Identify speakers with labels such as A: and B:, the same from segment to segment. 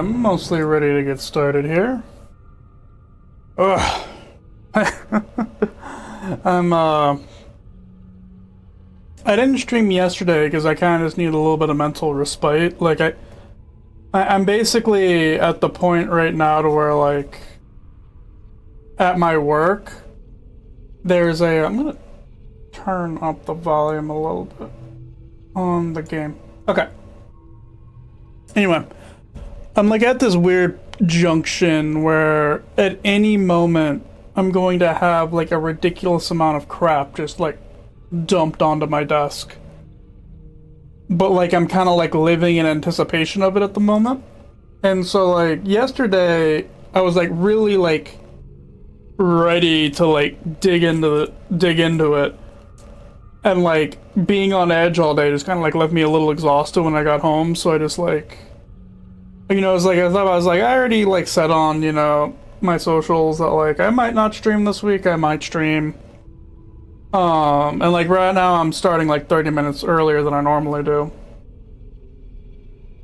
A: I'm mostly ready to get started here. Ugh. I didn't stream yesterday because I kind of just need a little bit of mental respite. Like, I'm basically at the point right now to where, like, at my work, there's a... I'm gonna turn up the volume a little bit on the game. Okay. Anyway, I'm like at this weird junction where at any moment I'm going to have like a ridiculous amount of crap just like dumped onto my desk. But like I'm kind of like living in anticipation of it at the moment. And so like yesterday I was like really like ready to like dig into it. And like being on edge all day just kind of like left me a little exhausted when I got home, so I just like, you know, it's like I already like set on, you know, my socials that like I might not stream this week, I might stream. And like right now I'm starting like 30 minutes earlier than I normally do.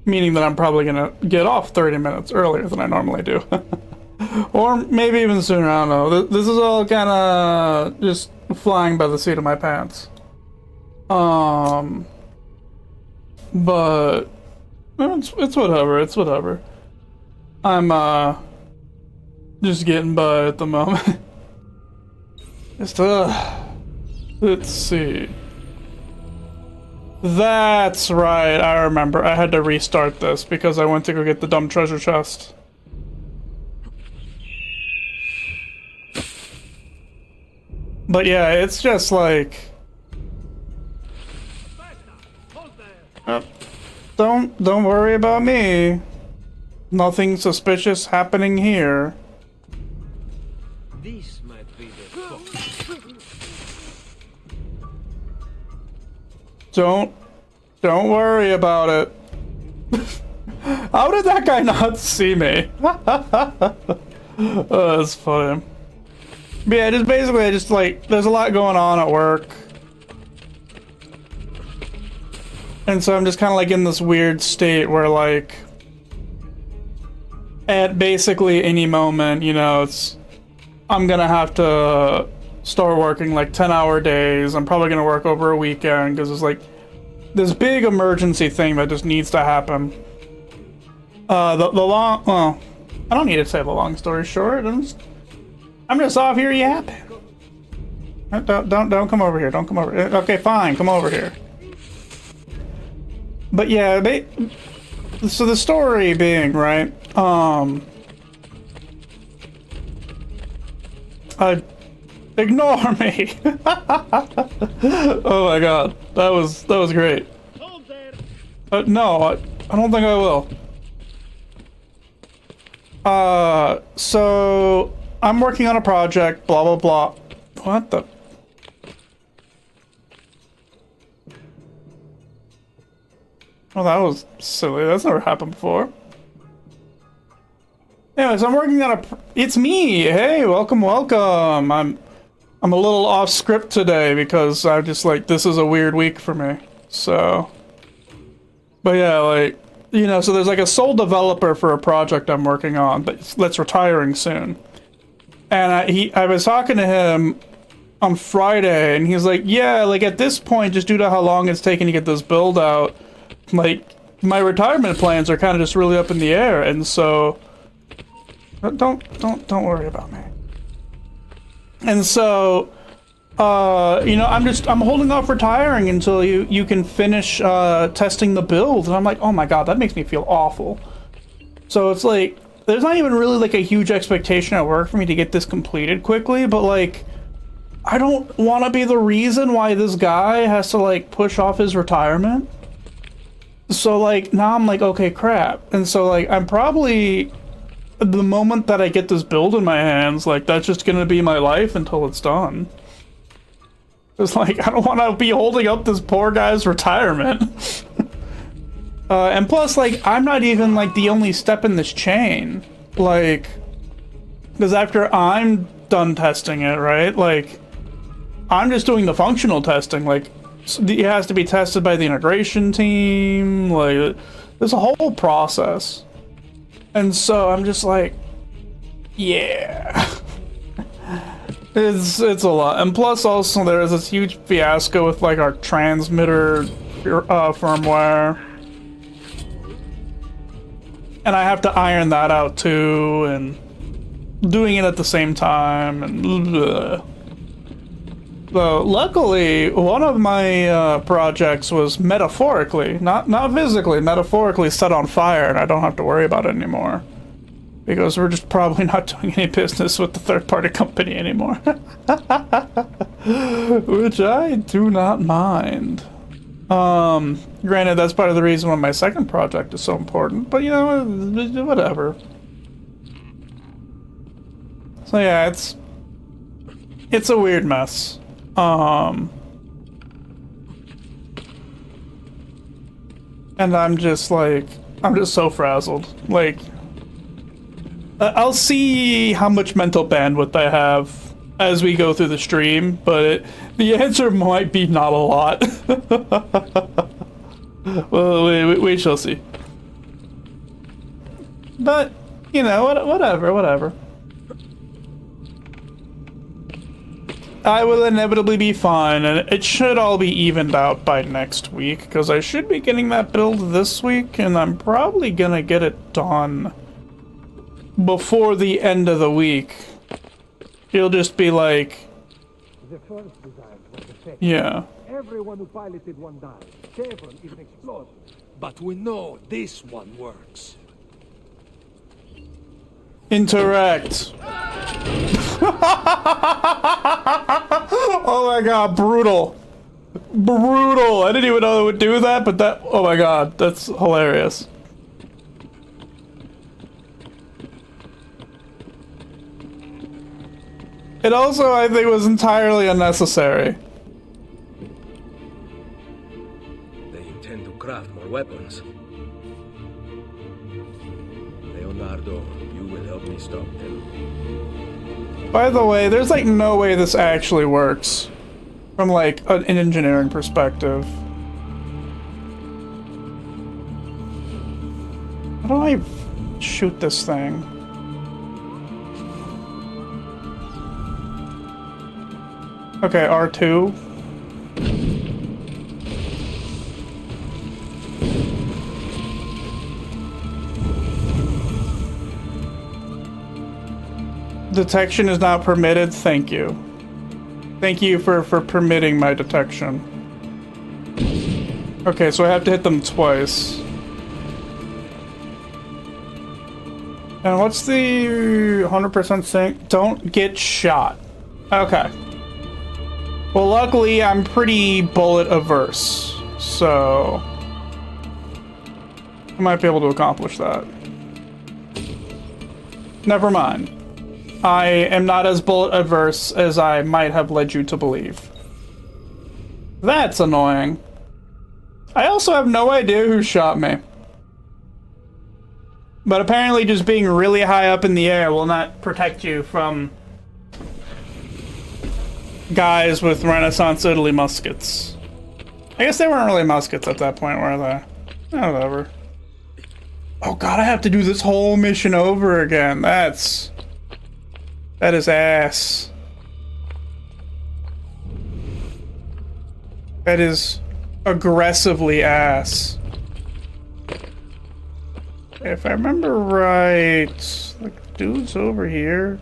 A: Meaning that I'm probably gonna get off 30 minutes earlier than I normally do. Or maybe even sooner, I don't know. This is all kind of just flying by the seat of my pants. But it's whatever, it's whatever. I'm just getting by at the moment. Just let's see. That's right, I remember. I had to restart this because I went to go get the dumb treasure chest. But yeah, it's just like don't worry about me. Nothing suspicious happening here.
B: This might be the
A: Don't worry about it. How did that guy not see me? Oh, that's funny. But yeah, just basically, I just like, there's a lot going on at work. And so I'm just kind of like in this weird state where like, at basically any moment, you know, I'm gonna have to start working like 10-hour days. I'm probably gonna work over a weekend because there's like this big emergency thing that just needs to happen. Well, I don't need to say the long story short. I'm just off here yapping. Don't come over here. Don't come over. Okay, fine. Come over here. But yeah, so the story being, right, ignore me. Oh my god, that was great. No, I don't think I will. So I'm working on a project, blah blah blah. What the? Oh, that was silly. That's never happened before. Anyways, I'm working on it's me. Hey, welcome. I'm a little off script today because I just like, this is a weird week for me. So, but yeah, like, you know, so there's like a sole developer for a project I'm working on that's retiring soon. And I was talking to him on Friday and he's like, yeah, like at this point, just due to how long it's taking to get this build out, like my retirement plans are kind of just really up in the air. And so don't worry about me. And so, you know, I'm holding off retiring until you can finish, testing the build. And I'm like, oh my god, that makes me feel awful. So it's like, there's not even really like a huge expectation at work for me to get this completed quickly, but like, I don't want to be the reason why this guy has to like push off his retirement. So like, now I'm like, okay, crap. And so like, I'm probably, the moment that I get this build in my hands, like that's just gonna be my life until it's done. It's like, I don't want to be holding up this poor guy's retirement. And plus, like, I'm not even like the only step in this chain. Like, because after I'm done testing it, right? Like, I'm just doing the functional testing. Like, it has to be tested by the integration team. Like, there's a whole process. And so I'm just like, yeah. It's a lot. And plus also there was this huge fiasco with like our transmitter firmware. And I have to iron that out too, and doing it at the same time, and bleh. So luckily, one of my projects was metaphorically, not physically, metaphorically set on fire, and I don't have to worry about it anymore. Because we're just probably not doing any business with the third-party company anymore. Which I do not mind. Granted, that's part of the reason why my second project is so important, but you know, whatever. So yeah, it's a weird mess. And I'm just so frazzled. Like, I'll see how much mental bandwidth I have as we go through the stream, but the answer might be not a lot. Well, we shall see. But, you know, whatever. I will inevitably be fine, and it should all be evened out by next week, because I should be getting that build this week, and I'm probably gonna get it done before the end of the week. It'll just be like...
C: The first design was the second.
A: Yeah.
C: Everyone who piloted one died. Chevron is an explosion.
B: But we know this one works.
A: Interact. Oh my god, brutal. Brutal. I didn't even know it would do that, but that... Oh my god, that's hilarious. It also, I think, was entirely unnecessary.
B: They intend to craft more weapons. Leonardo, you will help me stop them.
A: By the way, there's like no way this actually works from like an engineering perspective. How do I shoot this thing? Okay, R2. Detection is not permitted. Thank you. Thank you for permitting my detection. Okay, so I have to hit them twice. And what's the 100% sync? Don't get shot. Okay. Well, luckily I'm pretty bullet averse, so I might be able to accomplish that. Never mind. I am not as bullet averse as I might have led you to believe. That's annoying. I also have no idea who shot me. But apparently just being really high up in the air will not protect you from guys with Renaissance Italy muskets. I guess they weren't really muskets at that point, were they? Oh, whatever. Oh god, I have to do this whole mission over again. That is ass. That is aggressively ass. If I remember right, the dude's over here.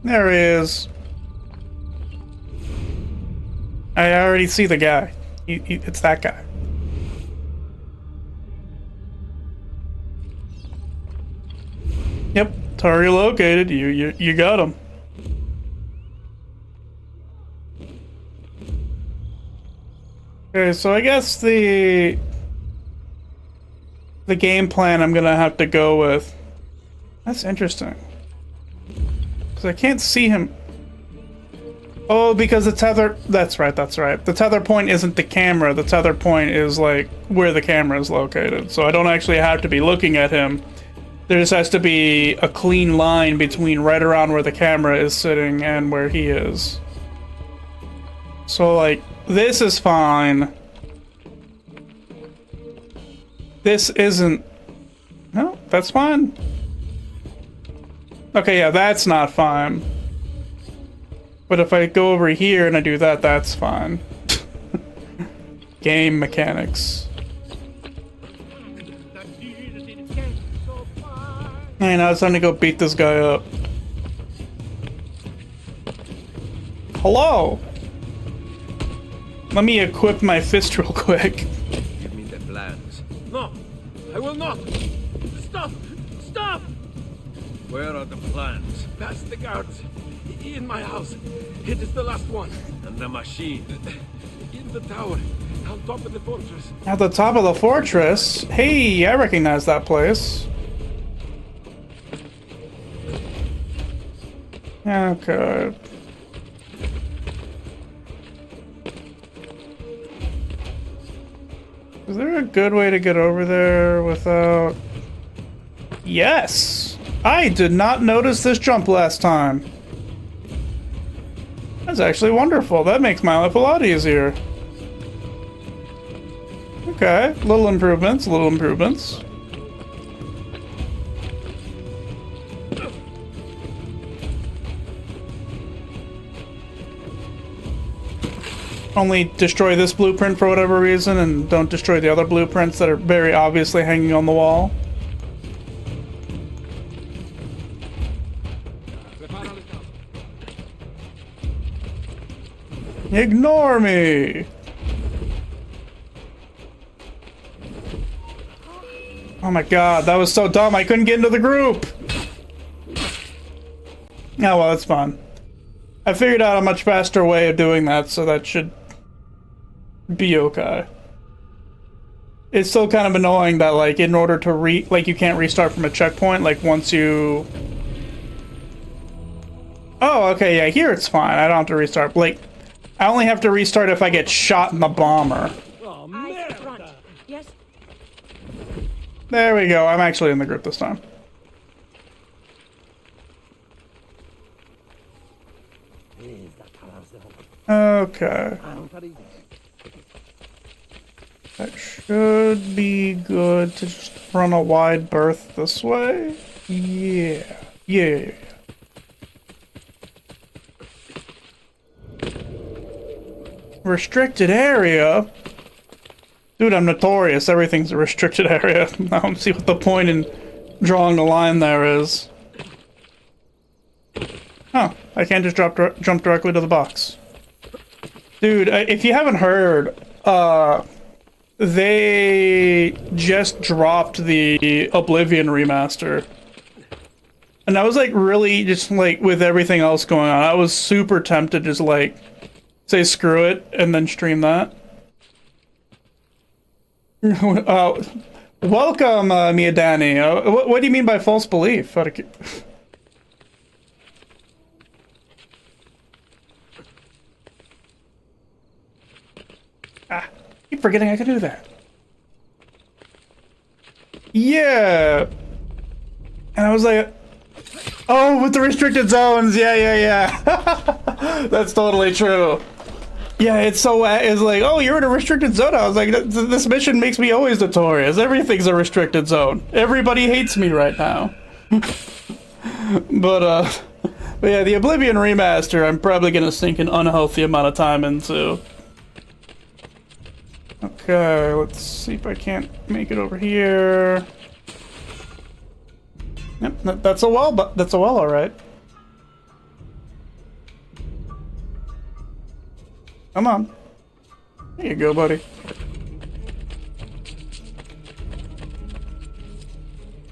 A: There he is. I already see the guy. It's that guy. Yep, target located. You got him. Okay, so I guess the game plan I'm gonna have to go with. That's interesting. Because I can't see him. Oh, because the tether... That's right, that's right. The tether point isn't the camera. The tether point is, like, where the camera is located. So I don't actually have to be looking at him. There just has to be a clean line between right around where the camera is sitting and where he is. So, like, this is fine. This isn't... No, that's fine. Okay, yeah, that's not fine. But if I go over here and I do that, that's fine. Game mechanics. Hey, now it's time to go beat this guy up. Hello! Let me equip my fist real quick.
B: Give me the plans.
C: No, I will not. Stop! Stop!
B: Where are the plans?
C: Past the guards. In my house. It is the last one.
B: And the machine?
C: In the tower. On top of the fortress.
A: At the top of the fortress? Hey, I recognize that place. Okay. Is there a good way to get over there without... Yes! I did not notice this jump last time. That's actually wonderful. That makes my life a lot easier. Okay, little improvements, little improvements. Only destroy this blueprint for whatever reason and don't destroy the other blueprints that are very obviously hanging on the wall. Ignore me! Oh my god, that was so dumb, I couldn't get into the group! Oh well, it's fine. I figured out a much faster way of doing that, so that should be okay. It's still kind of annoying that, like, in order to you can't restart from a checkpoint, like, once you... Oh, okay, yeah, here it's fine. I don't have to restart. Like, I only have to restart if I get shot in the bomber.
C: Oh,
D: Eyes front.
C: merda!
D: Yes.
A: There we go. I'm actually in the group this time. Okay. That should be good to just run a wide berth this way. Yeah. Yeah. Restricted area? Dude, I'm notorious. Everything's a restricted area. I don't see what the point in drawing a line there is. Oh, I can't just jump directly to the box. Dude, if you haven't heard, they just dropped the Oblivion remaster. And I was like really just like with everything else going on, I was super tempted to just like say screw it and then stream that. Welcome, Mia Danny. What do you mean by false belief? Keep forgetting I can do that. Yeah. And I was like, oh, with the restricted zones. Yeah. That's totally true. Yeah, it's so, it's like, oh, you're in a restricted zone. I was like, this mission makes me always notorious. Everything's a restricted zone. Everybody hates me right now. But yeah, the Oblivion remaster, I'm probably gonna sink an unhealthy amount of time into. Okay, let's see if I can't make it over here. Yep, that's a well, but that's a well, all right. Come on. There you go, buddy.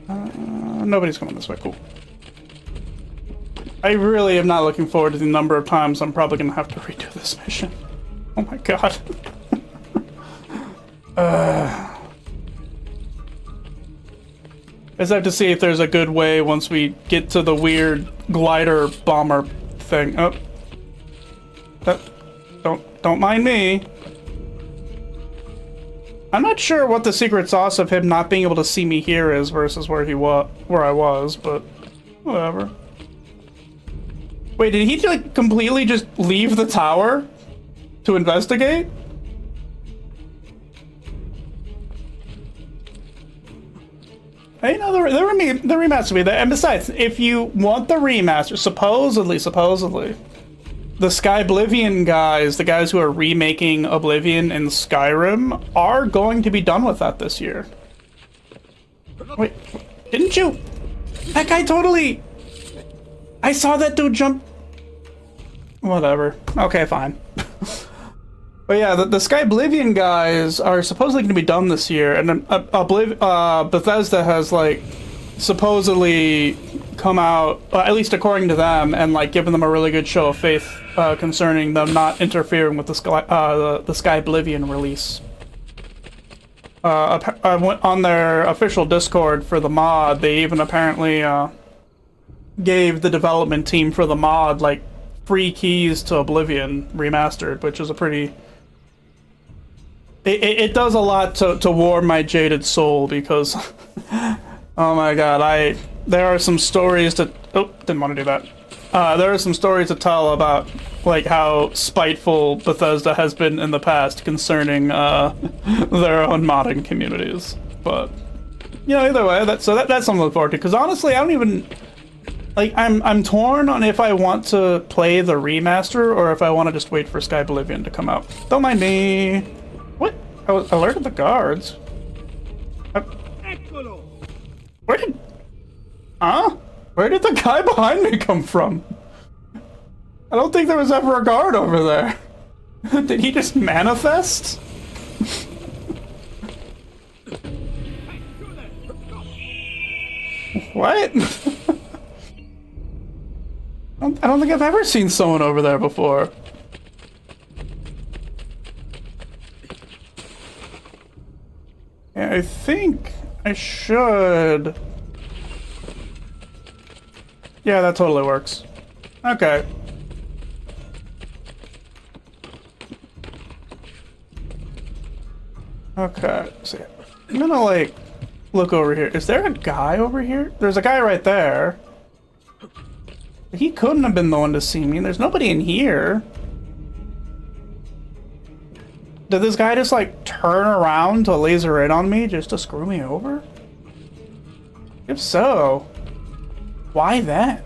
A: Nobody's coming this way. Cool. I really am not looking forward to the number of times I'm probably gonna have to redo this mission. Oh my god. I just have to see if there's a good way once we get to the weird glider bomber thing. Oh. Don't mind me. I'm not sure what the secret sauce of him not being able to see me here is versus where I was, but whatever. Wait, did he like completely just leave the tower to investigate? You know, the remaster will be there. And besides, if you want the remaster, supposedly, the Skyblivion guys, the guys who are remaking Oblivion and Skyrim, are going to be done with that this year. Wait, didn't you? That guy totally... I saw that dude jump... Whatever. Okay, fine. But yeah, the Skyblivion guys are supposedly going to be done this year, and Bethesda has, like, supposedly come out, at least according to them, and, like, given them a really good show of faith concerning them not interfering with the Skyblivion release. I went on their official Discord for the mod. They even apparently gave the development team for the mod, like, free keys to Oblivion Remastered, which is a pretty... It does a lot to warm my jaded soul, because... oh my god, there are some stories to... Oh, didn't want to do that. There are some stories to tell about, like, how spiteful Bethesda has been in the past concerning their own modding communities. But, you know, either way, that's something to look forward to. Because honestly, I don't even... Like, I'm torn on if I want to play the remaster or if I want to just wait for Skyblivion to come out. Don't mind me. What? I was alerted the guards. Where did... Huh? Where did the guy behind me come from? I don't think there was ever a guard over there. Did he just manifest? What? I don't think I've ever seen someone over there before. Yeah, I think I should... Yeah, that totally works. Okay. Okay, see. I'm gonna, like, look over here. Is there a guy over here? There's a guy right there. He couldn't have been the one to see me. There's nobody in here. Did this guy just, like, turn around to laser in on me just to screw me over? If so, why then?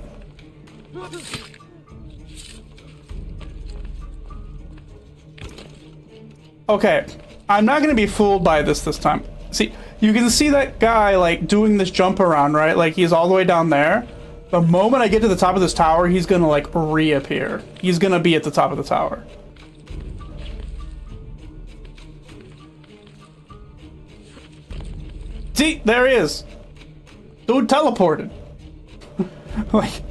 A: Okay, I'm not gonna be fooled by this time. See, you can see that guy, like, doing this jump around, right? Like, he's all the way down there. The moment I get to the top of this tower, he's gonna, like, reappear. He's gonna be at the top of the tower. See, there he is. Dude teleported. Like,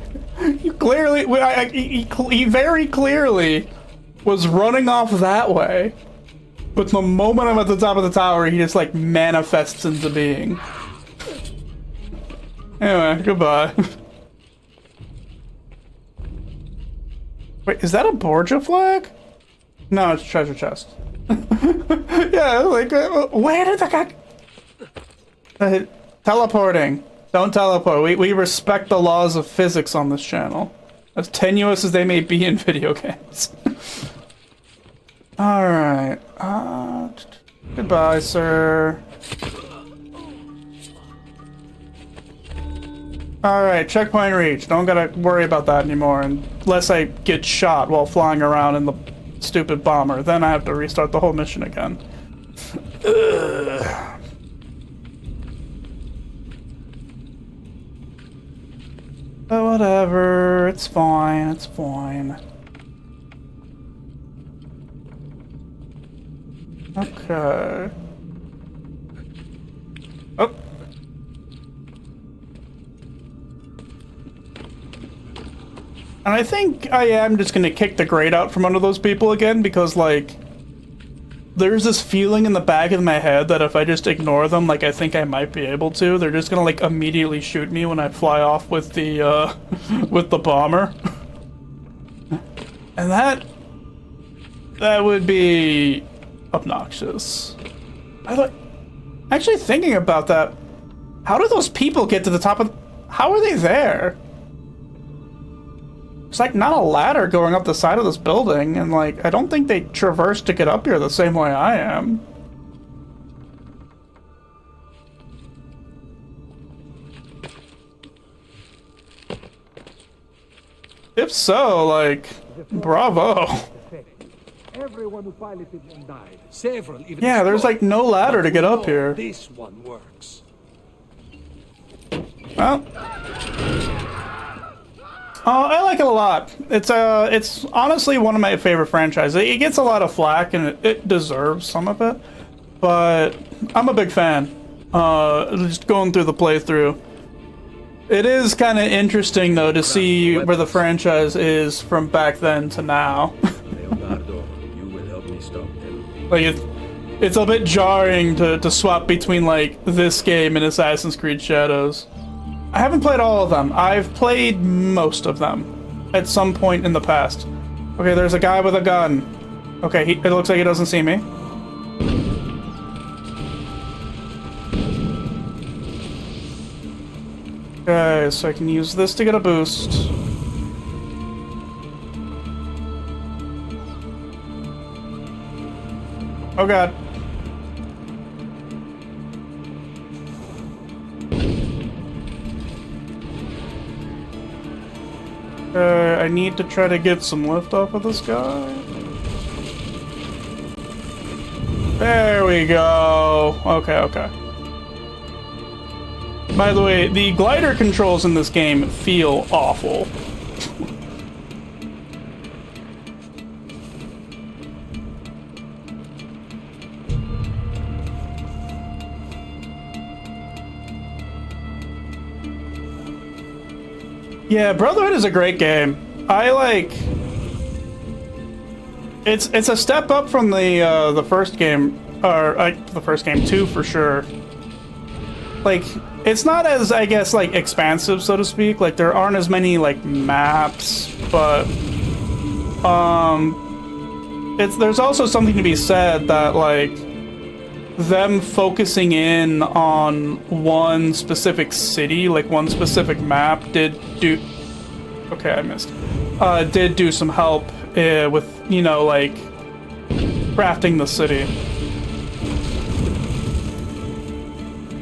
A: you clearly, he very clearly was running off that way. But the moment I'm at the top of the tower, he just, like, manifests into being. Anyway, goodbye. Wait, is that a Borgia flag? No, it's a treasure chest. Yeah, like, where did the guy... teleporting. Don't teleport. We respect the laws of physics on this channel. As tenuous as they may be in video games. Alright. Goodbye, sir. Alright, checkpoint reached. Don't gotta worry about that anymore unless I get shot while flying around in the stupid bomber. Then I have to restart the whole mission again. Ugh. But whatever, it's fine, it's fine. Okay. Oh. And I think I am just gonna kick the grate out from under those people again because, like, there's this feeling in the back of my head that if I just ignore them, like I think I might be able to, they're just gonna, like, immediately shoot me when I fly off with the, with the bomber. And that would be obnoxious. Actually thinking about that, how do those people get to the top of... How are they there? It's like not a ladder going up the side of this building, and like, I don't think they traverse to get up here the same way I am. If so, like, bravo.
C: Everyone who piloted one died. Several even
A: Yeah, there's like no ladder to get up here.
C: This one works.
A: Well, I like it a lot. It's honestly one of my favorite franchises. It gets a lot of flack, and it deserves some of it. But I'm a big fan. Just going through the playthrough. It is kind of interesting, though, to see where the franchise is from back then to now.
B: Leonardo, you will help me stop them.
A: Like, it's a bit jarring to swap between, like, this game and Assassin's Creed Shadows. I haven't played all of them. I've played most of them at some point in the past. Okay, there's a guy with a gun. Okay, it looks like he doesn't see me. Okay, so I can use this to get a boost. Oh god. I need to try to get some lift off of this guy. There we go. Okay. By the way, the glider controls in this game feel awful. Yeah, Brotherhood is a great game. I like. It's a step up from the first game, or the first game 2 for sure. Like, it's not as, I guess, like, expansive, so to speak. Like, there aren't as many, like, maps, but there's also something to be said that, like, them focusing in on one specific city, like one specific map, did do. Okay, I missed. Did do some help with, you know, like, crafting the city.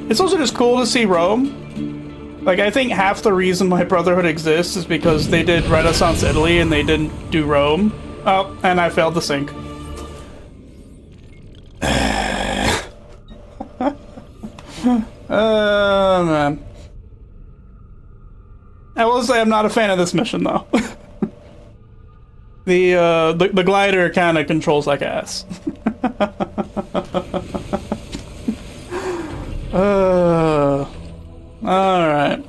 A: It's also just cool to see Rome. Like, I think half the reason why Brotherhood exists is because they did Renaissance Italy and they didn't do Rome. Oh, and I failed to sync. Oh, man. I will say I'm not a fan of this mission, though. The glider kind of controls like ass. Alright.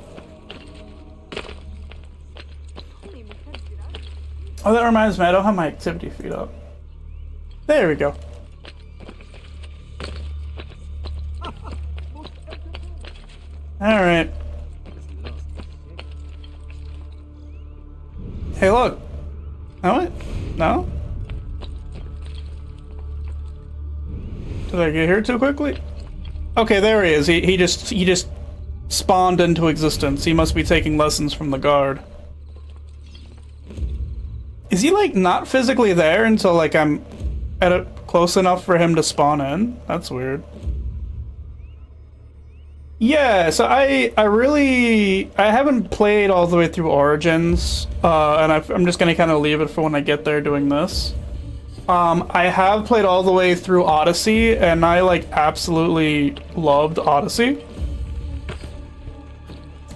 A: Oh, that reminds me, I don't have my activity feed up. There we go. Alright. Hey, look. No, what? No? Did I get here too quickly? Okay, there he is. He just spawned into existence. He must be taking lessons from the guard. Is he, like, not physically there until, like, I'm close enough for him to spawn in? That's weird. Yeah, so I haven't played all the way through Origins, and I'm just gonna kind of leave it for when I get there doing this. I have played all the way through Odyssey, and I, like, absolutely loved Odyssey.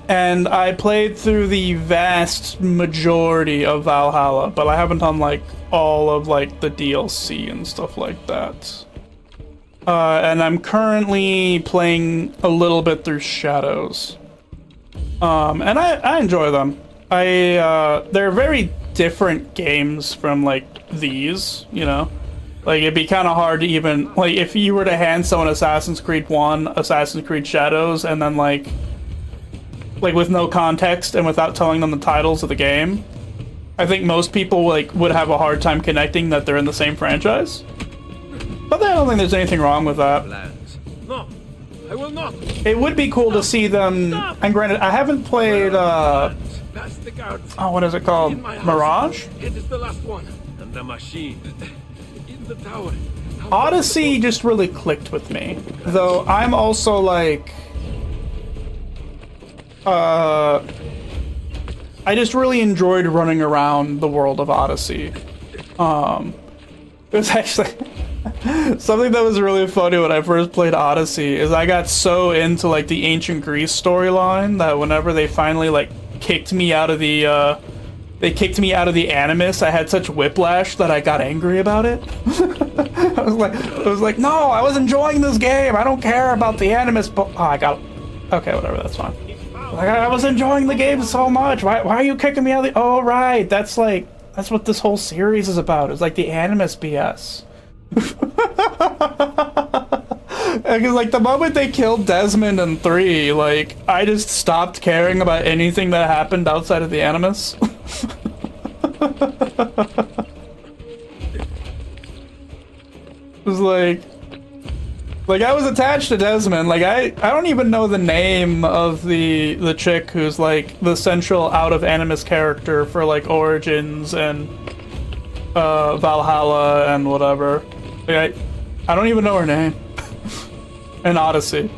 A: And I played through the vast majority of Valhalla, but I haven't done, like, all of, like, the DLC and stuff like that. And I'm currently playing a little bit through Shadows. And I enjoy them. They're very different games from, like, these, you know? Like, it'd be kind of hard to even, like, if you were to hand someone Assassin's Creed 1, Assassin's Creed Shadows, and then, like, with no context and without telling them the titles of the game, I think most people, like, would have a hard time connecting that they're in the same franchise. But I don't think there's anything wrong with that.
B: No, I will not.
A: It would be cool to see them, and granted, I haven't played, oh, what is it called? Mirage?
B: It is the last one. And the machine. In the tower.
A: Odyssey just really clicked with me. Though I'm also, like, I just really enjoyed running around the world of Odyssey. It was actually something that was really funny when I first played Odyssey is I got so into like the ancient Greece storyline that whenever they finally like kicked me out of the Animus, I had such whiplash that I got angry about it. I was like, no, I was enjoying this game. I don't care about the Animus, but okay, whatever, that's fine. Like I was enjoying the game so much. Why are you kicking me out of the? Oh right, that's what this whole series is about. It's like the Animus BS. Because like the moment they killed Desmond in 3, like I just stopped caring about anything that happened outside of the Animus. It was like I was attached to Desmond. Like I don't even know the name of the chick who's like the central out of Animus character for like Origins and Valhalla and whatever. Like, I don't even know her name. In Odyssey.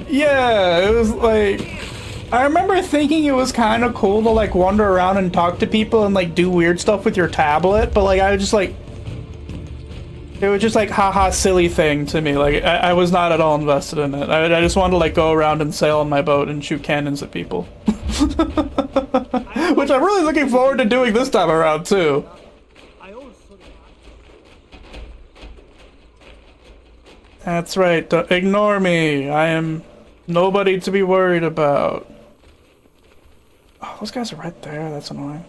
A: Yeah, it was like I remember thinking it was kind of cool to like wander around and talk to people and like do weird stuff with your tablet, but like I was just like it was just like haha silly thing to me. Like I was not at all invested in it. I just wanted to like go around and sail on my boat and shoot cannons at people. Which I'm really looking forward to doing this time around too. That's right, ignore me. I am nobody to be worried about. Oh, those guys are right there, that's annoying.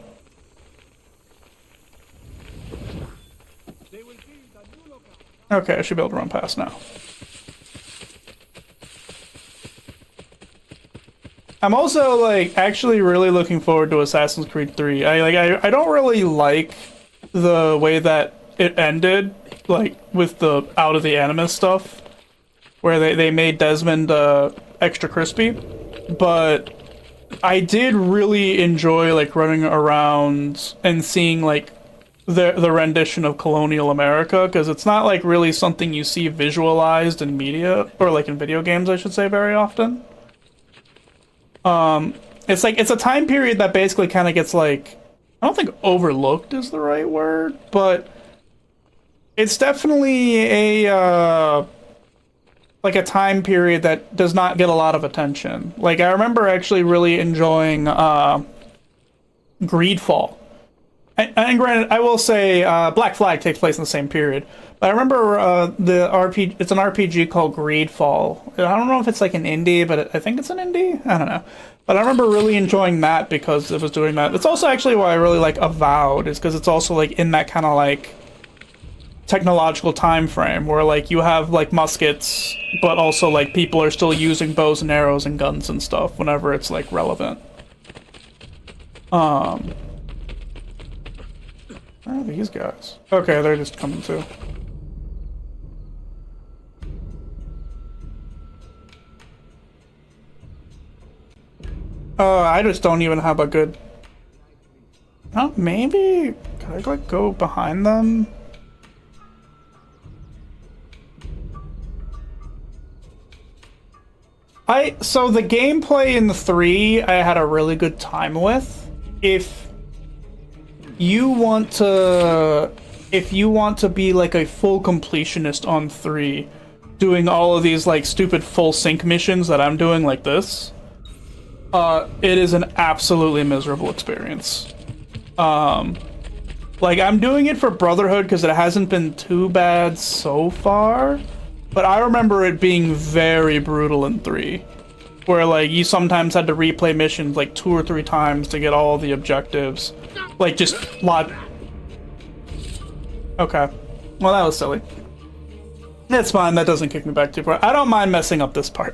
A: Okay, I should be able to run past now. I'm also, like, actually really looking forward to Assassin's Creed 3. I don't really like the way that it ended, like, with the out of the Animus stuff, where they made Desmond extra crispy, but I did really enjoy, like, running around and seeing, like, the rendition of colonial America, because it's not, like, really something you see visualized in media, or, like, in video games, I should say, very often. It's like, it's a time period that basically kind of gets, like, I don't think overlooked is the right word, but it's definitely a, like a time period that does not get a lot of attention. Like, I remember actually really enjoying, Greedfall. And granted, I will say, Black Flag takes place in the same period. But I remember, it's an RPG called Greedfall. I don't know if it's like an indie, but I think it's an indie? I don't know. But I remember really enjoying that because it was doing that. It's also actually why I really like Avowed, is because it's also like in that kind of like technological time frame where like you have like muskets, but also like people are still using bows and arrows and guns and stuff whenever it's like relevant. Where are these guys? Okay, they're just coming too. I just don't even have a good... Oh, maybe? Can I, like, go behind them? So the gameplay in the 3, I had a really good time with. If you want to be, like, a full completionist on 3, doing all of these, like, stupid full sync missions that I'm doing like this, it is an absolutely miserable experience. Like, I'm doing it for Brotherhood because it hasn't been too bad so far, but I remember it being very brutal in 3, where, like, you sometimes had to replay missions, like, 2 or 3 times to get all the objectives. Like, just Okay. Well, that was silly. It's fine, that doesn't kick me back too far. I don't mind messing up this part.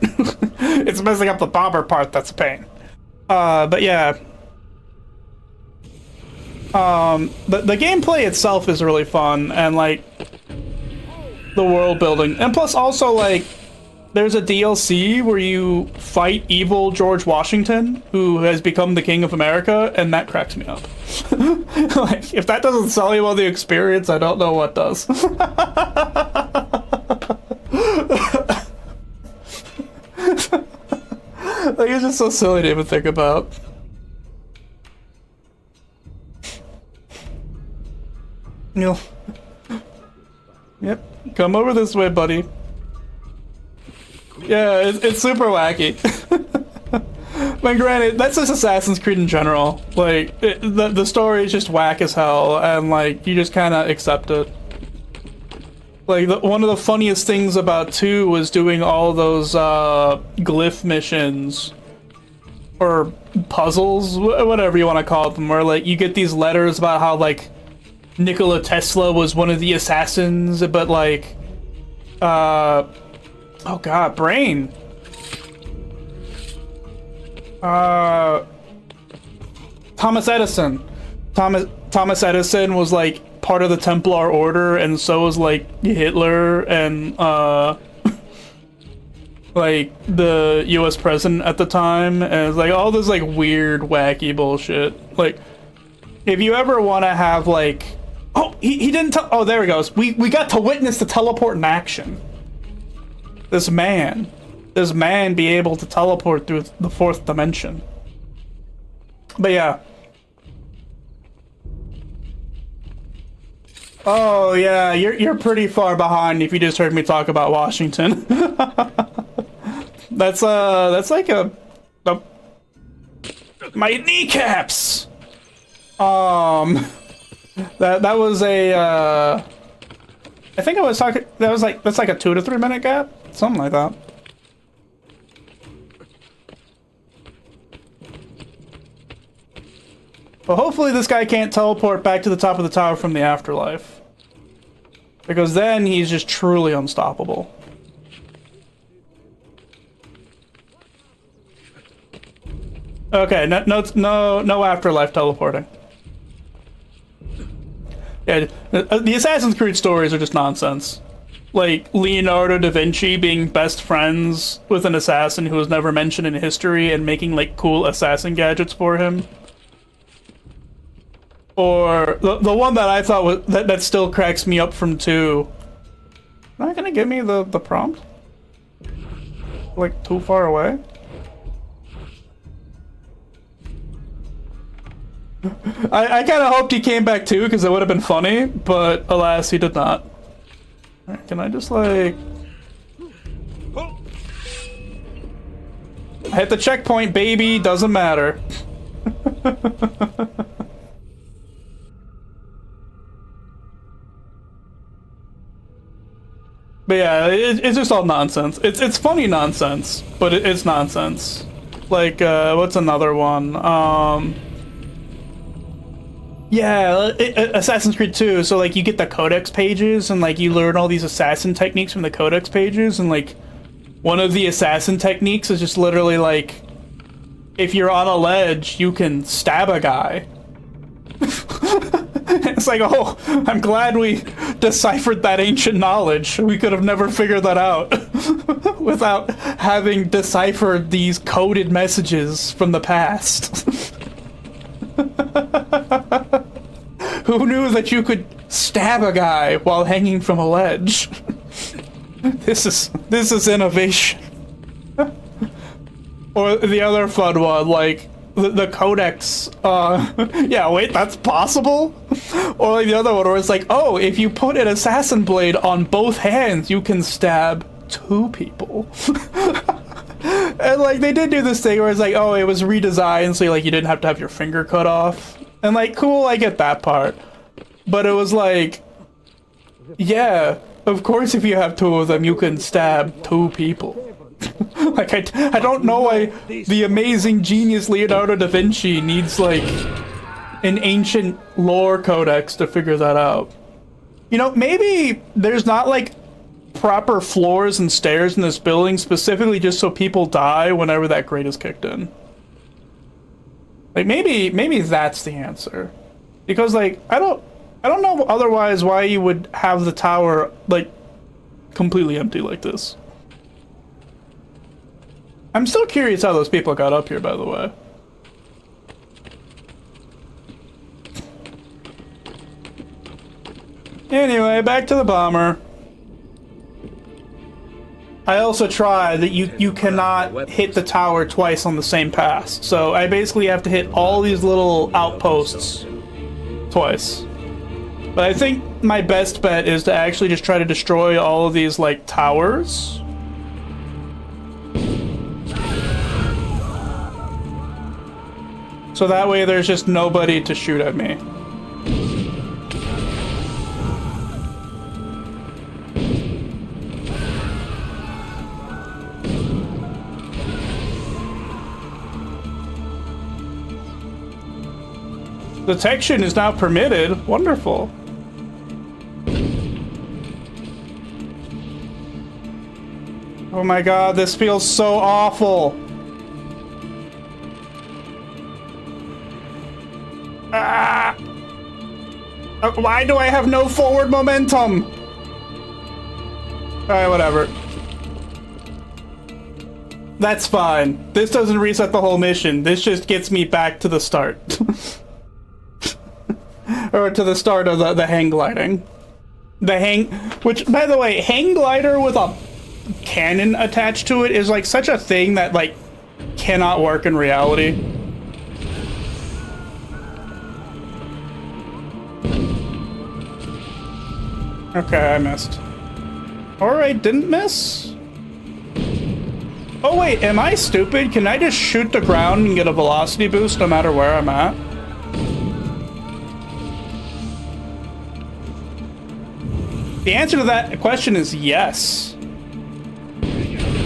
A: It's messing up the bomber part that's a pain. But yeah. The gameplay itself is really fun, and like the world building. And plus also like there's a DLC where you fight evil George Washington, who has become the King of America, and that cracks me up. Like, if that doesn't sell you on the experience, I don't know what does. Like, it's just so silly to even think about. Neil. Yep. Come over this way, buddy. Yeah, it's super wacky. But granted, that's just Assassin's Creed in general. Like, the story is just whack as hell, and like, you just kind of accept it. Like, one of the funniest things about 2 was doing all those glyph missions, or puzzles, whatever you want to call them, where like, you get these letters about how like, Nikola Tesla was one of the assassins, but like, oh god, brain. Thomas Edison. Thomas Edison was like part of the Templar Order, and so was like Hitler and like the U.S. president at the time, and it's like all this like weird, wacky bullshit. Like, if you ever want to have like, oh, he didn't tell. Oh, there he goes. We got to witness the teleport in action. This man be able to teleport through the 4th dimension. But yeah. Oh yeah, you're pretty far behind if you just heard me talk about Washington. That's like a my kneecaps. That was a I think I was talking, that's like a 2 to 3 minute gap, something like that. Well, hopefully this guy can't teleport back to the top of the tower from the afterlife, because then he's just truly unstoppable. Okay, no afterlife teleporting. Yeah, the Assassin's Creed stories are just nonsense. Like Leonardo da Vinci being best friends with an assassin who was never mentioned in history and making like cool assassin gadgets for him. Or the one that I thought was that still cracks me up from 2. Not gonna give me the prompt? Like too far away? I kind of hoped he came back too, because it would have been funny, but alas, he did not. Alright, can I just like... I hit the checkpoint, baby, doesn't matter. But yeah, it's just all nonsense. It's funny nonsense, but it's nonsense. Like, what's another one? Yeah, Assassin's Creed 2, so like you get the codex pages and like you learn all these assassin techniques from the codex pages, and like one of the assassin techniques is just literally like, if you're on a ledge, you can stab a guy. It's like, oh, I'm glad we deciphered that ancient knowledge. We could have never figured that out without having deciphered these coded messages from the past. Who knew that you could stab a guy while hanging from a ledge? This is innovation. Or the other fun one, like the codex. Yeah, wait, that's possible? Or like the other one where it's like, oh, if you put an assassin blade on both hands, you can stab 2 people. And like they did do this thing where it's like, oh, it was redesigned so like you didn't have to have your finger cut off. And like, cool, I get that part. But it was like, yeah, of course if you have 2 of them, you can stab 2 people. Like, I don't know why the amazing genius Leonardo da Vinci needs like an ancient lore codex to figure that out. You know, maybe there's not like proper floors and stairs in this building specifically just so people die whenever that grate is kicked in. Like maybe that's the answer. Because like I don't know otherwise why you would have the tower like completely empty like this. I'm still curious how those people got up here, by the way. Anyway, back to the bomber. I also tried that you cannot hit the tower twice on the same pass. So I basically have to hit all these little outposts twice. But I think my best bet is to actually just try to destroy all of these, like, towers. So that way there's just nobody to shoot at me. Detection is now permitted. Wonderful. Oh my god, this feels so awful. Ah! Why do I have no forward momentum? Alright, whatever. That's fine. This doesn't reset the whole mission. This just gets me back to the start. Or to the start of the hang gliding. Which, by the way, hang glider with a cannon attached to it is like such a thing that like cannot work in reality. Okay, I missed. Alright, didn't miss? Oh wait, am I stupid? Can I just shoot the ground and get a velocity boost no matter where I'm at? The answer to that question is yes.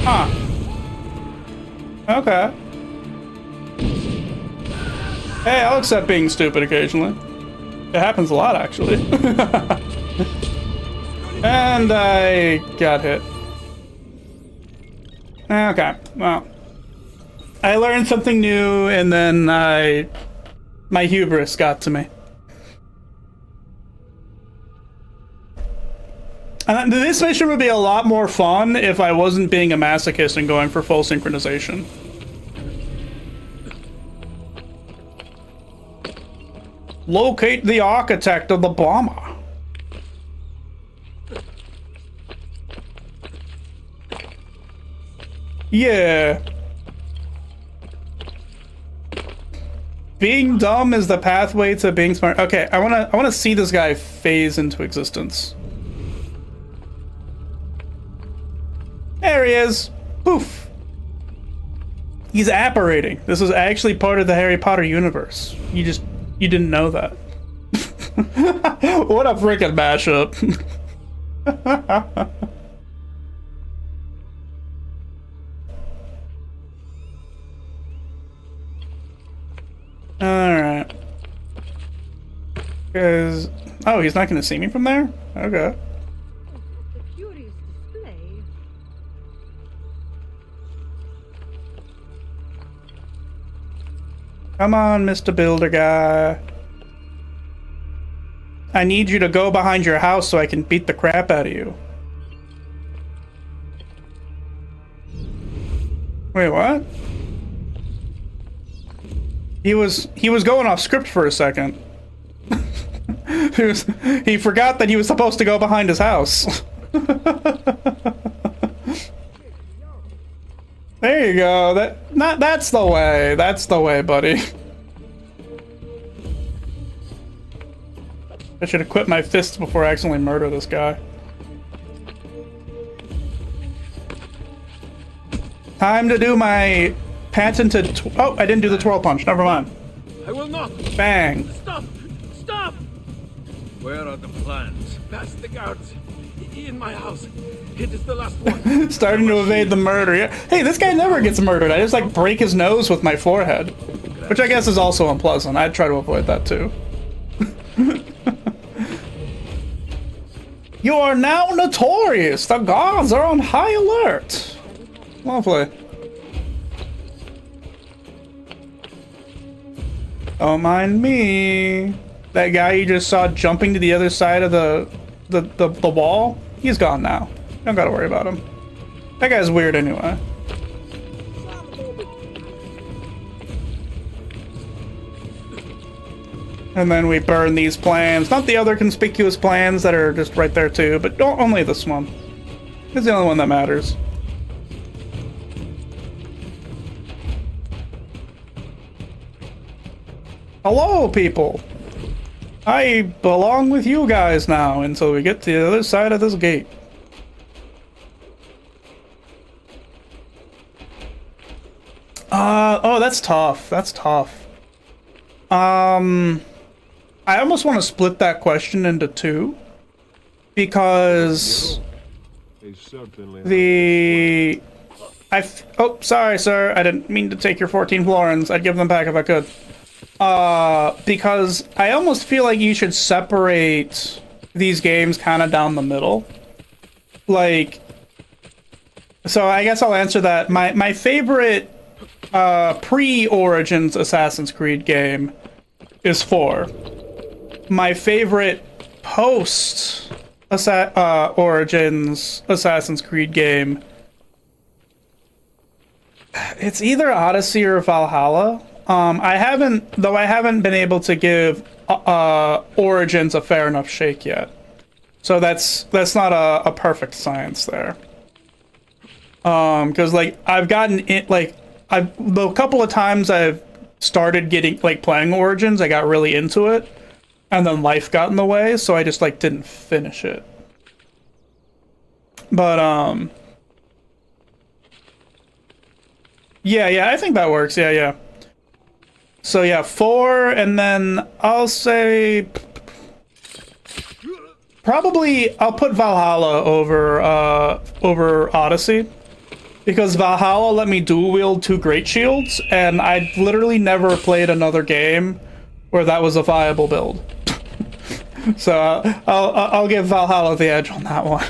A: Huh. Okay. Hey, I'll accept being stupid occasionally. It happens a lot, actually. And I got hit. Okay, well. I learned something new, and then my hubris got to me. This mission would be a lot more fun if I wasn't being a masochist and going for full synchronization. Locate the architect of the bomber. Yeah. Being dumb is the pathway to being smart. Okay, I wanna see this guy phase into existence. There he is. Poof. He's apparating. This is actually part of the Harry Potter universe. You didn't know that. What a freaking mashup. Alright. Oh, he's not gonna see me from there? Okay. Come on, Mr. Builder guy. I need you to go behind your house so I can beat the crap out of you. Wait, what? He was going off script for a second. He forgot that he was supposed to go behind his house. There you go. That's the way. That's the way, buddy. I should equip my fists before I accidentally murder this guy. Time to do my patented. Oh, I didn't do the twirl punch. Never mind.
B: I will not.
A: Bang.
B: Stop! Stop! Where are the plans? Past the guards. In my house. It is the last one.
A: Starting to evade the murder. Yeah. Hey, this guy never gets murdered. I just like break his nose with my forehead, which I guess is also unpleasant. I'd try to avoid that too. You are now notorious. The guards are on high alert. Lovely. Don't mind me. That guy you just saw jumping to the other side of the wall, he's gone now. Don't gotta worry about him. That guy's weird anyway. And then we burn these plans. Not the other conspicuous plans that are just right there too, but only this one. It's the only one that matters. Hello, people. I belong with you guys now until we get to the other side of this gate. Oh, that's tough. That's tough. I almost want to split that question into two. Because oh, sorry, sir. I didn't mean to take your 14 florins. I'd give them back if I could. Because I almost feel like you should separate these games kind of down the middle. Like, so I guess I'll answer that. My favorite pre-Origins Assassin's Creed game is 4. My favorite post Origins Assassin's Creed game, it's either Odyssey or Valhalla. I haven't been able to give Origins a fair enough shake yet, so that's not a perfect science there. Because like I've gotten it, like the couple of times I've started getting like playing Origins, I got really into it, and then life got in the way, so I just like didn't finish it. But yeah, I think that works. Yeah. So yeah, 4, and then I'll say probably I'll put Valhalla over Odyssey, because Valhalla let me dual wield 2 great shields, and I literally never played another game where that was a viable build. So I'll give Valhalla the edge on that one.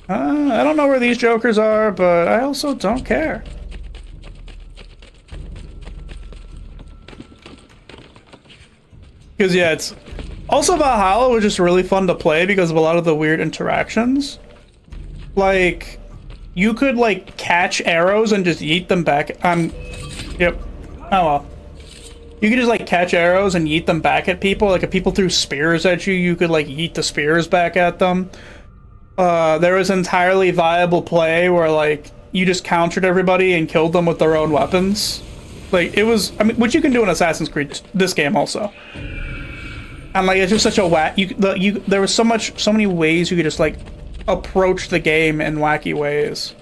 A: I don't know where these jokers are, but I also don't care. Because yeah, it's also Valhalla was just really fun to play because of a lot of the weird interactions. Like, you could like catch arrows and just yeet them back. Yep. Oh well. You could just like catch arrows and yeet them back at people. Like if people threw spears at you, you could like yeet the spears back at them. There was entirely viable play where like you just countered everybody and killed them with their own weapons. Like it was, I mean, which you can do in Assassin's Creed, this game also. And like it's just such a there was so many ways you could just like approach the game in wacky ways.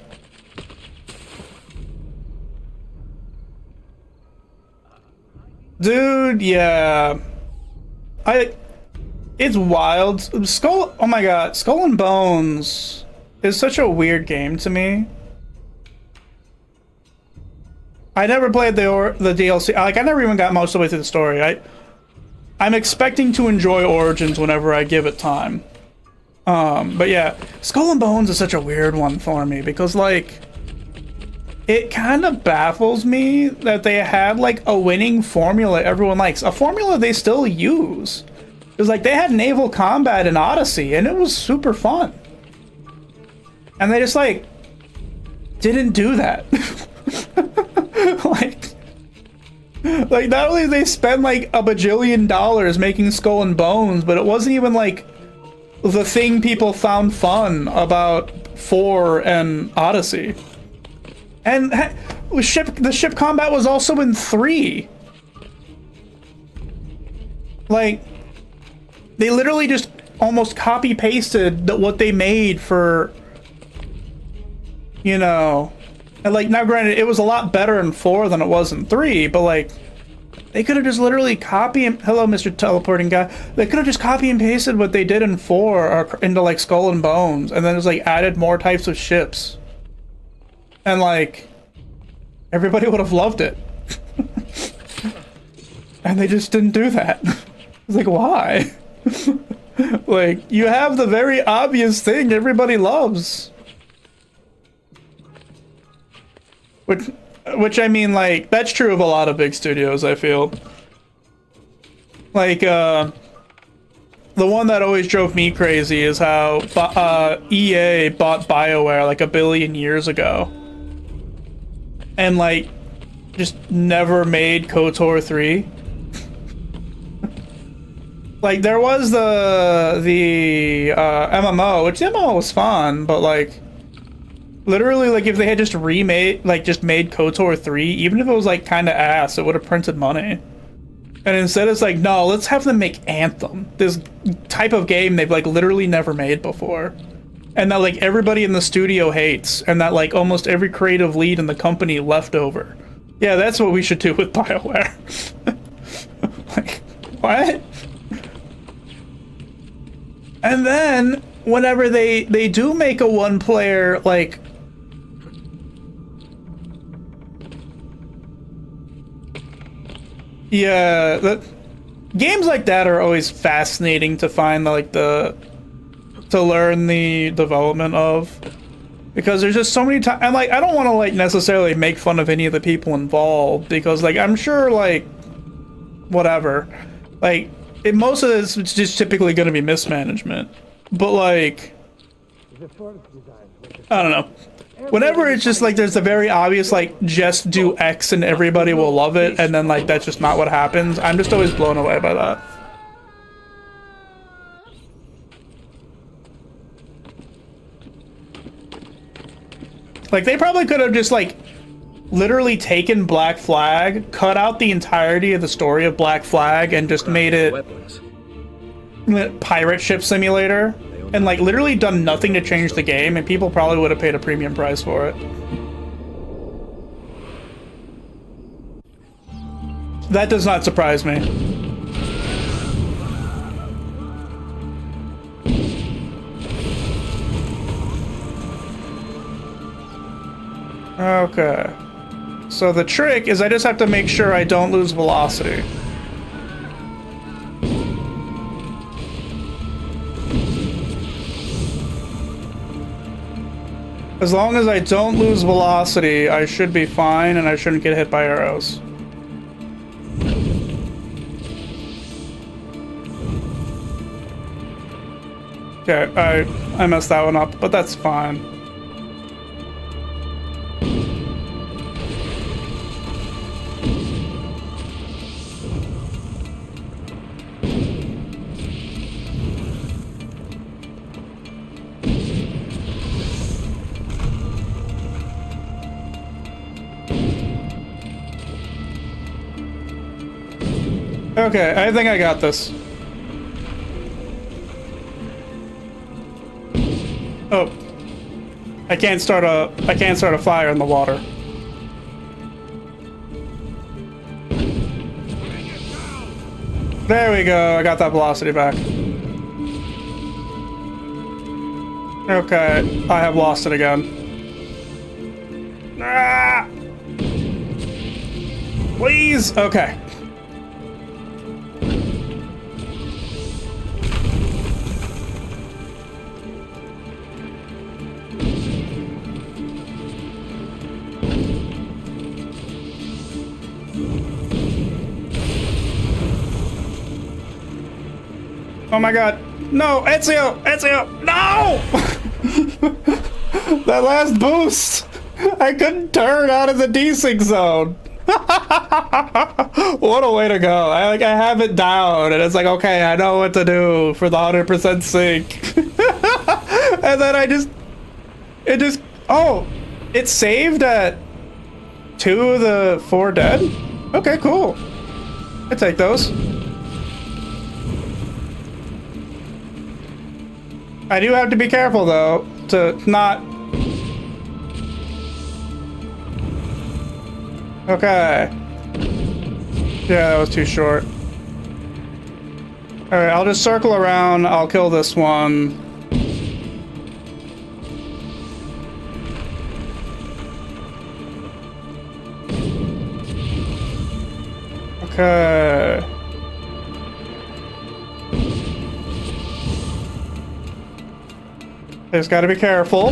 A: Dude, yeah. It's wild. Oh my god, Skull and Bones is such a weird game to me. I never played the DLC. Like I never even got most of the way through the story. I'm expecting to enjoy Origins whenever I give it time. But yeah, Skull and Bones is such a weird one for me because like it kind of baffles me that they had like a winning formula everyone likes, a formula they still use. Because like they had naval combat in Odyssey and it was super fun. And they just like didn't do that. like not only did they spend like $1 bajillion making Skull and Bones, but it wasn't even like the thing people found fun about 4 and Odyssey. And the ship combat was also in 3. Like, they literally just almost copy pasted what they made for, you know, and like now granted it was a lot better in 4 than it was in 3, but like they could have just literally hello Mr. Teleporting Guy, they could have just copy and pasted what they did in 4 or into like Skull and Bones and then just like added more types of ships, and like everybody would have loved it. And they just didn't do that. It's like, why? Like, you have the very obvious thing everybody loves. Which I mean, like, that's true of a lot of big studios, I feel. Like, the one that always drove me crazy is how EA bought BioWare like 1 billion years ago. And, like, just never made KOTOR 3. Like, there was the MMO, which the MMO was fun, but, like, literally, like, if they had just made KOTOR 3, even if it was, like, kind of ass, it would have printed money. And instead it's like, no, let's have them make Anthem. This type of game they've like literally never made before. And that like everybody in the studio hates, and that like almost every creative lead in the company left over. Yeah, that's what we should do with BioWare. Like, what? And then whenever they do make a one-player, like, yeah, games like that are always fascinating to find, like, to learn the development of, because there's just so many times, and like, I don't want to like necessarily make fun of any of the people involved, because like, I'm sure like, whatever, like, most of this is just typically going to be mismanagement, but like, I don't know. Whenever it's just like there's a very obvious like just do X and everybody will love it, and then like that's just not what happens, I'm just always blown away by that. Like they probably could have just like literally taken Black Flag, cut out the entirety of the story of Black Flag, and just made it pirate ship simulator, and like literally done nothing to change the game, and people probably would have paid a premium price for it. That does not surprise me. Okay. So the trick is I just have to make sure I don't lose velocity. As long as I don't lose velocity, I should be fine, and I shouldn't get hit by arrows. Okay, I messed that one up, but that's fine. Okay, I think I got this. Oh. I can't start a fire in the water. There we go, I got that velocity back. Okay, I have lost it again. Ah! Please! Okay. Oh my god. No, Ezio! Ezio! No! That last boost! I couldn't turn out of the desync zone. What a way to go. I have it down, and it's like, okay, I know what to do for the 100% sync. And then oh, it saved at 2 of the 4 dead? Okay, cool. I take those. I do have to be careful, though, to not... Okay. Yeah, that was too short. Alright, I'll just circle around. I'll kill this one. Okay. Just gotta be careful.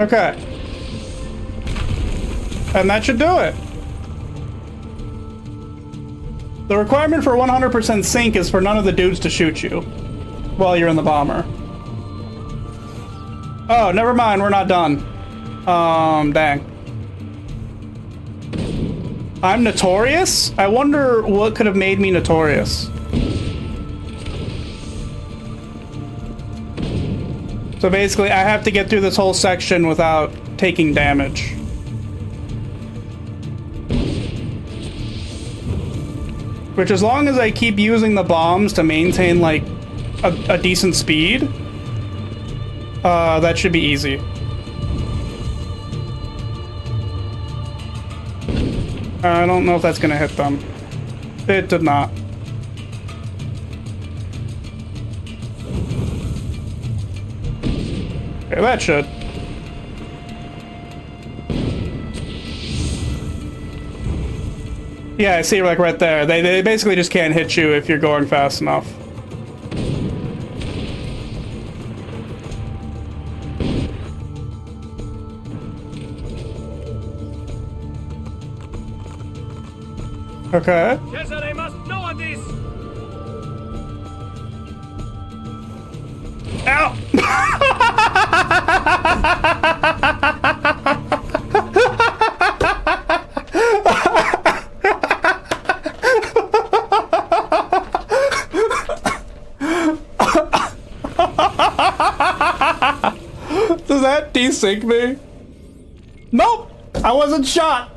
A: Okay. And that should do it. The requirement for 100% sync is for none of the dudes to shoot you while you're in the bomber. Oh, never mind, we're not done. Dang. I'm notorious? I wonder what could have made me notorious. So basically, I have to get through this whole section without taking damage. Which, as long as I keep using the bombs to maintain, like, a decent speed, that should be easy. I don't know if that's gonna hit them. It did not. Okay, that should. Yeah, I see, like, right there. They basically just can't hit you if you're going fast enough. Okay.
B: Cesare must know of this!
A: Ow! Does that desync me? Nope! I wasn't shot!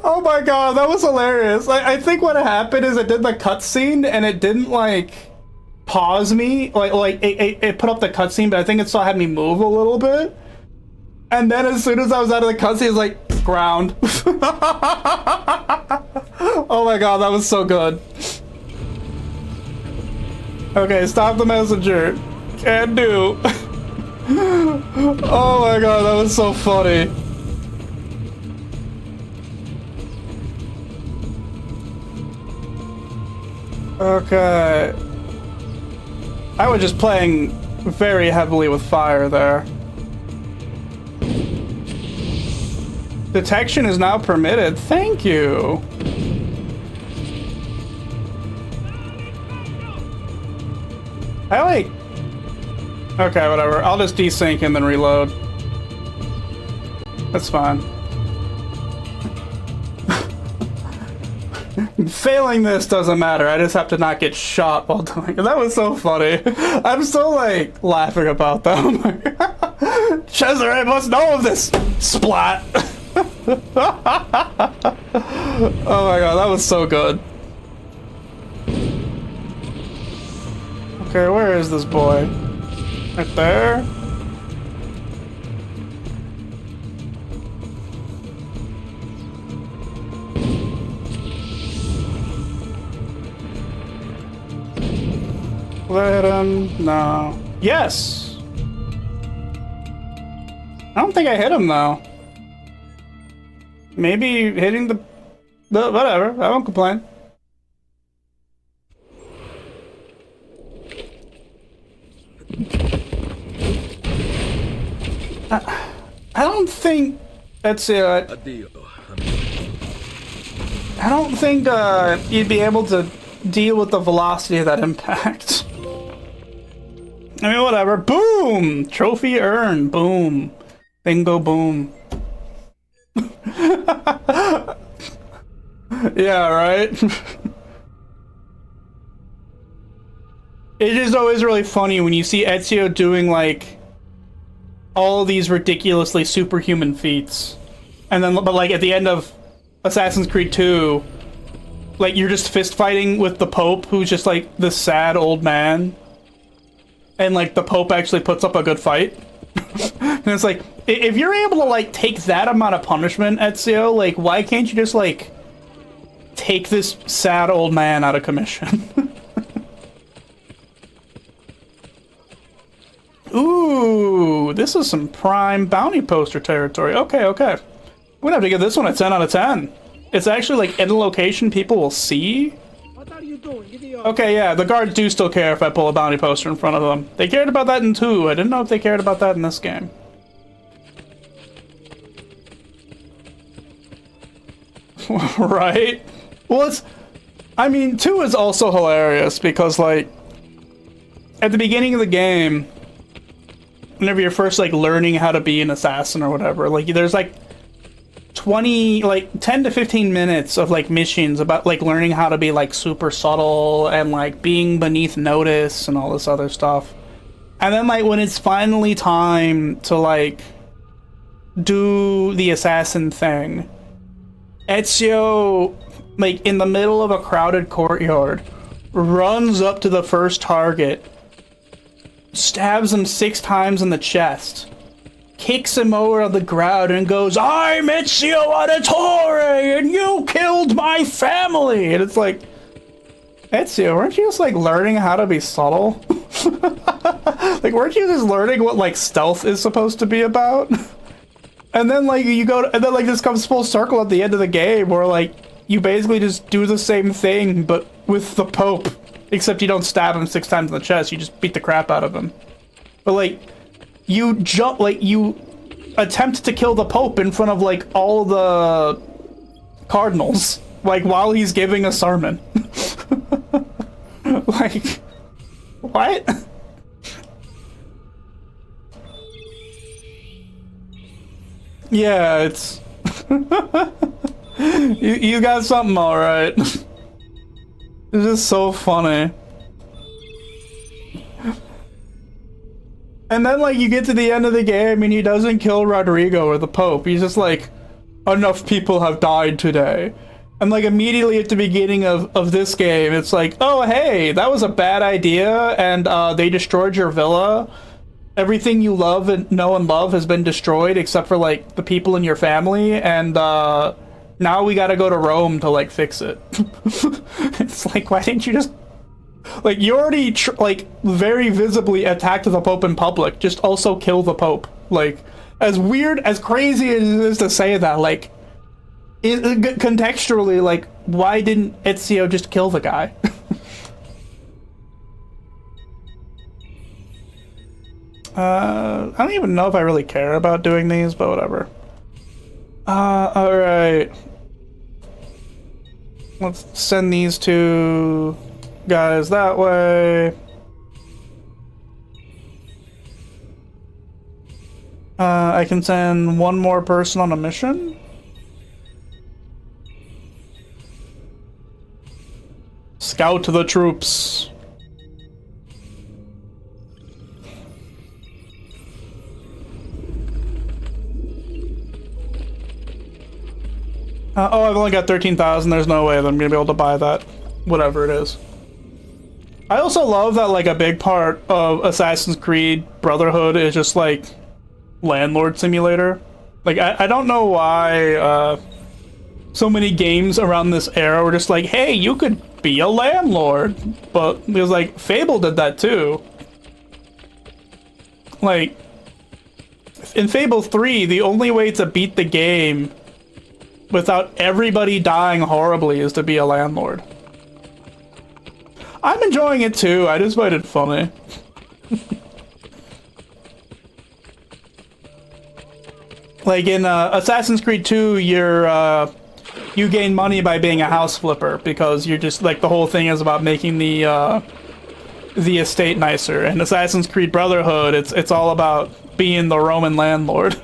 A: Oh my god, that was hilarious. I think what happened is it did the cutscene and it didn't, like, pause me. Like it put up the cutscene, but I think it still had me move a little bit. And then as soon as I was out of the cutscene, it was like, ground. Oh my god, that was so good. Okay, stop the messenger. Can do. Oh my god, that was so funny. Okay. I was just playing very heavily with fire there. Detection is now permitted. Thank you. I like... Okay, whatever. I'll just desync and then reload. That's fine. Failing this doesn't matter. I just have to not get shot while doing it. That was so funny. I'm still, like, laughing about that. Oh my god. Cesare must know of this! Splat! Oh my god, that was so good. Okay, where is this boy? Right there? Let him... No. Yes! I don't think I hit him, though. Maybe hitting the whatever. I won't complain. I don't think that's it. I don't think you'd be able to deal with the velocity of that impact. I mean, whatever. Boom! Trophy earned. Boom. Bingo boom. Yeah, right? It is always really funny when you see Ezio doing, like, all of these ridiculously superhuman feats. And then, but, like, at the end of Assassin's Creed 2, like, you're just fist fighting with the Pope, who's just, like, this sad old man. And, like, the Pope actually puts up a good fight. And it's like, if you're able to, like, take that amount of punishment, Ezio, like, why can't you just, like, take this sad old man out of commission? Ooh, this is some prime bounty poster territory. Okay, okay. We're gonna have to give this one a 10 out of 10. It's actually, like, in a location people will see.
C: What are you doing?
A: Okay, yeah, the guards do still care if I pull a bounty poster in front of them. They cared about that in 2. I didn't know if they cared about that in this game. Right? Well, it's... I mean, 2 is also hilarious because, like, at the beginning of the game, whenever you're first like learning how to be an assassin or whatever, like there's like 10 to 15 minutes of like missions about like learning how to be like super subtle and like being beneath notice and all this other stuff. And then like when it's finally time to like do the assassin thing, Ezio, like in the middle of a crowded courtyard, runs up to the first target, stabs him 6 times in the chest, kicks him over on the ground and goes, "I'm Ezio Auditore and you killed my family!" And it's like, Ezio, weren't you just like learning how to be subtle? Like, weren't you just learning what like stealth is supposed to be about? And then like and then like this comes full circle at the end of the game where like you basically just do the same thing but with the Pope, except you don't stab him 6 times in the chest, you just beat the crap out of him. But like you attempt to kill the Pope in front of like all the cardinals, like while he's giving a sermon. Like, what? Yeah, it's you got something all right. It's just so funny. And then, like, you get to the end of the game and he doesn't kill Rodrigo or the Pope. He's just like, enough people have died today. And, like, immediately at the beginning of this game, it's like, oh, hey, that was a bad idea, and they destroyed your villa. Everything you love and know and love has been destroyed except for, like, the people in your family, and now we gotta go to Rome to, like, fix it. It's like, why didn't you just... Like, you already, like, very visibly attacked the Pope in public. Just also kill the Pope. Like, as weird, as crazy as it is to say that, like, contextually, like, why didn't Ezio just kill the guy? I don't even know if I really care about doing these, but whatever. Alright. Let's send these two guys that way. I can send one more person on a mission. Scout the troops. Oh, I've only got 13,000. There's no way that I'm gonna be able to buy that. Whatever it is. I also love that, like, a big part of Assassin's Creed Brotherhood is just, like, landlord simulator. Like, I don't know why so many games around this era were just like, hey, you could be a landlord. But it was like, Fable did that too. Like, in Fable 3, the only way to beat the game without everybody dying horribly is to be a landlord. I'm enjoying it too, I just find it funny. Like in Assassin's Creed 2, you gain money by being a house flipper because you're just like, the whole thing is about making the estate nicer. In Assassin's Creed Brotherhood, it's all about being the Roman landlord.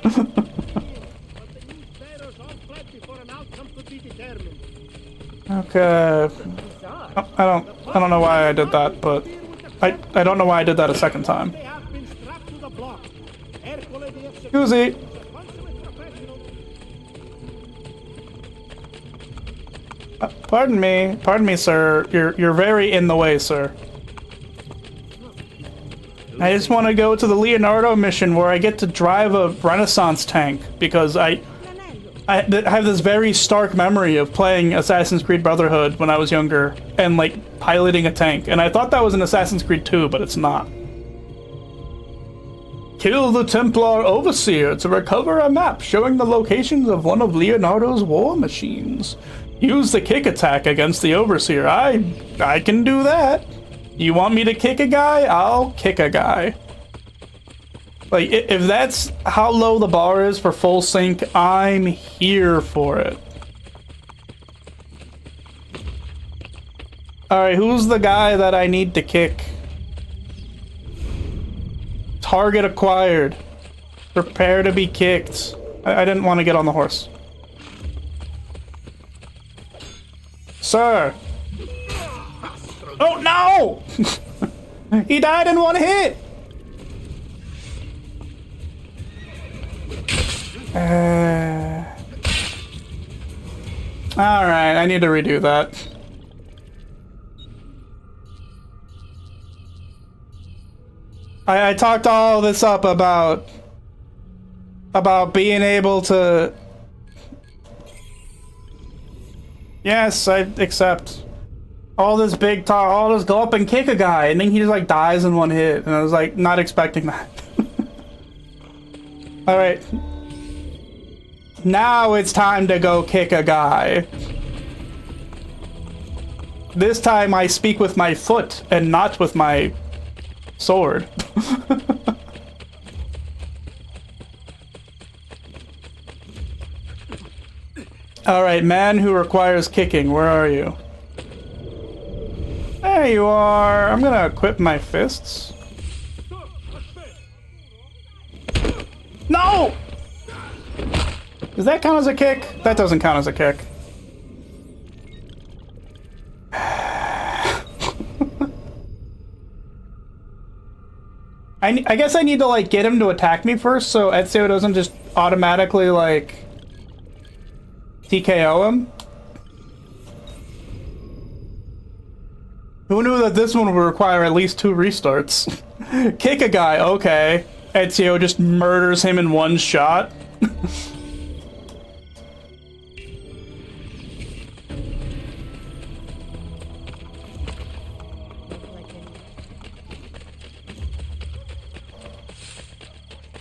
A: Okay. I don't know why I did that, but I don't know why I did that a second time. Excuse. Pardon me, sir. You're very in the way, sir. I just want to go to the Leonardo mission where I get to drive a Renaissance tank because I have this very stark memory of playing Assassin's Creed Brotherhood when I was younger and, like, piloting a tank. And I thought that was in Assassin's Creed 2, but it's not. Kill the Templar Overseer to recover a map showing the locations of one of Leonardo's war machines. Use the kick attack against the Overseer. I can do that. You want me to kick a guy? I'll kick a guy. Like, if that's how low the bar is for full sync, I'm here for it. Alright, who's the guy that I need to kick? Target acquired. Prepare to be kicked. I didn't want to get on the horse. Sir! Oh no! He died in one hit! Alright, I need to redo that. I talked all this up about being able to... Yes, I accept. All this big talk, all this go up and kick a guy, and then he just like dies in one hit, and I was like not expecting that. Alright. Now it's time to go kick a guy. This time I speak with my foot and not with my sword. Alright, man who requires kicking, where are you? There you are. I'm gonna equip my fists. No! Does that count as a kick? That doesn't count as a kick. I guess I need to like get him to attack me first so Ezio doesn't just automatically like TKO him. Who knew that this one would require at least 2 restarts? Kick a guy, okay. Ezio just murders him in one shot.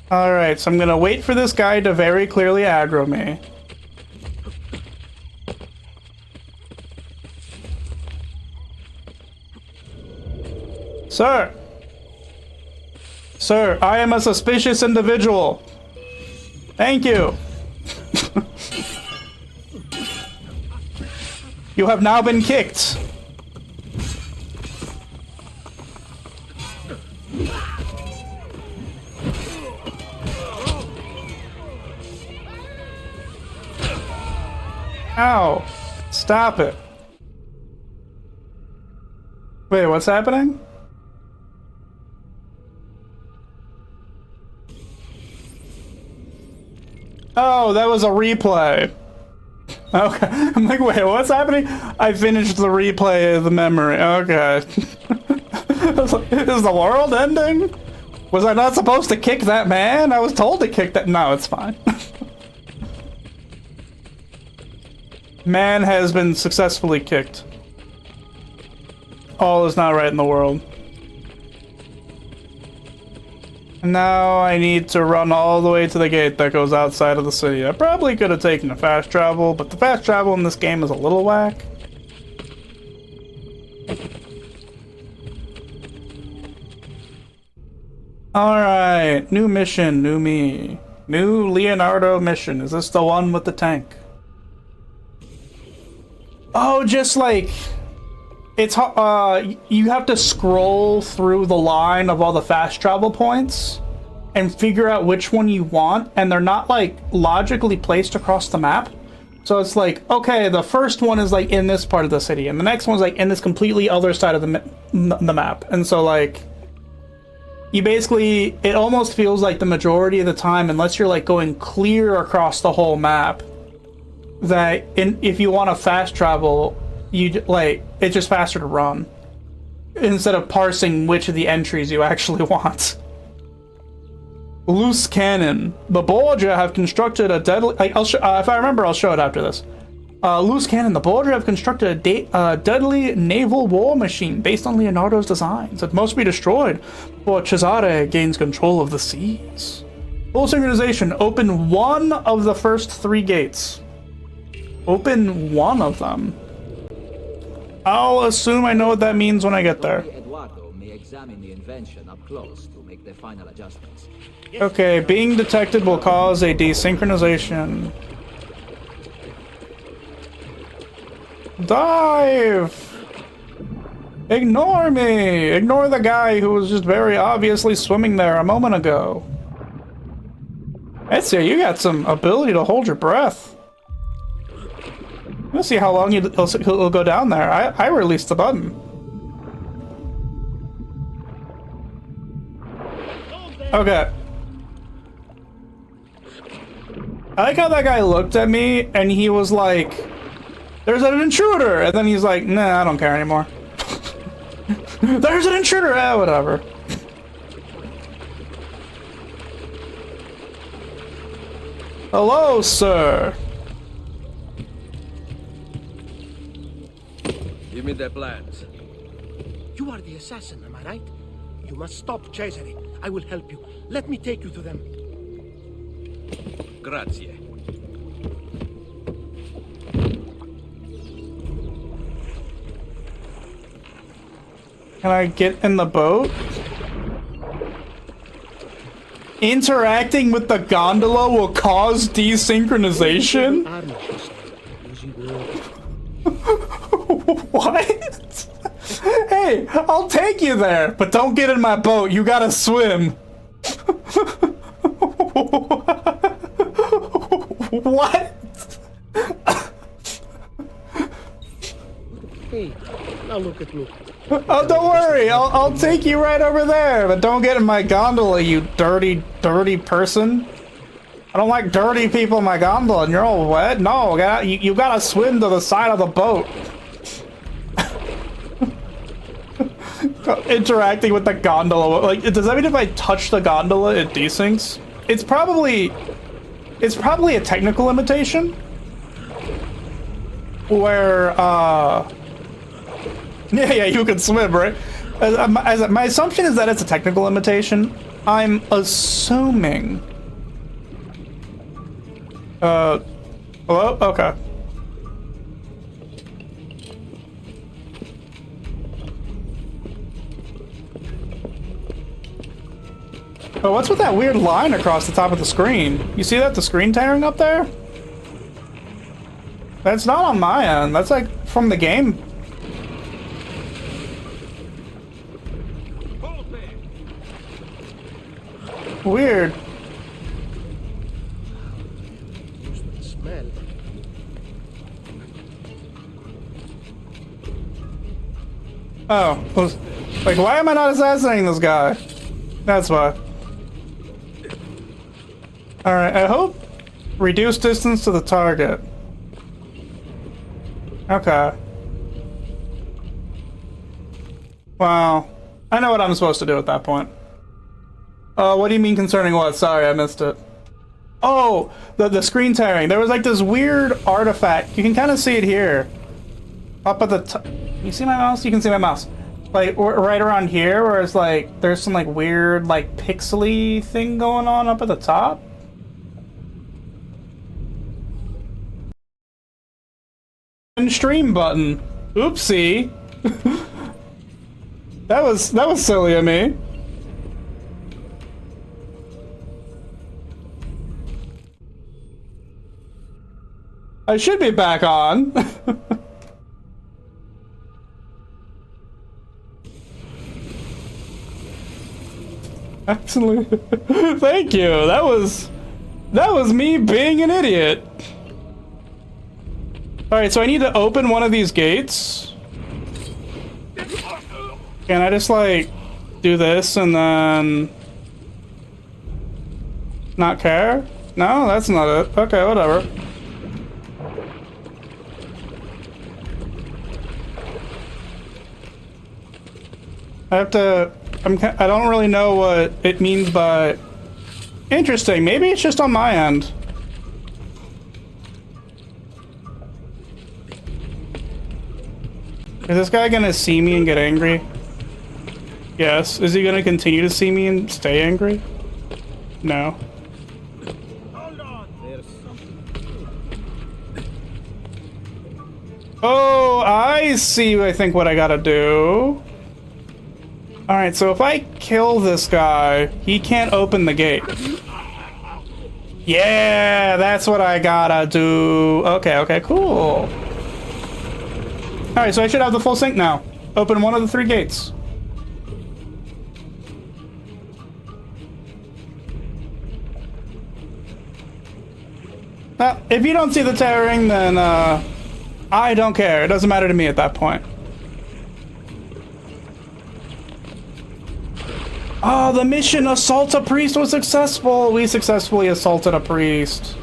A: Alright, so I'm gonna wait for this guy to very clearly aggro me. Sir! Sir, I am a suspicious individual. Thank you. You have now been kicked. Ow. Stop it. Wait, what's happening? Oh, that was a replay. Okay. I'm like, wait, what's happening? I finished the replay of the memory. Okay. I was like, is the world ending? Was I not supposed to kick that man? I was told to kick that. No, it's fine. Man has been successfully kicked. All is not right in the world. And now I need to run all the way to the gate that goes outside of the city. I probably could have taken a fast travel, but the fast travel in this game is a little whack. Alright, new mission, new me. New Leonardo mission. Is this the one with the tank? Oh, just like... It's, you have to scroll through the line of all the fast travel points and figure out which one you want, and they're not, like, logically placed across the map. So it's like, okay, the first one is, like, in this part of the city, and the next one's, like, in this completely other side of the map. And so, like, you basically, it almost feels like the majority of the time, unless you're, like, going clear across the whole map, that if you want to fast travel, it's just faster to run instead of parsing which of the entries you actually want. Loose cannon. The Borgia have constructed a deadly... if I remember, I'll show it after this. Loose cannon. The Borgia have constructed a deadly naval war machine based on Leonardo's designs. It must be destroyed before Cesare gains control of the seas. Full synchronization. Open one of the first 3 gates. Open one of them. I'll assume I know what that means when I get there.
D: Eduardo may examine the invention up close to make the final adjustments.
A: Okay, being detected will cause a desynchronization. Dive! Ignore me! Ignore the guy who was just very obviously swimming there a moment ago. Let's see, you got some ability to hold your breath. Let's see how long he'll go down there. I released the button. Okay. I like how that guy looked at me and he was like, there's an intruder! And then he's like, nah, I don't care anymore. There's an intruder! Ah, whatever. Hello, sir.
B: Give me the plans.
C: You are the assassin, am I right? You must stop Cesare. I will help you. Let me take you to them.
B: Grazie.
A: Can I get in the boat? Interacting with the gondola will cause desynchronization? What? Hey, I'll take you there, but don't get in my boat. You gotta swim. What?
C: Hey, now look at me.
A: Oh, don't worry. I'll take you right over there, but don't get in my gondola, you dirty, dirty person. I don't like dirty people in my gondola, and you're all wet. No, you gotta swim to the side of the boat. Interacting with the gondola. Like, does that mean if I touch the gondola, it desyncs? It's probably a technical limitation. Where, Yeah, you can swim, right? My assumption is that it's a technical limitation. I'm assuming. Hello? Okay. Oh, what's with that weird line across the top of the screen? You see that? The screen tearing up there? That's not on my end. That's like from the game. Weird.
C: Smell.
A: Oh, like, why am I not assassinating this guy? That's why. Alright, I hope reduce distance to the target. Okay. Wow. I know what I'm supposed to do at that point. What do you mean concerning what? Sorry, I missed it. Oh, the screen tearing. There was like this weird artifact. You can kind of see it here. Up at the top. You see my mouse? You can see my mouse. Like, right around here, where it's like, there's some like weird, like, pixely thing going on up at the top. And stream button. Oopsie. That was silly of me. I should be back on. Absolutely. Thank you. That was me being an idiot. Alright, so I need to open one of these gates. Can I just, like, do this and then not care? No, that's not it. Okay, whatever. I have to... I don't really know what it means by... Interesting. Maybe it's just on my end. Is this guy gonna see me and get angry? Yes. Is he gonna continue to see me and stay angry? No.
B: Hold on. There's something.
A: Oh, I see, I think, what I gotta do. Alright, so if I kill this guy, he can't open the gate. Yeah, that's what I gotta do. Okay, cool. Alright, so I should have the full sync now. Open one of the 3 gates. If you don't see the tearing, then I don't care. It doesn't matter to me at that point. Oh, the mission assault a priest was successful. We successfully assaulted a priest.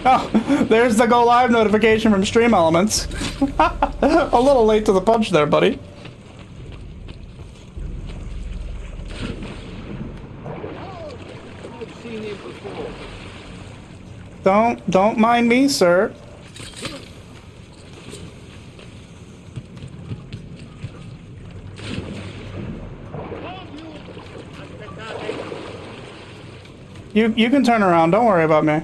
A: Oh, there's the go live notification from Stream Elements. A little late to the punch there, buddy.
B: I've seen him before.
A: Don't mind me, sir. You can turn around. Don't worry about me.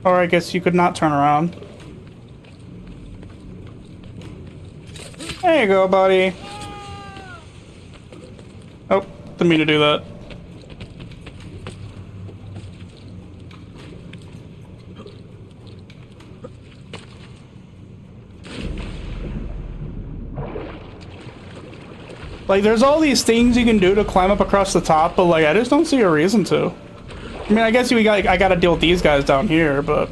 A: Or I guess you could not turn around. There you go, buddy. Oh, didn't mean to do that. Like, there's all these things you can do to climb up across the top, but like, I just don't see a reason to. I mean, I guess I gotta deal with these guys down here, but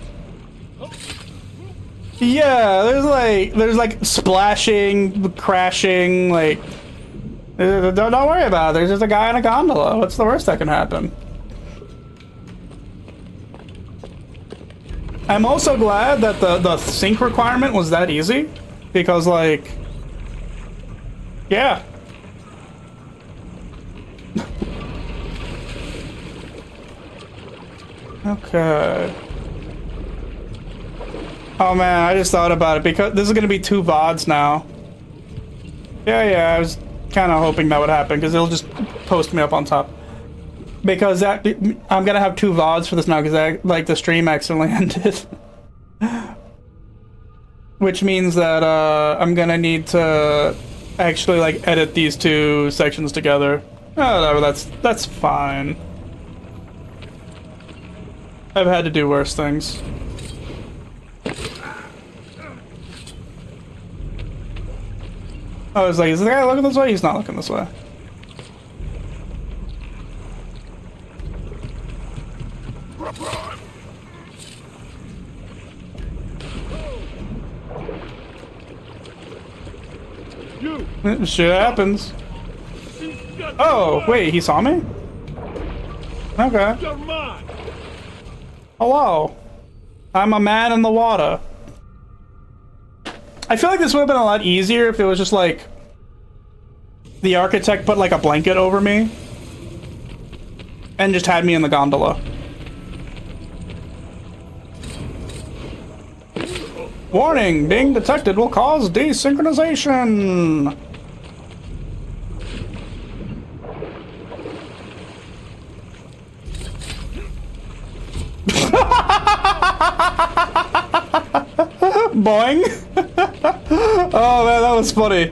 A: yeah, there's like splashing, crashing, like don't worry about it. There's just a guy in a gondola. What's the worst that can happen? I'm also glad that the sync requirement was that easy, because like, yeah. Okay. Oh man, I just thought about it because this is gonna be 2 VODs now. Yeah, I was kind of hoping that would happen because it'll just post me up on top. Because I'm gonna have 2 VODs for this now because like the stream accidentally ended. Which means that I'm gonna need to actually like edit these 2 sections together. Oh, that's fine. I've had to do worse things. I was like, is the guy looking this way? He's not looking this way. Shit happens. Oh, wait, he saw me? Okay. Hello. I'm a man in the water. I feel like this would have been a lot easier if it was just like the architect put like a blanket over me and just had me in the gondola. Warning, being detected will cause desynchronization. Boing. Oh man, that was funny.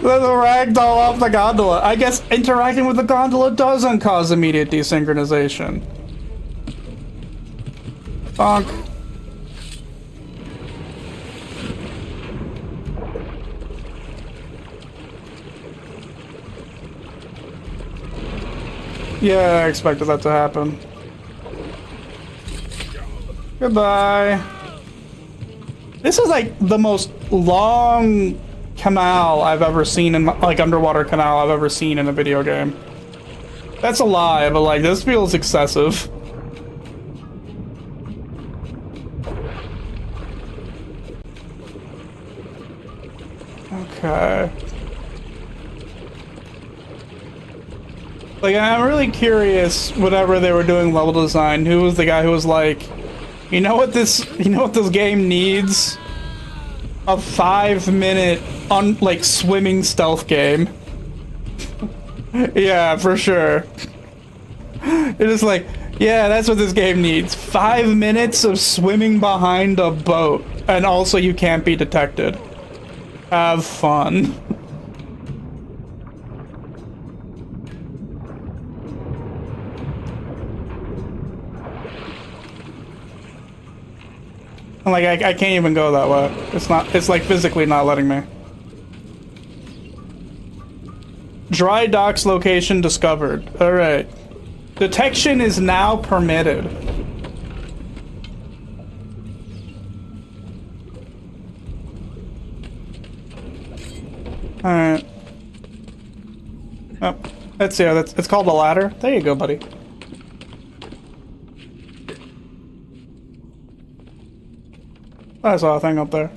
A: There's a ragdoll off the gondola. I guess interacting with the gondola doesn't cause immediate desynchronization. Bonk. Yeah, I expected that to happen. Goodbye. This is like the most long canal I've ever seen in my, like underwater canal I've ever seen in a video game. That's a lie, but like this feels excessive. Okay. Like, I'm really curious, whenever they were doing level design, who was the guy who was like, you know what this game needs? A 5-minute, like, swimming stealth game. Yeah, for sure. It is like, yeah, that's what this game needs. 5 minutes of swimming behind a boat, and also you can't be detected. Have fun. And like, I can't even go that way. It's like physically not letting me. Dry docks location discovered. Alright. Detection is now permitted. Alright. Oh, let's see. It's called a ladder. There you go, buddy. I saw a thing up there.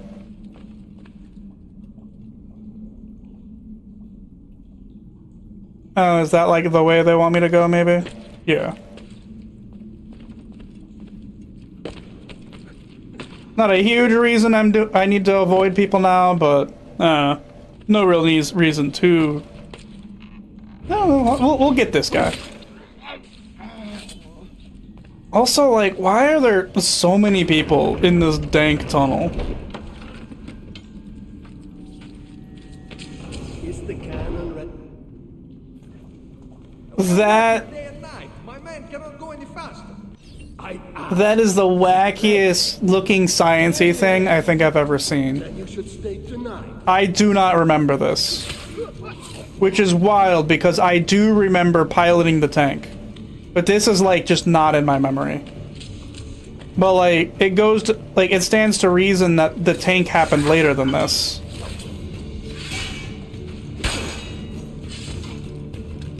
A: Oh, is that like the way they want me to go, maybe? Yeah. Not a huge reason I need to avoid people now, but no real reason to. No, we'll get this guy. Also, like, why are there so many people in this dank tunnel?
C: Is the cannon ready?
A: That
E: Day and night. My man cannot go any faster.
A: that is the wackiest looking sciencey thing I think I've ever seen.
C: Then you should stay tonight.
A: I do not remember this. Which is wild because I do remember piloting the tank. But this is like just not in my memory. But like it goes to like it stands to reason that the tank happened later than this.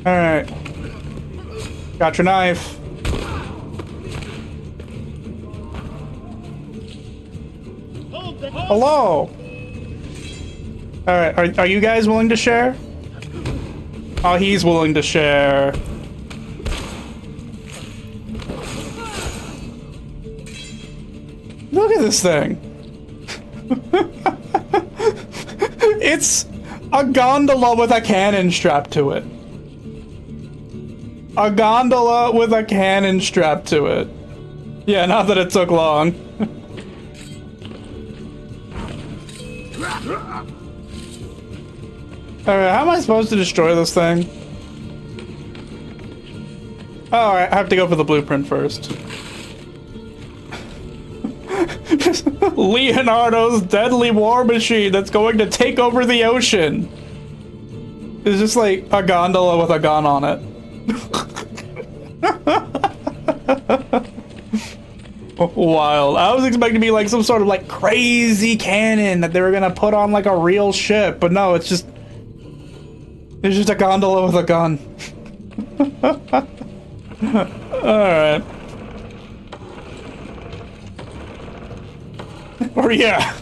A: Alright. Got your knife. Hello! Alright, are you guys willing to share? Oh, he's willing to share. Look at this thing. It's a gondola with a cannon strapped to it. A gondola with a cannon strapped to it. Yeah, not that it took long. Alright, how am I supposed to destroy this thing? Oh, alright, I have to go for the blueprint first. Leonardo's deadly war machine that's going to take over the ocean. It's just like a gondola with a gun on it. Wild. I was expecting to be like some sort of like crazy cannon that they were gonna put on like a real ship, but no, it's just a gondola with a gun. Alright. Or yeah.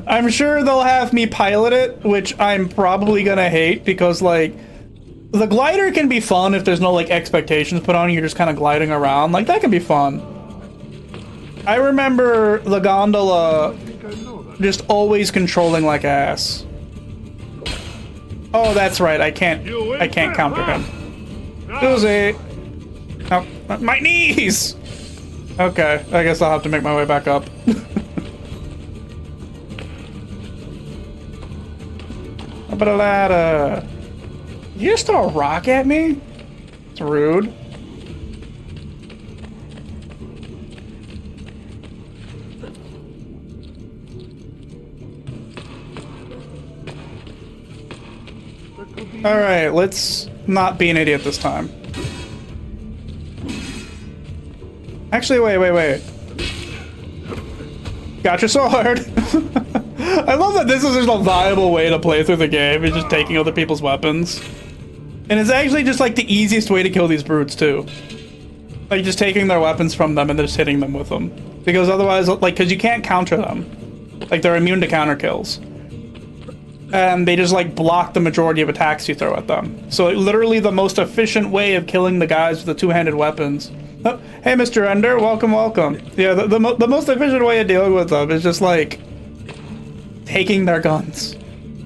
A: I'm sure they'll have me pilot it, which I'm probably gonna hate because like the glider can be fun if there's no like expectations put on you, you're just kind of gliding around. Like that can be fun. I remember the gondola just always controlling like ass. Oh, that's right. I can't counter him. Susie. Oh, my knees. Okay, I guess I'll have to make my way back up. Up a ladder. You just throw a rock at me? It's rude. Alright, let's not be an idiot this time. Actually, wait. Got your sword! I love that this is just a viable way to play through the game, is just taking other people's weapons. And it's actually just like the easiest way to kill these brutes too. Like just taking their weapons from them and just hitting them with them. Because otherwise, like, cause you can't counter them. Like they're immune to counter kills. And they just like block the majority of attacks you throw at them. So like, literally the most efficient way of killing the guys with the two-handed weapons. Oh, hey Mr. Ender, welcome. Yeah, the most efficient way of dealing with them is just like taking their guns.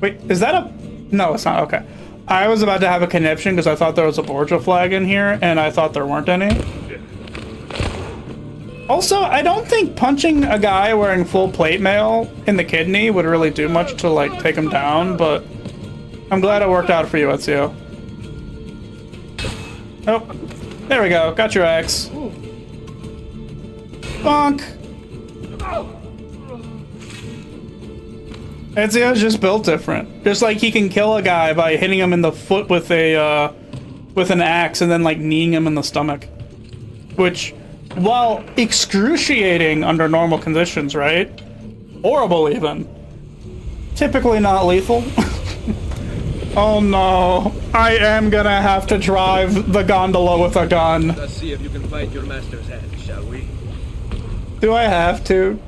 A: Wait, is that a... No, it's not. Okay. I was about to have a conniption because I thought there was a Borgia flag in here, and I thought there weren't any. Also, I don't think punching a guy wearing full plate mail in the kidney would really do much to, like, take him down, but I'm glad it worked out for you, Ezio. Oh, there we go. Got your axe. Bonk. Ezio's just built different. Just like he can kill a guy by hitting him in the foot with a with an axe and then like kneeing him in the stomach. Which, while excruciating under normal conditions, right? Horrible even. Typically not lethal. Oh no. I am gonna have to drive the gondola with a gun.
B: Let's see if you can fight your master's hand, shall we?
A: Do I have to?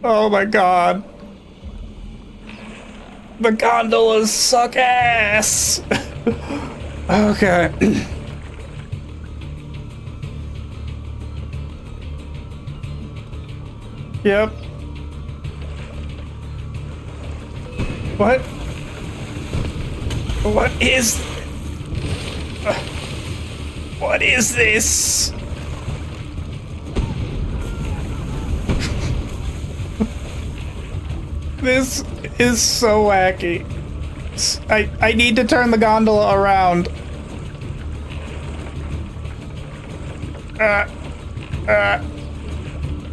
A: Oh my god. The gondolas suck ass. Okay. Yep. What? What is... What is this? This is so wacky. I need to turn the gondola around.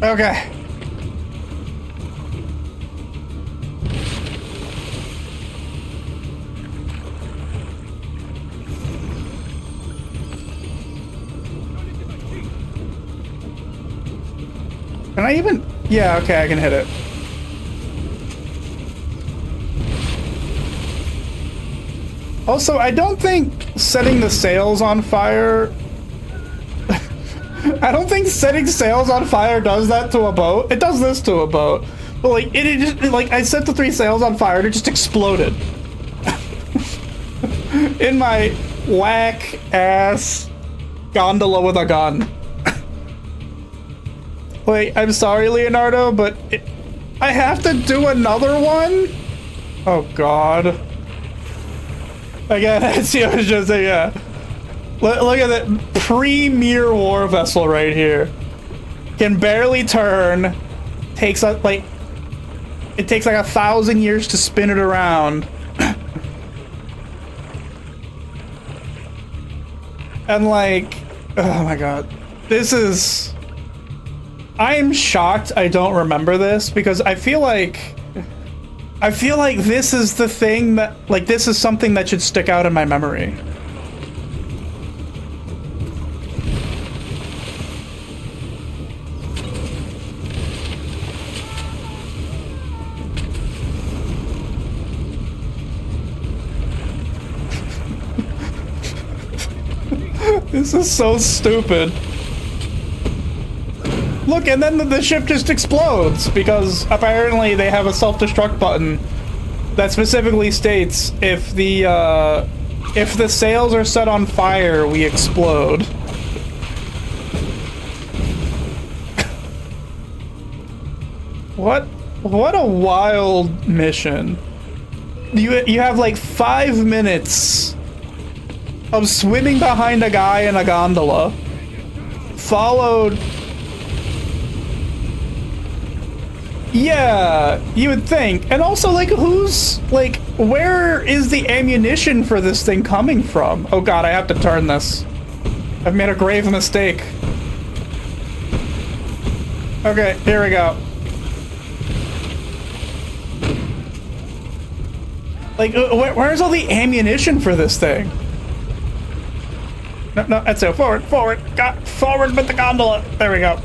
A: Okay. Can I even... Yeah, okay, I can hit it. Also, I don't think setting the sails on fire... I don't think setting sails on fire does that to a boat. It does this to a boat. But like, it just... Like, I set the 3 sails on fire and it just exploded. In my whack-ass gondola with a gun. Like, I'm sorry, Leonardo, but I have to do another one? Oh, God. Again, Ezio's just a, yeah. Look at that premier war vessel right here. Can barely turn. Takes, like... It takes, like, 1,000 years to spin it around. And, like... Oh, my God. This is... I'm shocked I don't remember this, because I feel like this is the thing that, like, this is something that should stick out in my memory. This is so stupid. Look, and then the ship just explodes, because apparently they have a self-destruct button that specifically states if the sails are set on fire, we explode. What a wild mission. You have like 5 minutes of swimming behind a guy in a gondola, followed... Yeah, you would think. And also, like, who's, like, where is the ammunition for this thing coming from? Oh god, I have to turn this. I've made a grave mistake. Okay, here we go. Like, where's all the ammunition for this thing? No, that's it. Forward, forward with the gondola. There we go.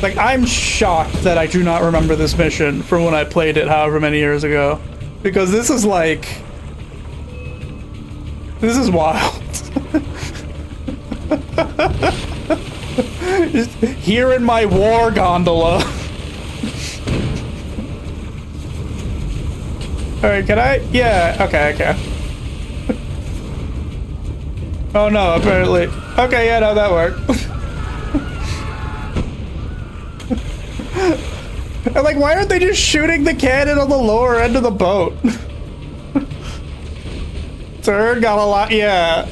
A: Like, I'm shocked that I do not remember this mission from when I played it however many years ago. Because this is like... This is wild. Just here in my war gondola. Alright, can I? Yeah, okay. Oh no, apparently. Okay, yeah, no, that worked. And like, why aren't they just shooting the cannon on the lower end of the boat? Turd got a lot, yeah.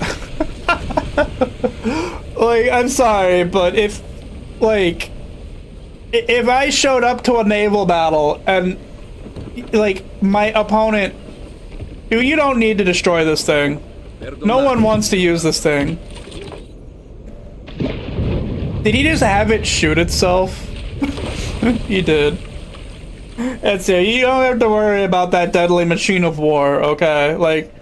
A: Like, I'm sorry, but if I showed up to a naval battle and, like, my opponent... You don't need to destroy this thing. No one wants to use this thing. Did he just have it shoot itself? He did. That's it. You don't have to worry about that deadly machine of war, okay? Like,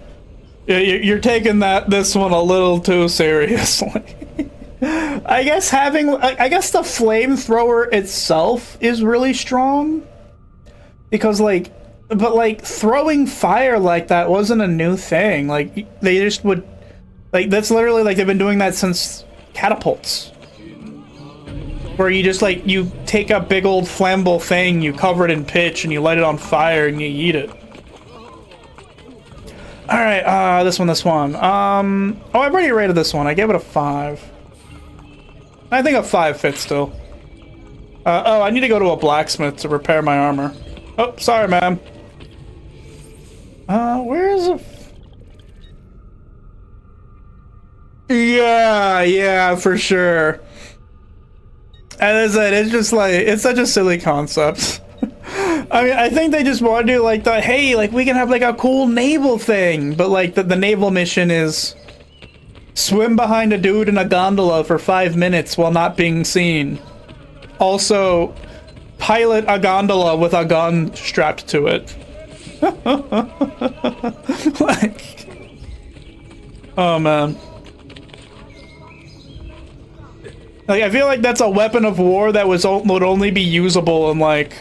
A: you're taking this one a little too seriously. I guess the flamethrower itself is really strong. Because, like, but, like, throwing fire like that wasn't a new thing. Like, they just would, like, that's literally, like, they've been doing that since catapults. Where you just, like, you take a big old flammable thing, you cover it in pitch, and you light it on fire, and you eat it. Alright, this one. Oh, I've already rated this one. I gave it a 5. I think a 5 fits still. Oh, I need to go to a blacksmith to repair my armor. Oh, sorry, ma'am. Where is it? Yeah, for sure. As I said, it's just like, it's such a silly concept. I mean, I think they just want to do like the, hey, like we can have like a cool naval thing, but like the naval mission is swim behind a dude in a gondola for 5 minutes while not being seen. Also, pilot a gondola with a gun strapped to it. Like, oh man. Like, I feel like that's a weapon of war that would only be usable in, like,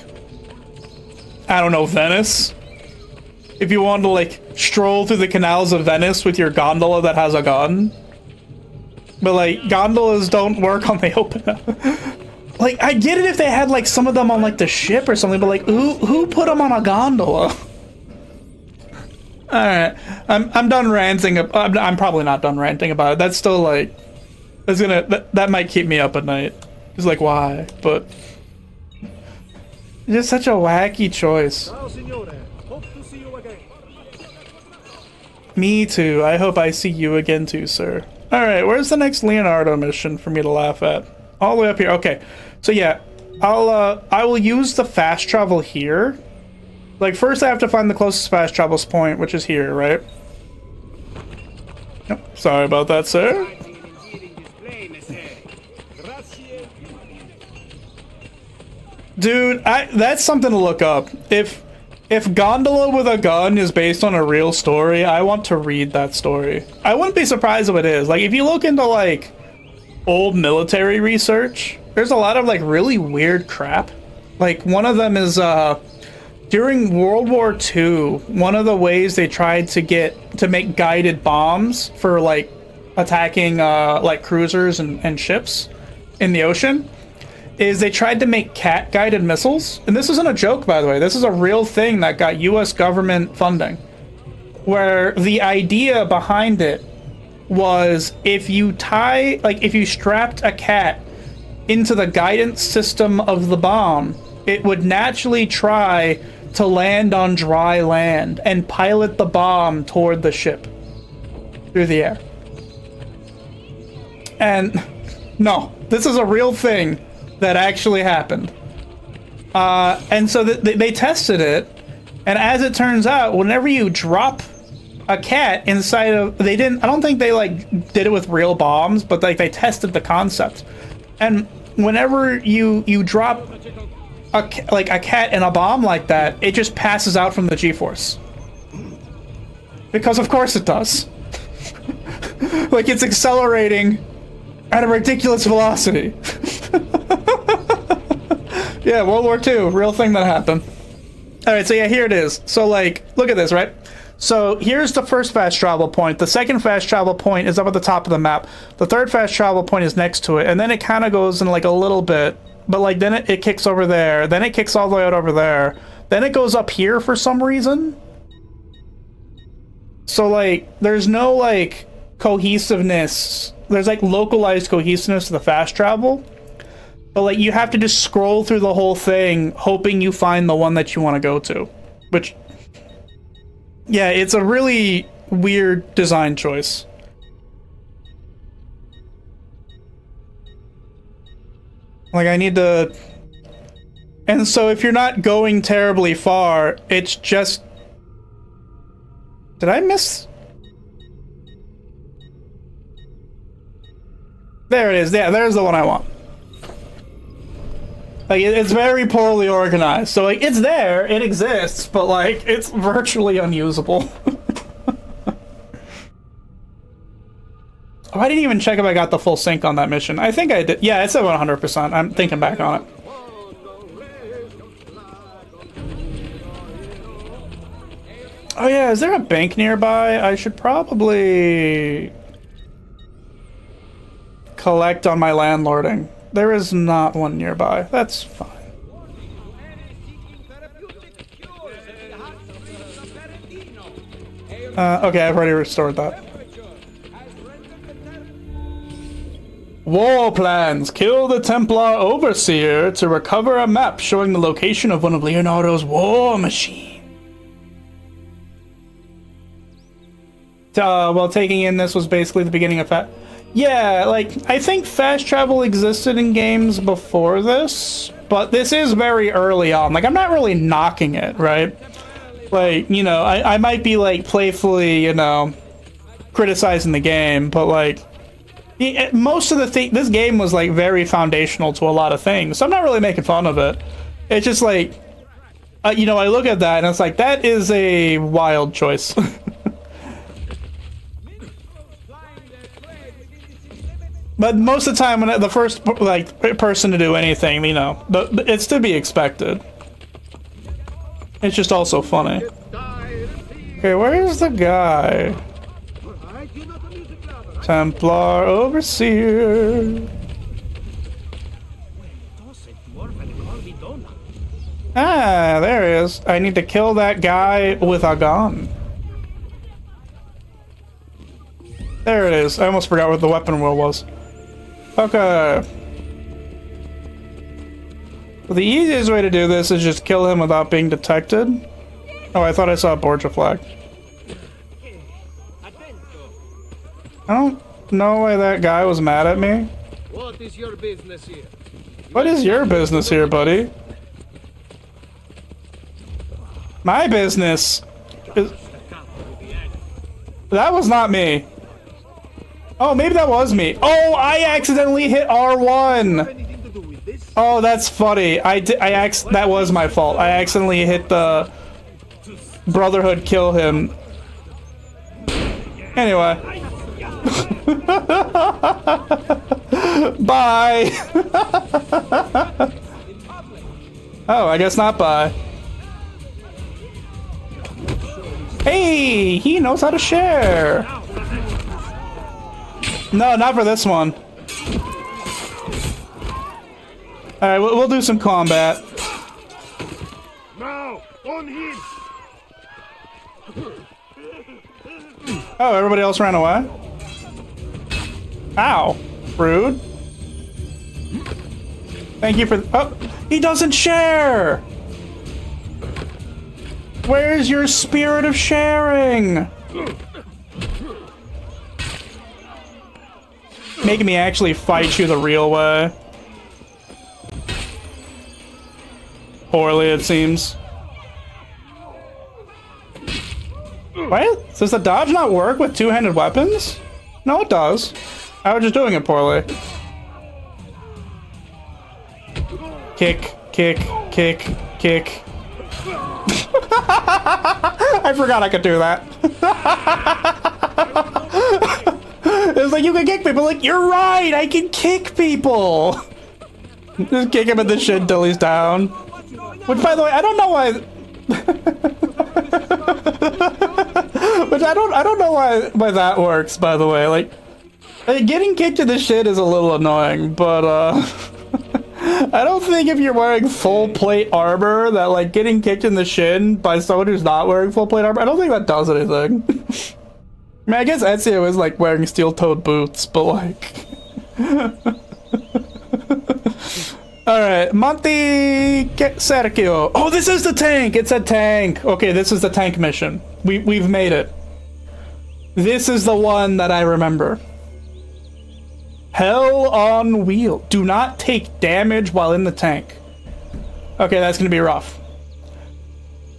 A: I don't know, Venice? If you wanted to, like, stroll through the canals of Venice with your gondola that has a gun. But, like, gondolas don't work on the open. Like, I get it if they had, like, some of them on, like, the ship or something, but, like, who put them on a gondola? Alright, I'm done ranting. I'm probably not done ranting about it. That's still, like... That might keep me up at night. It's like, why? But it's just such a wacky choice.
C: Hope to see you again.
A: Me too. I hope I see you again too, sir. Alright, where's the next Leonardo mission for me to laugh at? All the way up here. Okay. So yeah, I will use the fast travel here. Like, first I have to find the closest fast travel point, which is here, right? Oh, sorry about that, sir. Dude, that's something to look up. If Gondola with a Gun is based on a real story, I want to read that story. I wouldn't be surprised if it is. Like, if you look into, like, old military research, there's a lot of, like, really weird crap. Like, one of them is, during World War II, one of the ways they tried to make guided bombs for, like, attacking, like, cruisers and ships in the ocean is they tried to make cat-guided missiles. And this isn't a joke, by the way. This is a real thing that got US government funding. Where the idea behind it was if you strapped a cat into the guidance system of the bomb, it would naturally try to land on dry land and pilot the bomb toward the ship through the air. And no, this is a real thing that actually happened. And so they tested it, and as it turns out, whenever you drop a cat inside of, I don't think they like did it with real bombs, but like they tested the concept. And whenever you drop a cat in a bomb like that, it just passes out from the G-force. Because of course it does. Like, it's accelerating at a ridiculous velocity. Yeah, World War II, real thing that happened. Alright, so yeah, here it is. So, like, look at this, right? So, here's the first fast travel point. The second fast travel point is up at the top of the map. The third fast travel point is next to it. And then it kind of goes in, like, a little bit. But, like, then it kicks over there. Then it kicks all the way out over there. Then it goes up here for some reason. So, like, there's no, like, cohesiveness. There's, like, localized cohesiveness to the fast travel. But, like, you have to just scroll through the whole thing, hoping you find the one that you want to go to. Which, yeah, it's a really weird design choice. Like, I need to... And so if you're not going terribly far, it's just... Did I miss... There it is. Yeah, there's the one I want. Like, it's very poorly organized. So, like, it's there, it exists, but, like, it's virtually unusable. Oh, I didn't even check if I got the full sync on that mission. I think I did. Yeah, it's at 100%. I'm thinking back on it. Oh yeah, is there a bank nearby? I should probably collect on my landlording. There is not one nearby. That's fine. Okay, I've already restored that. War plans. Kill the Templar Overseer to recover a map showing the location of one of Leonardo's war machines. Well, taking in this was basically the beginning of yeah, like, I think fast travel existed in games before this, but this is very early on. Like, I'm not really knocking it, right? Like, you know, I might be, like, playfully, you know, criticizing the game, but, like, most of the this game was, like, very foundational to a lot of things, so I'm not really making fun of it. It's just, like, you know, I look at that, and it's like, that is a wild choice. But most of the time, when the first, like, person to do anything, you know, it's to be expected. It's just also funny. Okay, where's the guy? Templar Overseer. Ah, there he is. I need to kill that guy with a gun. There it is. I almost forgot what the weapon wheel was. Okay. Well, the easiest way to do this is just kill him without being detected. Oh, I thought I saw a Borgia flag. I don't know why that guy was mad at me.
C: What is your business here?
A: What is your business here, buddy? My business is... That was not me. Oh, maybe that was me. Oh, I accidentally hit R1. Oh, that's funny. That was my fault. I accidentally hit the Brotherhood kill him. Anyway. Bye. Oh, I guess not bye. Hey, he knows how to share. No, not for this one. Alright, we'll do some combat.
C: Now, on him!
A: Oh, everybody else ran away? Ow. Rude. Thank you for... Oh, he doesn't share! Where's your spirit of sharing? Making me actually fight you the real way. Poorly, it seems. What? Does the dodge not work with two-handed weapons? No, it does. I was just doing it poorly. Kick, kick, kick, kick. I forgot I could do that. It's like, you can kick people. Like, you're right, I can kick people. Just kick him in the shin till he's down. Which, by the way, I don't know why. Which I don't know why that works. By the way, like getting kicked in the shin is a little annoying, but I don't think if you're wearing full plate armor that like getting kicked in the shin by someone who's not wearing full plate armor, I don't think that does anything. I mean, I guess Ezio is like wearing steel-toed boots, but like. Alright, Monte Sergio. Oh, this is the tank! It's a tank! Okay, this is the tank mission. We've made it. This is the one that I remember. Hell on wheel. Do not take damage while in the tank. Okay, that's gonna be rough.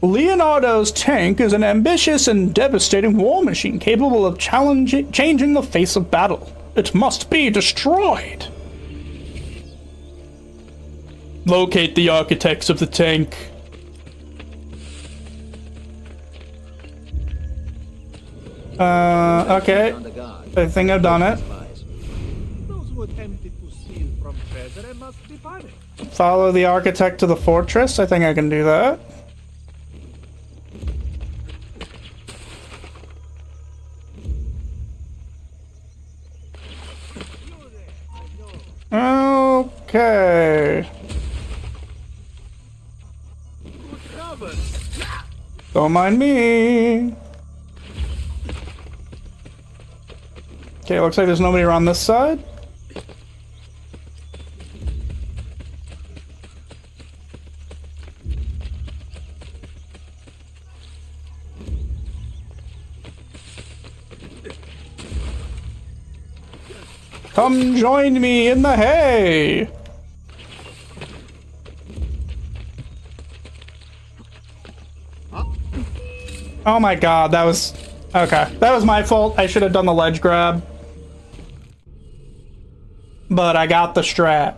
A: Leonardo's tank is an ambitious and devastating war machine capable of changing the face of battle. It must be destroyed. Locate the architects of the tank. Okay. I think I've done it.
E: Those who attempted to steal from treasury must be punished.
A: Follow the architect to the fortress. I think I can do that. Okay. Don't mind me. Okay, looks like there's nobody around this side. Come join me in the hay! Oh my god, that was... Okay, that was my fault. I should have done the ledge grab. But I got the strat.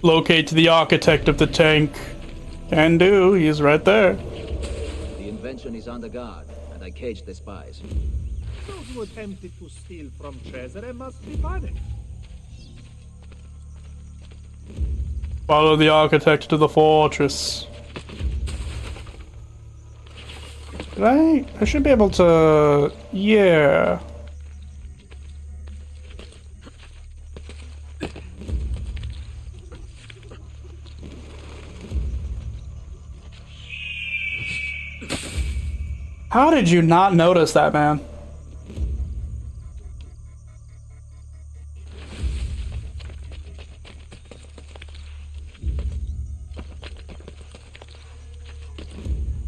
A: Locate the architect of the tank. Can do, he's right there.
D: The invention is under guard, and I caged the spies.
E: Those who attempted to steal from treasury must be punished.
A: Follow the architect to the fortress. Did I should be able to... Yeah. How did you not notice that, man?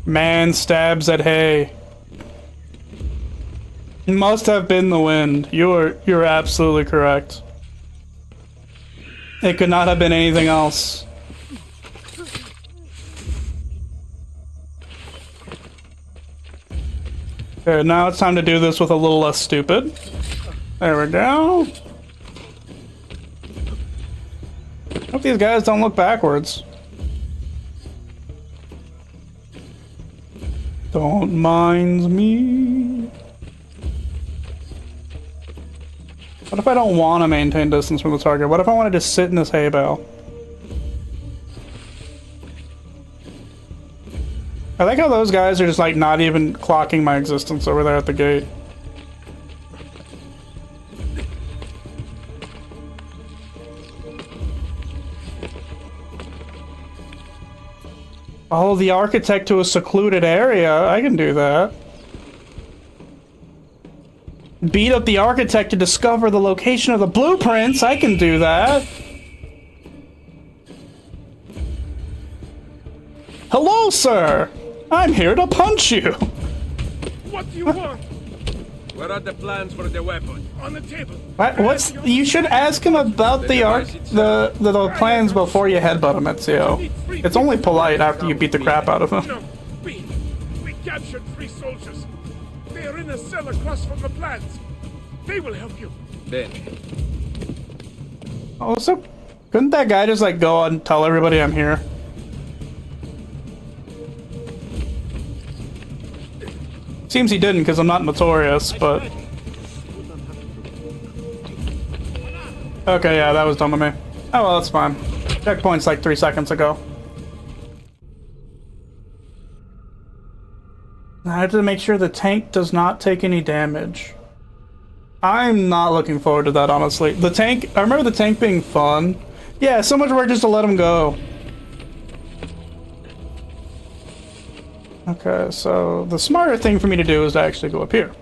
A: Man stabs at hay. It must have been the wind. You're absolutely correct. It could not have been anything else. Okay, now it's time to do this with a little less stupid. There we go. Hope these guys don't look backwards. Don't mind me. What if I don't want to maintain distance from the target? What if I want to just sit in this hay bale? I like how those guys are just like not even clocking my existence over there at the gate. Follow the architect to a secluded area. I can do that. Beat up the architect to discover the location of the blueprints. I can do that. Hello, sir. I'm here to punch you.
B: What do you want? Where are the plans for the weapon? On the table.
A: What's? You should ask him about the plans before you headbutt him, Ezio. It's only polite after you beat the crap out of him.
B: No, we captured 3 soldiers. They are in a cell across from the plants. They will help you. Then.
A: Oh, so couldn't that guy just like go and tell everybody I'm here? Seems he didn't because I'm not notorious, but... Okay, yeah, that was dumb of me. Oh well, that's fine. Checkpoint's like 3 seconds ago. I have to make sure the tank does not take any damage. I'm not looking forward to that, honestly. The tank... I remember the tank being fun. Yeah, so much work just to let him go. Okay, so the smarter thing for me to do is to actually go up here.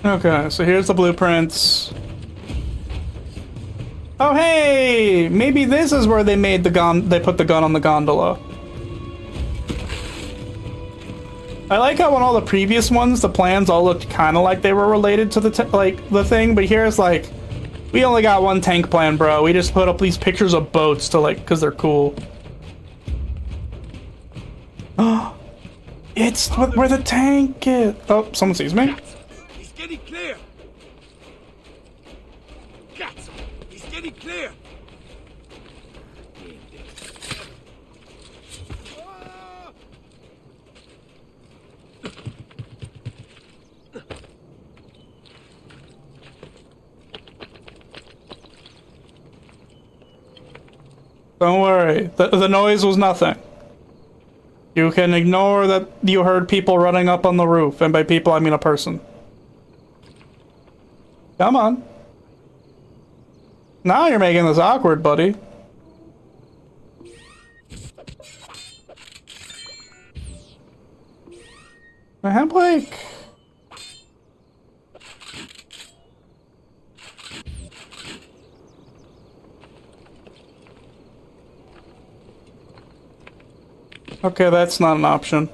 A: Okay, so here's the blueprints. Oh hey! Maybe this is where they made the they put the gun on the gondola. I like how on all the previous ones, the plans all looked kind of like they were related to the thing, but here's like We only got one tank plan, bro. We just put up these pictures of boats to like, cause they're cool. It's where the tank is. Oh, someone sees me.
B: He's getting clear. Cats, he's getting clear.
A: Don't worry. The noise was nothing. You can ignore that you heard people running up on the roof. And by people, I mean a person. Come on. Now you're making this awkward, buddy. Man, Blake. Okay, that's not an option.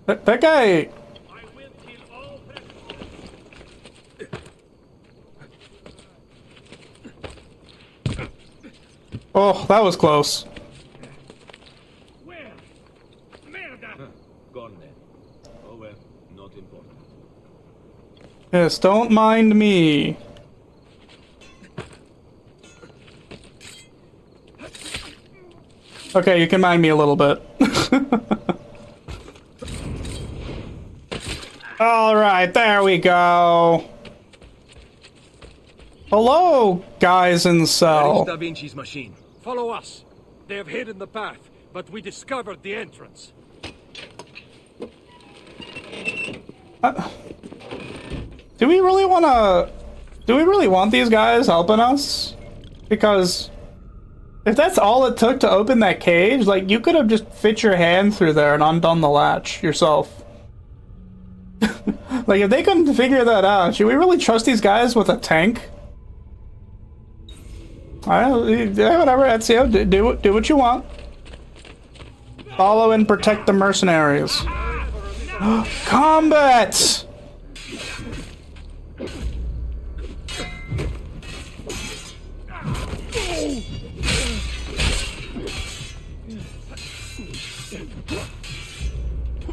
A: That guy... Oh, that was close.
B: Gone then. Oh well, not important.
A: Yes, don't mind me. Okay, you can mind me a little bit. Alright, there we go. Hello, guys in cell.
B: Da Vinci's machine.
C: Follow us. They have hidden the path, but we discovered the entrance.
A: Do we really want these guys helping us? Because if that's all it took to open that cage, like, you could have just fit your hand through there and undone the latch yourself. Like, if they couldn't figure that out, should we really trust these guys with a tank? Yeah, whatever, that's, you know, do what you want. Follow and protect the mercenaries. Combat!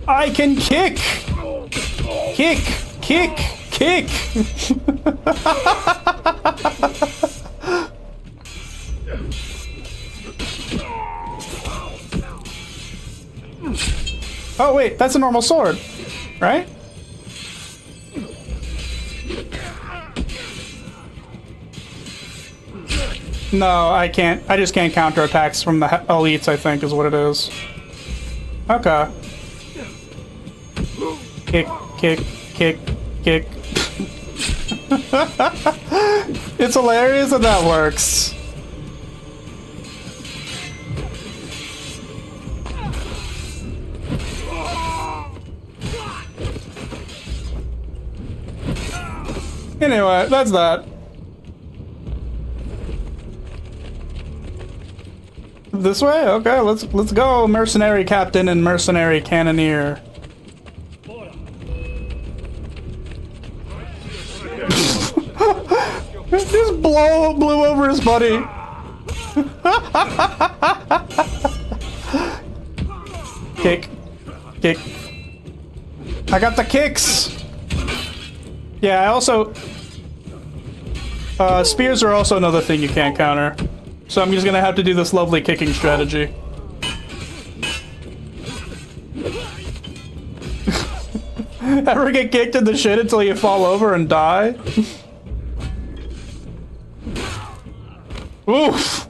A: I can kick! Kick! Kick! Kick! Oh wait, that's a normal sword, right? No, I can't. I just can't counter attacks from the elites, I think, is what it is. Okay. Kick, kick, kick, kick. It's hilarious that that works. Anyway, that's that. This way? Okay, let's go, mercenary captain and mercenary cannoneer. Just blew over his buddy. Kick. Kick. I got the kicks. Yeah, I also... spears are also another thing you can't counter. So I'm just gonna have to do this lovely kicking strategy. Ever get kicked in the shit until you fall over and die? Oof!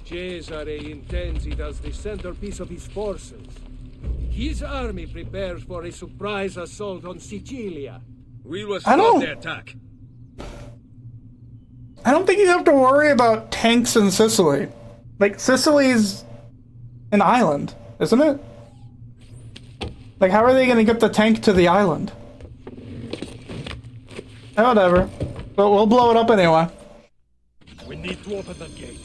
C: Cesare intends it as the centerpiece of his forces. His army prepares for a surprise assault on Sicilia.
B: We will stop the attack.
A: I don't think you have to worry about tanks in Sicily. Like, Sicily's an island, isn't it? Like, how are they gonna get the tank to the island? Whatever. But we'll blow it up anyway.
C: When
B: need to open the gate.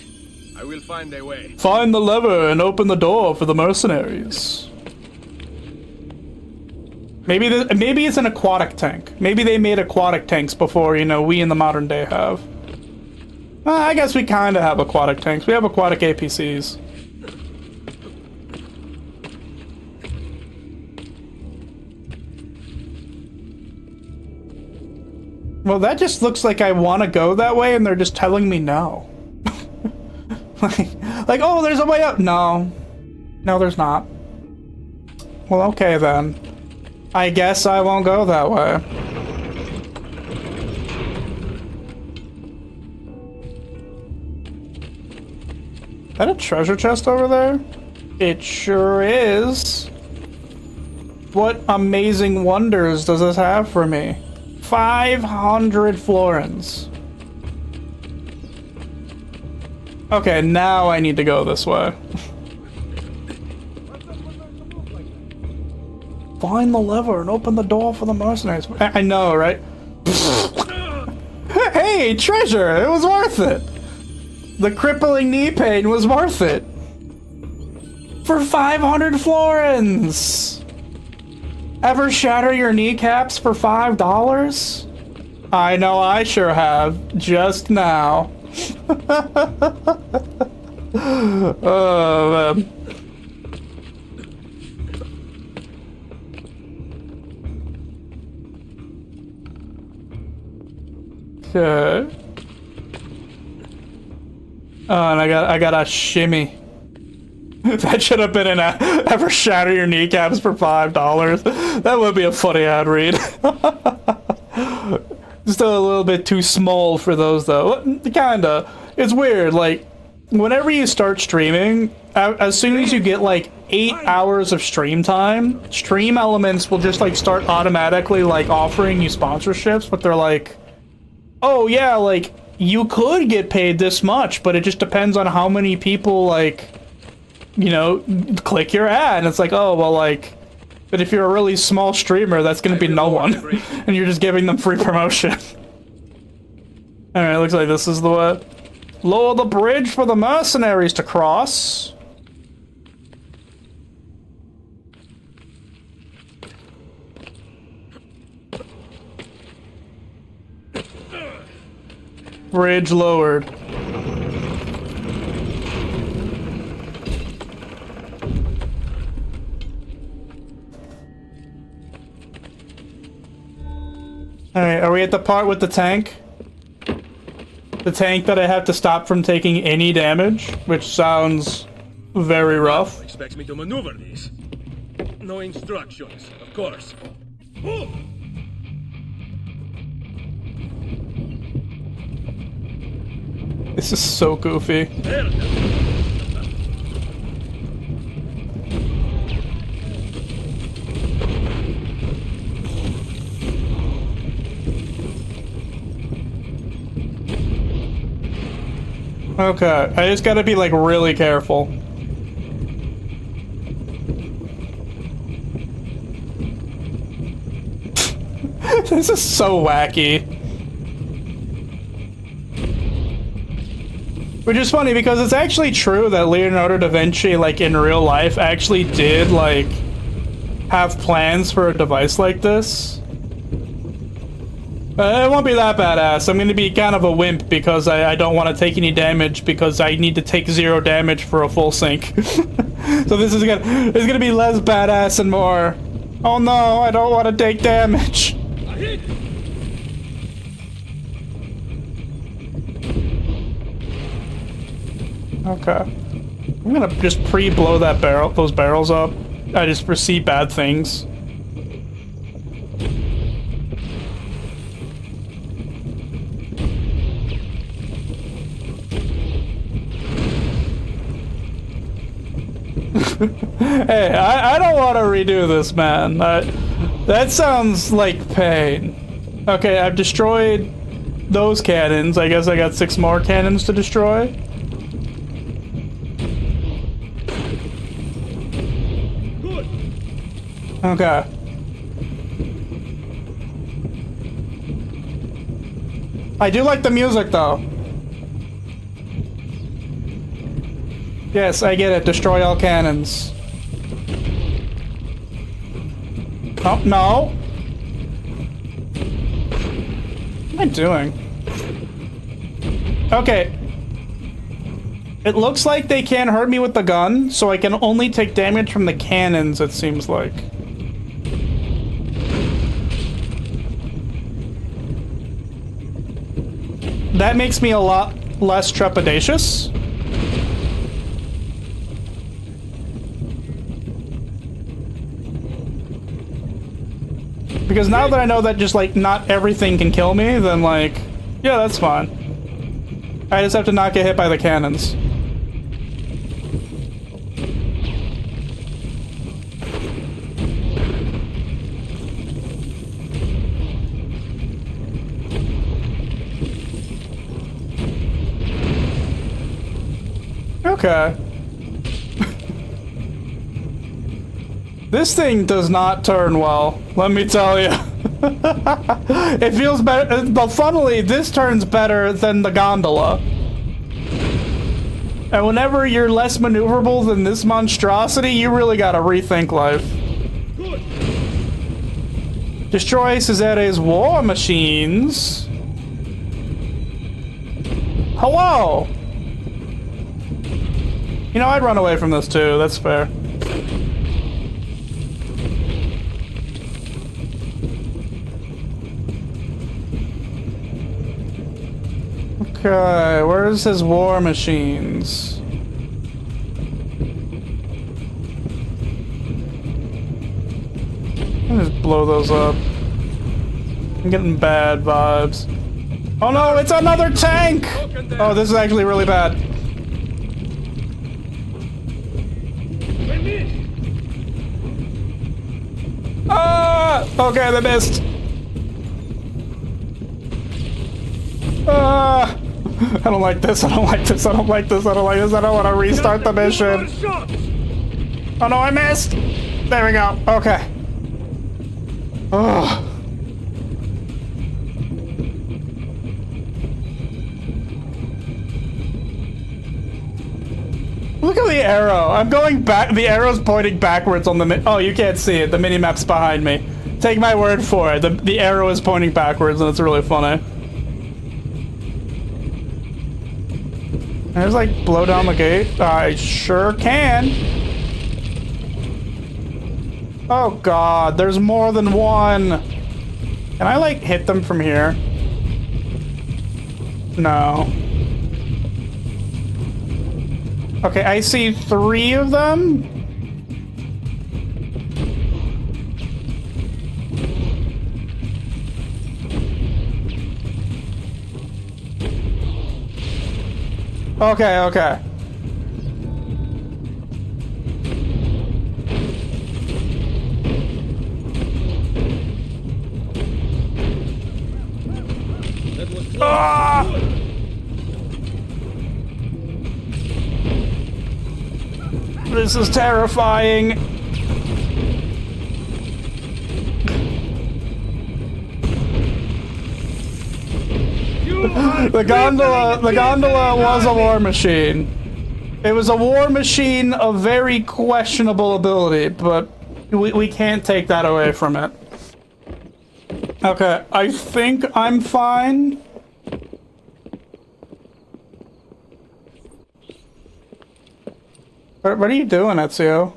B: I will find a way.
A: Find the lever and open the door for the mercenaries. Maybe it's an aquatic tank. Maybe they made aquatic tanks before, you know, we in the modern day have. I guess we kind of have aquatic tanks. We have aquatic APCs. Well, that just looks like I want to go that way, and they're just telling me no. like, oh, there's a way up. No. No, there's not. Well, okay, then. I guess I won't go that way. Is that a treasure chest over there? It sure is. What amazing wonders does this have for me? 500 florins. Okay, now I need to go this way. Find the lever and open the door for the mercenaries. I know, right? Hey, treasure! It was worth it! The crippling knee pain was worth it! For 500 florins! Ever shatter your kneecaps for $5? I know I sure have, just now. Oh, man. Okay. Oh, and I got a shimmy. That should have been ever shatter your kneecaps for $5. That would be a funny ad read. Still a little bit too small for those though. Kinda. It's weird, like, whenever you start streaming, as soon as you get like 8 hours of stream time, Stream Elements will just like start automatically like offering you sponsorships, but they're like, oh yeah, like, you could get paid this much, but it just depends on how many people, like, you know, click your ad. And it's like, oh, well, like, but if you're a really small streamer, that's gonna be no one. And you're just giving them free promotion. Alright, looks like this is the way. Lower the bridge for the mercenaries to cross. Bridge lowered. Alright, are we at the part with the tank? The tank that I have to stop from taking any damage, which sounds very rough.
B: Expects me to maneuver these. No instructions, of course. Move!
A: This is so goofy.
B: There.
A: Okay, I just gotta be like really careful. This is so wacky. Which is funny because it's actually true that Leonardo da Vinci, like in real life, actually did like have plans for a device like this. It won't be that badass. I'm gonna be kind of a wimp because I don't want to take any damage because I need to take 0 damage for a full sync. So this is gonna be less badass and more, oh no, I don't want to take damage. Okay. I'm gonna just pre-blow that those barrels up. I just foresee bad things. Hey, I don't want to redo this, man. That sounds like pain. Okay, I've destroyed those cannons. I guess I got 6 more cannons to destroy.
B: Good.
A: Okay. I do like the music, though. Yes, I get it. Destroy all cannons. Oh, no. What am I doing? Okay. It looks like they can't hurt me with the gun, so I can only take damage from the cannons, it seems like. That makes me a lot less trepidatious. Because now that I know that just, like, not everything can kill me, then, like, yeah, that's fine. I just have to not get hit by the cannons. Okay. This thing does not turn well, let me tell you. It feels better, but funnily, this turns better than the gondola. And whenever you're less maneuverable than this monstrosity, you really gotta rethink life. Destroy Cesare's war machines. Hello! You know, I'd run away from this too, that's fair. Okay, where's his war machines? I'll just blow those up. I'm getting bad vibes. Oh no, it's another tank! Oh, this is actually really bad. Ah! Okay, they missed. Ah! I don't like this, I don't like this, I don't like this, I don't like this, I don't want to restart the mission. Oh no, I missed! There we go, okay. Ugh. Look at the arrow. I'm going back. The arrow's pointing backwards on the oh, you can't see it. The mini-map's behind me. Take my word for it. The arrow is pointing backwards and it's really funny. Can I just, like, blow down the gate? I sure can. Oh god, there's more than one. Can I, like, hit them from here? No. Okay, I see 3 of them. Okay, okay. Ah! This is terrifying. The gondola was a war machine. It was a war machine of very questionable ability, but we can't take that away from it. Okay, I think I'm fine. What are you doing, Ezio?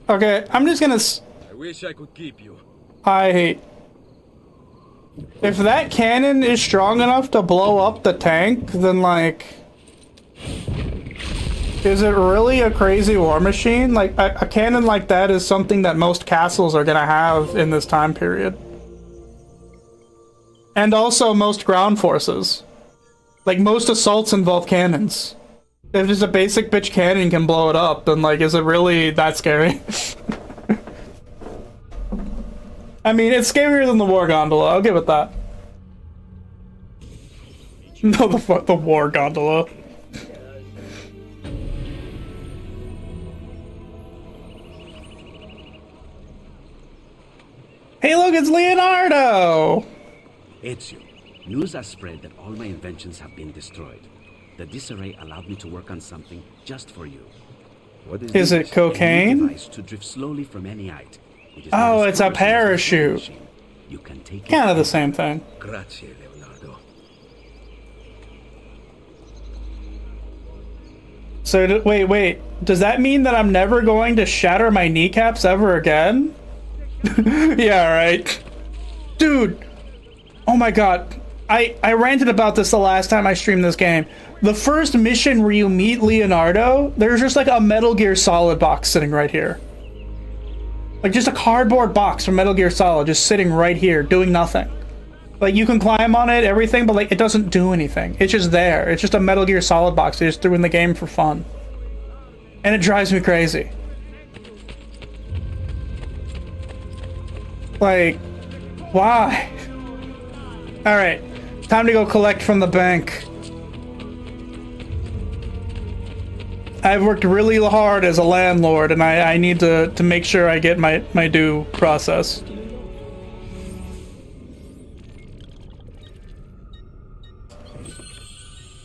A: Okay, I'm just gonna
B: I wish I could keep you.
A: If that cannon is strong enough to blow up the tank, then, like... Is it really a crazy war machine? Like, a cannon like that is something that most castles are gonna have in this time period. And also most ground forces. Like, most assaults involve cannons. If just a basic bitch cannon can blow it up, then, like, is it really that scary? I mean, it's scarier than the war gondola, I'll give it that. No, the war gondola. Hey, look, it's Leonardo!
B: Ezio,
F: News has spread that all my inventions have been destroyed. The disarray allowed me to work on something just for you. What
A: Is it cocaine?
F: A new device to drift slowly from any height. It is
A: Oh,
F: not as
A: it's a
F: powerful as the
A: parachute.
F: machine. You can take
A: Kind
F: it
A: of the same thing.
B: Grazie, Leonardo.
A: So, wait. Does that mean that I'm never going to shatter my kneecaps ever again? Yeah, right. Dude. Oh my god. I ranted about this the last time I streamed this game. The first mission where you meet Leonardo, there's just like a Metal Gear Solid box sitting right here. Like just a cardboard box from Metal Gear Solid just sitting right here doing nothing. Like you can climb on it, everything, but like it doesn't do anything. It's just there. It's just a Metal Gear Solid box they just threw in the game for fun. And it drives me crazy. Like, why? Alright, time to go collect from the bank. I've worked really hard as a landlord, and I need to make sure I get my due process.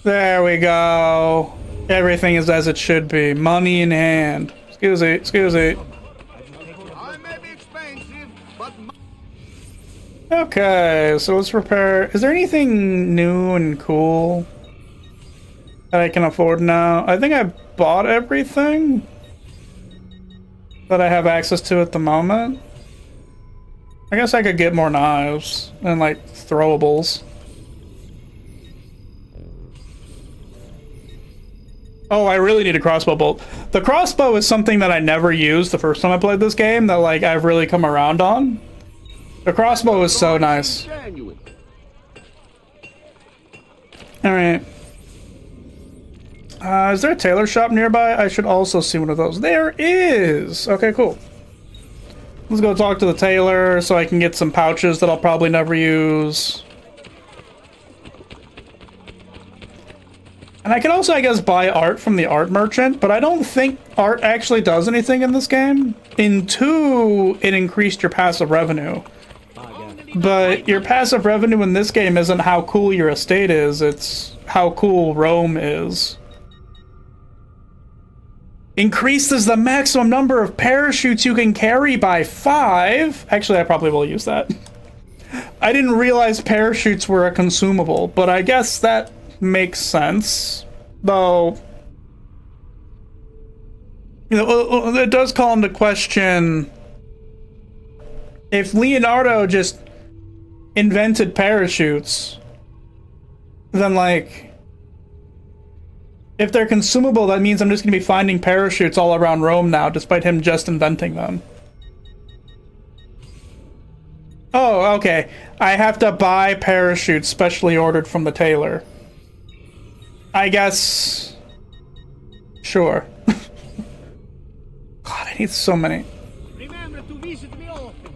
A: There we go. Everything is as it should be. Money in hand. Excuse me.
E: I may be expensive, but
A: Okay, so let's repair. Is there anything new and cool that I can afford now? I think I bought everything that I have access to at the moment. I guess I could get more knives and like throwables. Oh, I really need a crossbow bolt. The crossbow is something that I never used the first time I played this game that like I've really come around on. The crossbow is so nice. Alright. Is there a tailor shop nearby? I should also see one of those. There is! Okay, cool. Let's go talk to the tailor so I can get some pouches that I'll probably never use. And I can also, I guess, buy art from the art merchant, but I don't think art actually does anything in this game. In 2, it increased your passive revenue. But your passive revenue in this game isn't how cool your estate is, it's how cool Rome is. Increases the maximum number of parachutes you can carry by 5. Actually, I probably will use that. I didn't realize parachutes were a consumable, but I guess that makes sense. Though, you know, it does call into question if Leonardo just invented parachutes, then like, if they're consumable, that means I'm just gonna be finding parachutes all around Rome now, despite him just inventing them. Oh, okay. I have to buy parachutes specially ordered from the tailor. I guess... Sure. God, I need so many.
E: remember to visit me often.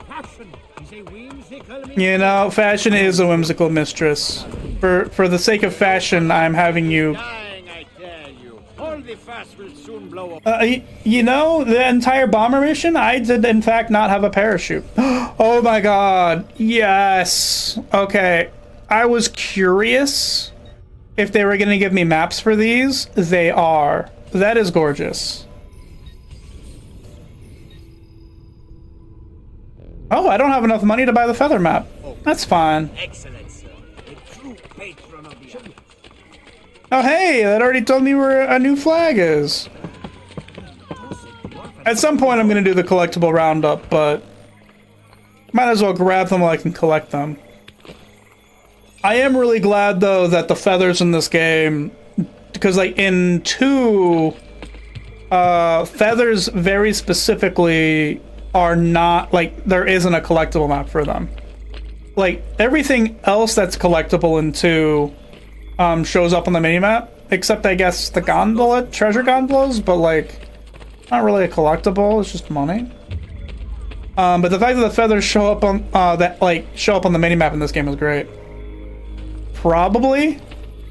E: Fashion is a whimsical
A: You know, fashion is a whimsical mistress. For the sake of fashion, I'm having you...
E: dying, I tell you. All the fuss will soon blow up.
A: You know, the entire bomber mission, I did in fact not have a parachute. Oh my god, yes. Okay, I was curious if they were going to give me maps for these. They are. That is gorgeous. Oh, I don't have enough money to buy the feather map. That's fine.
E: Excellent, sir. A true patron of the arts.
A: Oh hey, that already told me where a new flag is. At some point I'm going to do the collectible roundup, but might as well grab them while I can collect them. I am really glad though that the feathers in this game, because like in 2, feathers very specifically are not, like, there isn't a collectible map for them. Like, everything else that's collectible in 2 shows up on the minimap, except I guess the gondola, treasure gondolas, but like, not really a collectible, it's just money. But the fact that the feathers show up on, show up on the minimap in this game is great. Probably.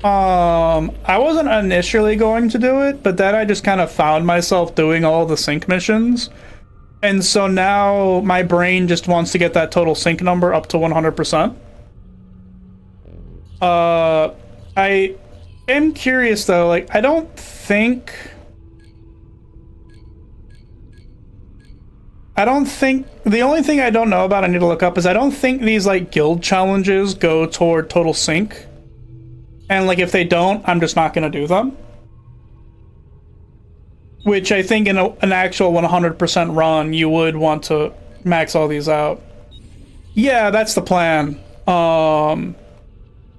A: I wasn't initially going to do it, but then I just kind of found myself doing all the sync missions. And so now my brain just wants to get that total sync number up to 100%. I am curious though, like, I don't think the only thing I don't know about I need to look up is I don't think these like guild challenges go toward total sync. And like if they don't, I'm just not gonna do them. Which I think in an actual 100% run, you would want to max all these out. Yeah, that's the plan.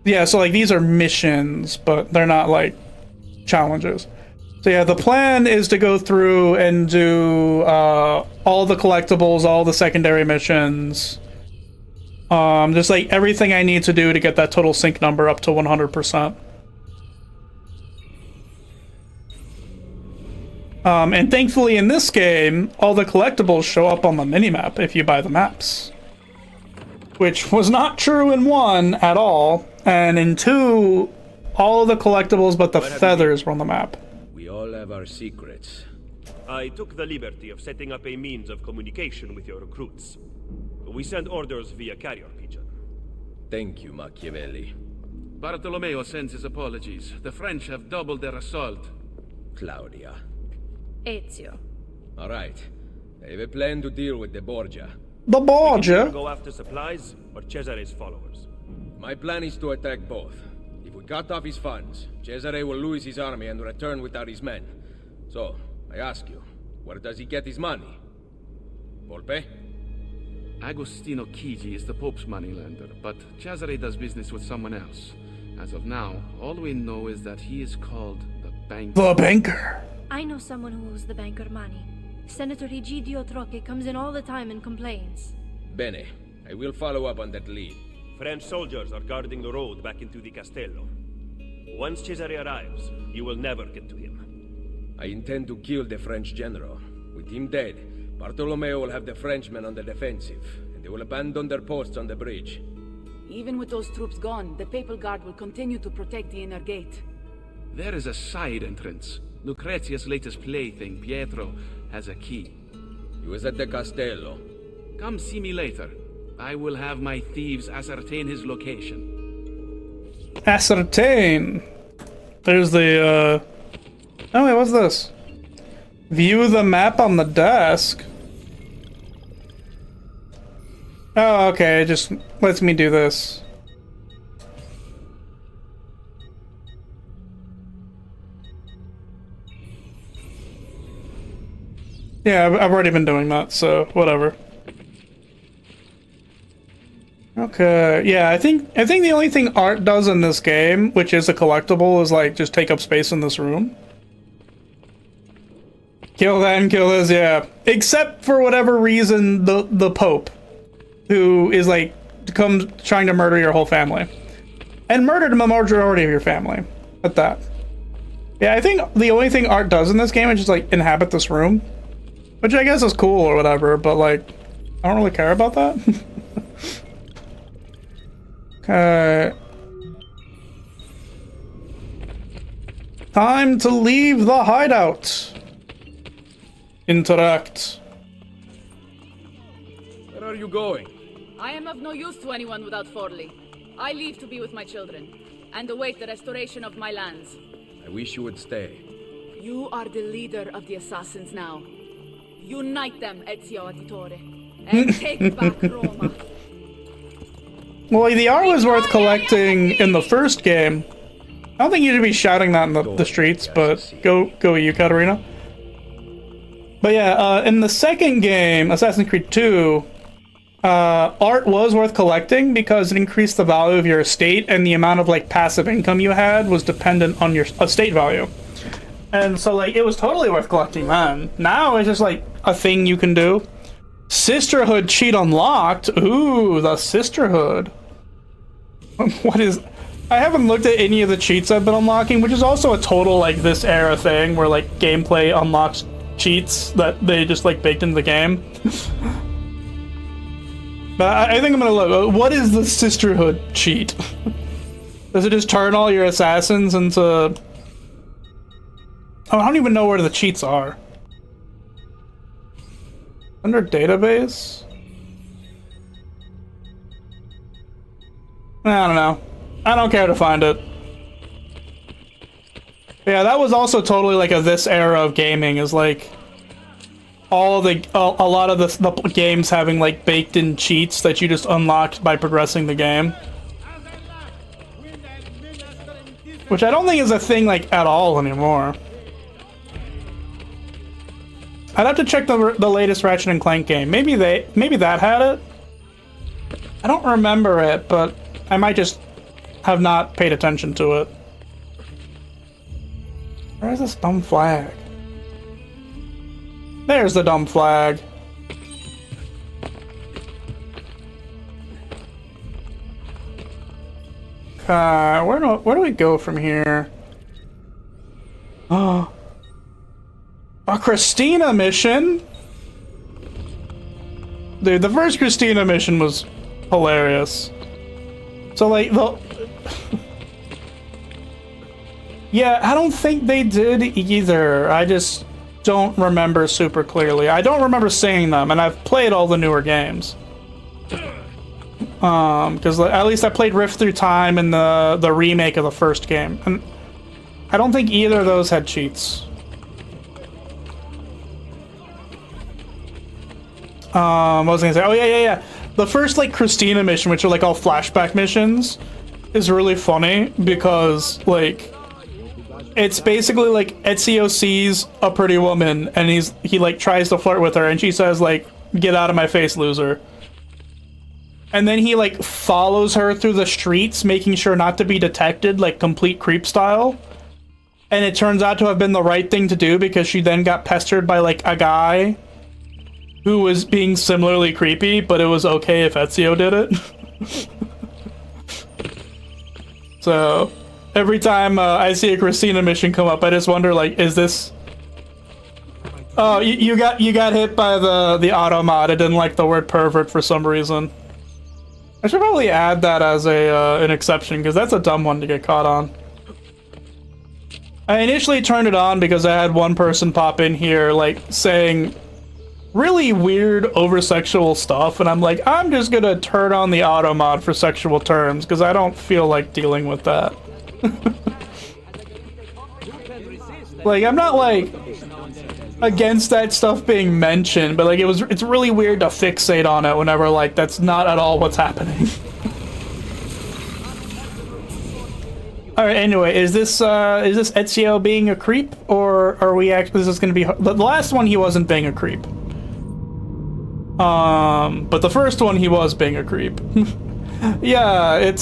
A: Yeah, so like these are missions, but they're not like challenges. So yeah, the plan is to go through and do all the collectibles, all the secondary missions. Just like everything I need to do to get that total sync number up to 100%. And thankfully in this game, all the collectibles show up on the minimap if you buy the maps. Which was not true in 1 at all, and in 2, all of the collectibles but the feathers were on the map.
G: We all have our secrets.
H: I took the liberty of setting up a means of communication with your recruits. We send orders via carrier pigeon.
G: Thank you, Machiavelli.
B: Bartolomeo sends his apologies. The French have doubled their assault.
G: Claudia.
I: Ezio.
G: All right. I have a plan to deal with the Borgia.
A: The
H: We
A: Borgia?
H: can go after supplies or Cesare's followers.
G: My plan is to attack both. If we cut off his funds, Cesare will lose his army and return without his men. So, I ask you, where does he get his money? Volpe?
B: Agostino Chigi is the Pope's moneylender, but Cesare does business with someone else. As of now, all we know is that he is called the Banker.
A: The banker.
I: I know someone who owes the banker money. Senator Egidio Troche comes in all the time and complains.
G: Bene. I will follow up on that lead.
H: French soldiers are guarding the road back into the Castello. Once Cesare arrives, you will never get to him.
G: I intend to kill the French general. With him dead, Bartolomeo will have the Frenchmen on the defensive, and they will abandon their posts on the bridge.
J: Even with those troops gone, the Papal Guard will continue to protect the inner gate.
B: There is a side entrance. Lucrezia's latest plaything, Pietro, has a key.
G: He was at the Castello.
B: Come see me later. I will have my thieves ascertain his location.
A: Ascertain. There's the, Oh wait, what's this? View the map on the desk. Oh, okay, it just lets me do this. Yeah, I've already been doing that, so whatever. Okay, yeah, I think the only thing art does in this game, which is a collectible, is like just take up space in this room. Kill that and kill this, yeah. Except for whatever reason, the Pope, who is like comes trying to murder your whole family, and murdered a majority of your family. At that. Yeah, I think the only thing art does in this game is just like inhabit this room, which I guess is cool or whatever. But like, I don't really care about that. Okay. Time to leave the hideout. Interact.
G: Where are you going?
J: I am of no use to anyone without Forli. I leave to be with my children, and await the restoration of my lands.
G: I wish you would stay.
J: You are the leader of the assassins now. Unite them, Ezio Auditore, and take back Roma.
A: Well, the art was worth collecting in the first game. I don't think you should be shouting that in the streets, but go you, Katarina. But yeah, in the second game, Assassin's Creed 2, art was worth collecting because it increased the value of your estate, and the amount of like passive income you had was dependent on your estate value. And so like it was totally worth collecting then. Now it's just like a thing you can do. Sisterhood cheat unlocked. Ooh, the Sisterhood. What is... I haven't looked at any of the cheats I've been unlocking, which is also a total like this era thing where like gameplay unlocks cheats that they just like baked into the game. But I think I'm gonna look. What is the Sisterhood cheat? Does it just turn all your assassins into... Oh, I don't even know where the cheats are. Under database? I don't know. I don't care to find it. Yeah, that was also totally like this era of gaming, is like all the a lot of the games having like baked in cheats that you just unlocked by progressing the game. Which I don't think is a thing like at all anymore. I'd have to check the latest Ratchet and Clank game. Maybe that had it. I don't remember it, but I might just have not paid attention to it. Where's this dumb flag? There's the dumb flag. Where do we go from here? Oh, a Christina mission? Dude, the first Christina mission was hilarious. So like yeah, I don't think they did either. I just don't remember super clearly. I don't remember seeing them, and I've played all the newer games. Because at least I played Rift Through Time and the remake of the first game, and I don't think either of those had cheats. What was I gonna say? Oh yeah. The first like Christina mission, which are like all flashback missions, is really funny because like it's basically like Ezio sees a pretty woman and he like tries to flirt with her and she says like, "Get out of my face, loser." And then he like follows her through the streets, making sure not to be detected, like complete creep style. And it turns out to have been the right thing to do because she then got pestered by like a guy who was being similarly creepy, but it was okay if Ezio did it. So every time I see a Christina mission come up, I just wonder like, is this... Oh, you got hit by the auto mod. It didn't like the word pervert for some reason. I should probably add that as an exception, because that's a dumb one to get caught on. I initially turned it on because I had one person pop in here, like, saying really weird over-sexual stuff, and I'm like, I'm just gonna turn on the auto mod for sexual terms, because I don't feel like dealing with that. Like, I'm not, like, against that stuff being mentioned, but like it's really weird to fixate on it whenever like that's not at all what's happening. All right, anyway, is this Ezio being a creep, or are we actually, is this going to be the last one? He wasn't being a creep, but the first one he was being a creep. Yeah,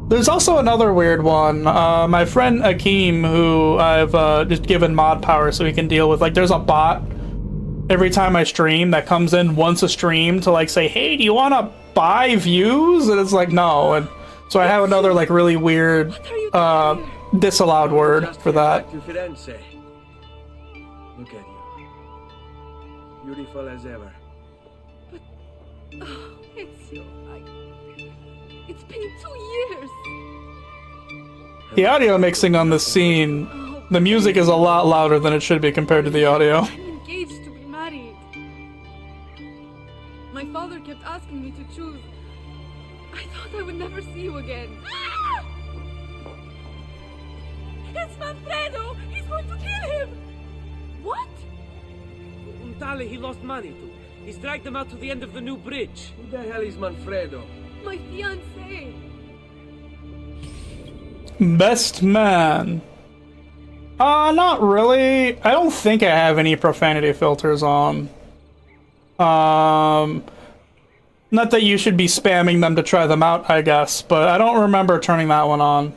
A: there's also another weird one. My friend Akeem, who I've just given mod power so he can deal with, like, there's a bot every time I stream that comes in once a stream to, like, say, hey, do you want to buy views? And it's like, no. And so I have another, like, really weird, disallowed word for that.
G: Look at you. Beautiful as ever.
J: But, Ezio, it's been 2 years.
A: The audio mixing on this scene, the music is a lot louder than it should be compared to the audio.
J: I'm engaged to be married. My father kept asking me to choose. I thought I would never see you again. It's Manfredo! He's going to kill him! What?
K: Untale, he lost money to. He's dragged them out to the end of the new bridge.
G: Who the hell is Manfredo?
J: My fiancé.
A: Best man. Not really. I don't think I have any profanity filters on. Not that you should be spamming them to try them out, I guess, but I don't remember turning that one on.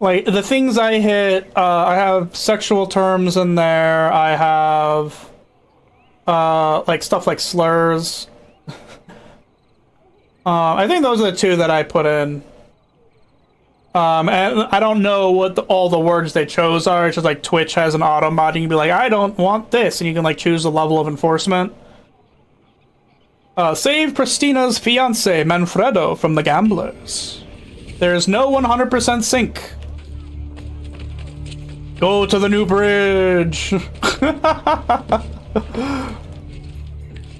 A: Like, the things I hit, I have sexual terms in there, I have, like, stuff like slurs. I think those are the two that I put in. And I don't know what all the words they chose are. It's just like Twitch has an auto mod. You can be like, I don't want this. And you can like choose the level of enforcement. Save Christina's fiance, Manfredo, from the gamblers. There's no 100% sync. Go to the new bridge.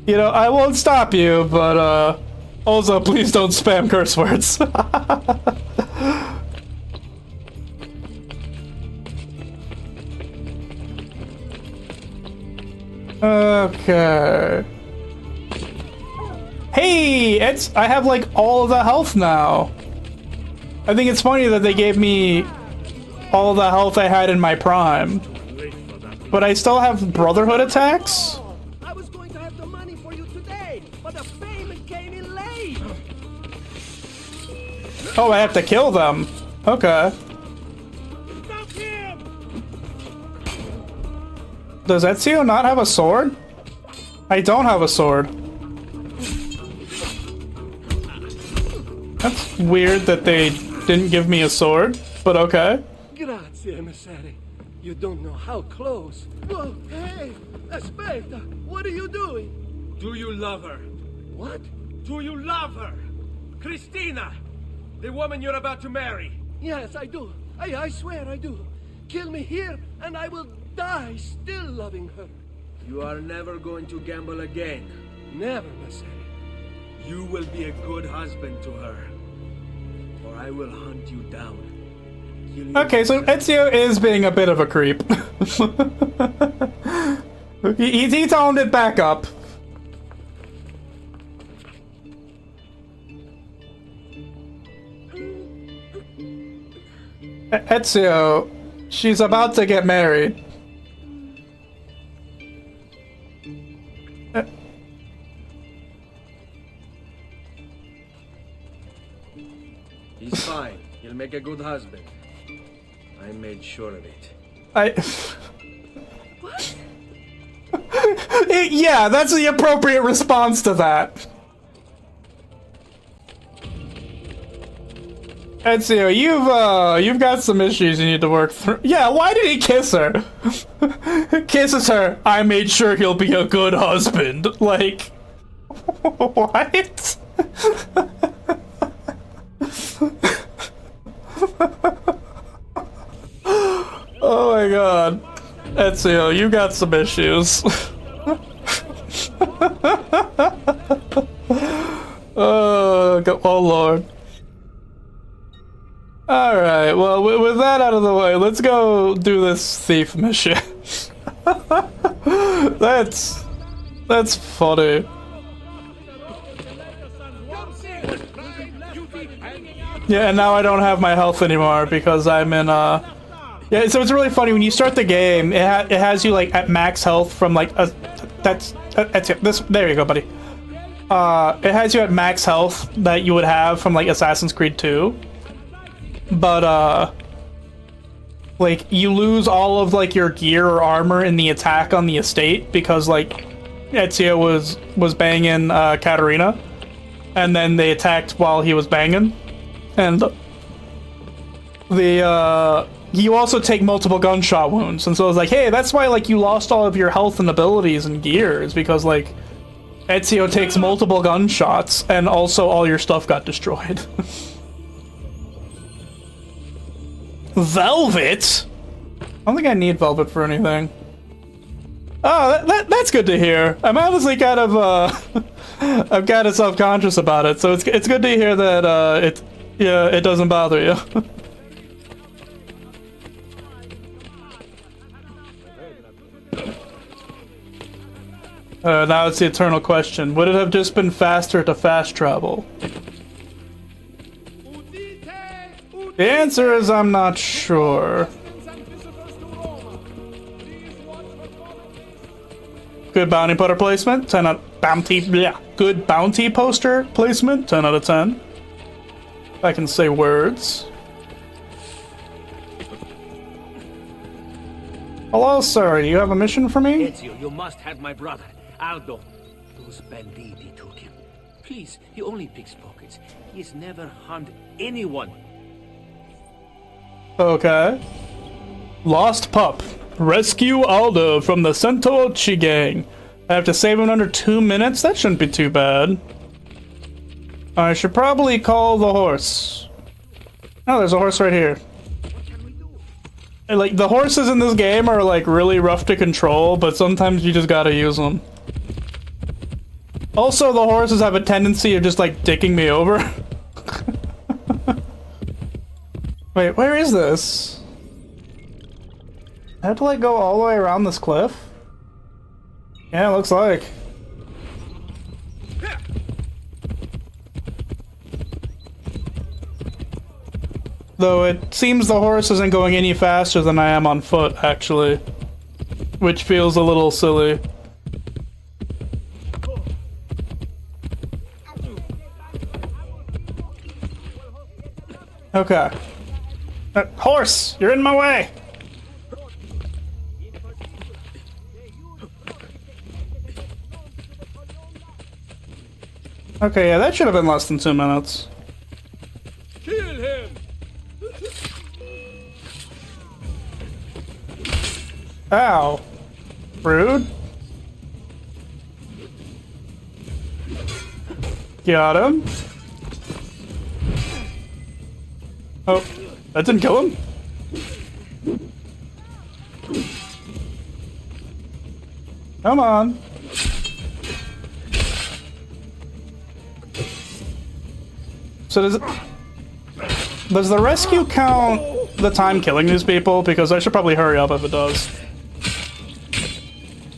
A: You know, I won't stop you, but, also, please don't spam curse words. Okay. Hey, I have like all of the health now. I think it's funny that they gave me all the health I had in my prime. But I still have Brotherhood attacks?
C: I was going to have the money for you today, but the payment came in late.
A: Oh, I have to kill them. Okay.
C: Stop him!
A: Does Ezio not have a sword? I don't have a sword. That's weird that they didn't give me a sword, but okay.
C: Grazie, emissary. You don't know how close. Whoa, hey, Aspetta, what are you doing?
G: Do you love her?
C: What?
G: Do you love her? Christina! The woman you're about to marry.
C: Yes, I do. I swear I do. Kill me here, and I will die still loving her.
G: You are never going to gamble again.
C: Never, emissary.
G: You will be a good husband to her. Or I will hunt you down.
A: Okay, so Ezio is being a bit of a creep. he toned it back up. Ezio, she's about to get married.
G: He's fine. He'll make a good husband. I made sure of it.
J: What?
A: Yeah, that's the appropriate response to that. Ezio, you've got some issues you need to work through. Yeah, why did he kiss her? Kisses her. I made sure he'll be a good husband. Like, what? Oh my god. Ezio, you got some issues. Oh lord. Alright, well, with that out of the way, let's go do this thief mission. That's funny. Yeah, and now I don't have my health anymore because I'm in, yeah, so it's really funny, when you start the game, it has you, like, at max health from, like, that's it. There you go, buddy. It has you at max health that you would have from, like, Assassin's Creed 2. But, like, you lose all of, like, your gear or armor in the attack on the estate because, like, Ezio was banging, Katerina. And then they attacked while he was banging. And you also take multiple gunshot wounds. And so it's like, hey, that's why, like, you lost all of your health and abilities and gears. Because, like, Ezio takes multiple gunshots and also all your stuff got destroyed. Velvet? I don't think I need Velvet for anything. Oh, that's good to hear. I'm honestly kind of, I'm kind of self-conscious about it, so it's good to hear that, it doesn't bother you. Now it's the eternal question. Would it have just been faster to fast travel? The answer is I'm not sure. Good bounty poster placement, 10 out good bounty poster placement, 10 out of 10. If I can say words. Hello, sir. Do you have a mission for me?
K: Ezio, you must have my brother, Aldo. Those banditti took him. Please, he only picks pockets. He has never harmed anyone.
A: Okay. Lost pup. Rescue Aldo from the Sentouchi gang. I have to save him in under 2 minutes? That shouldn't be too bad. I should probably call the horse. Oh, there's a horse right here. And, like, the horses in this game are, like, really rough to control, but sometimes you just gotta use them. Also, the horses have a tendency of just, like, dicking me over. Wait, where is this? I have to, like, go all the way around this cliff? Yeah, looks like. Though it seems the horse isn't going any faster than I am on foot, actually. Which feels a little silly. Okay. Horse! You're in my way! Okay, yeah, that should have been less than 2 minutes.
C: Kill him!
A: Ow. Rude. Got him. Oh, that didn't kill him? Come on. So does the rescue count the time killing these people? Because I should probably hurry up if it does.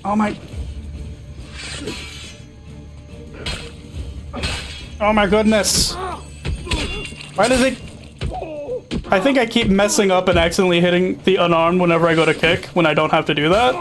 A: Oh my... Oh my goodness. Why does it... I think I keep messing up and accidentally hitting the unarmed whenever I go to kick, when I don't have to do that.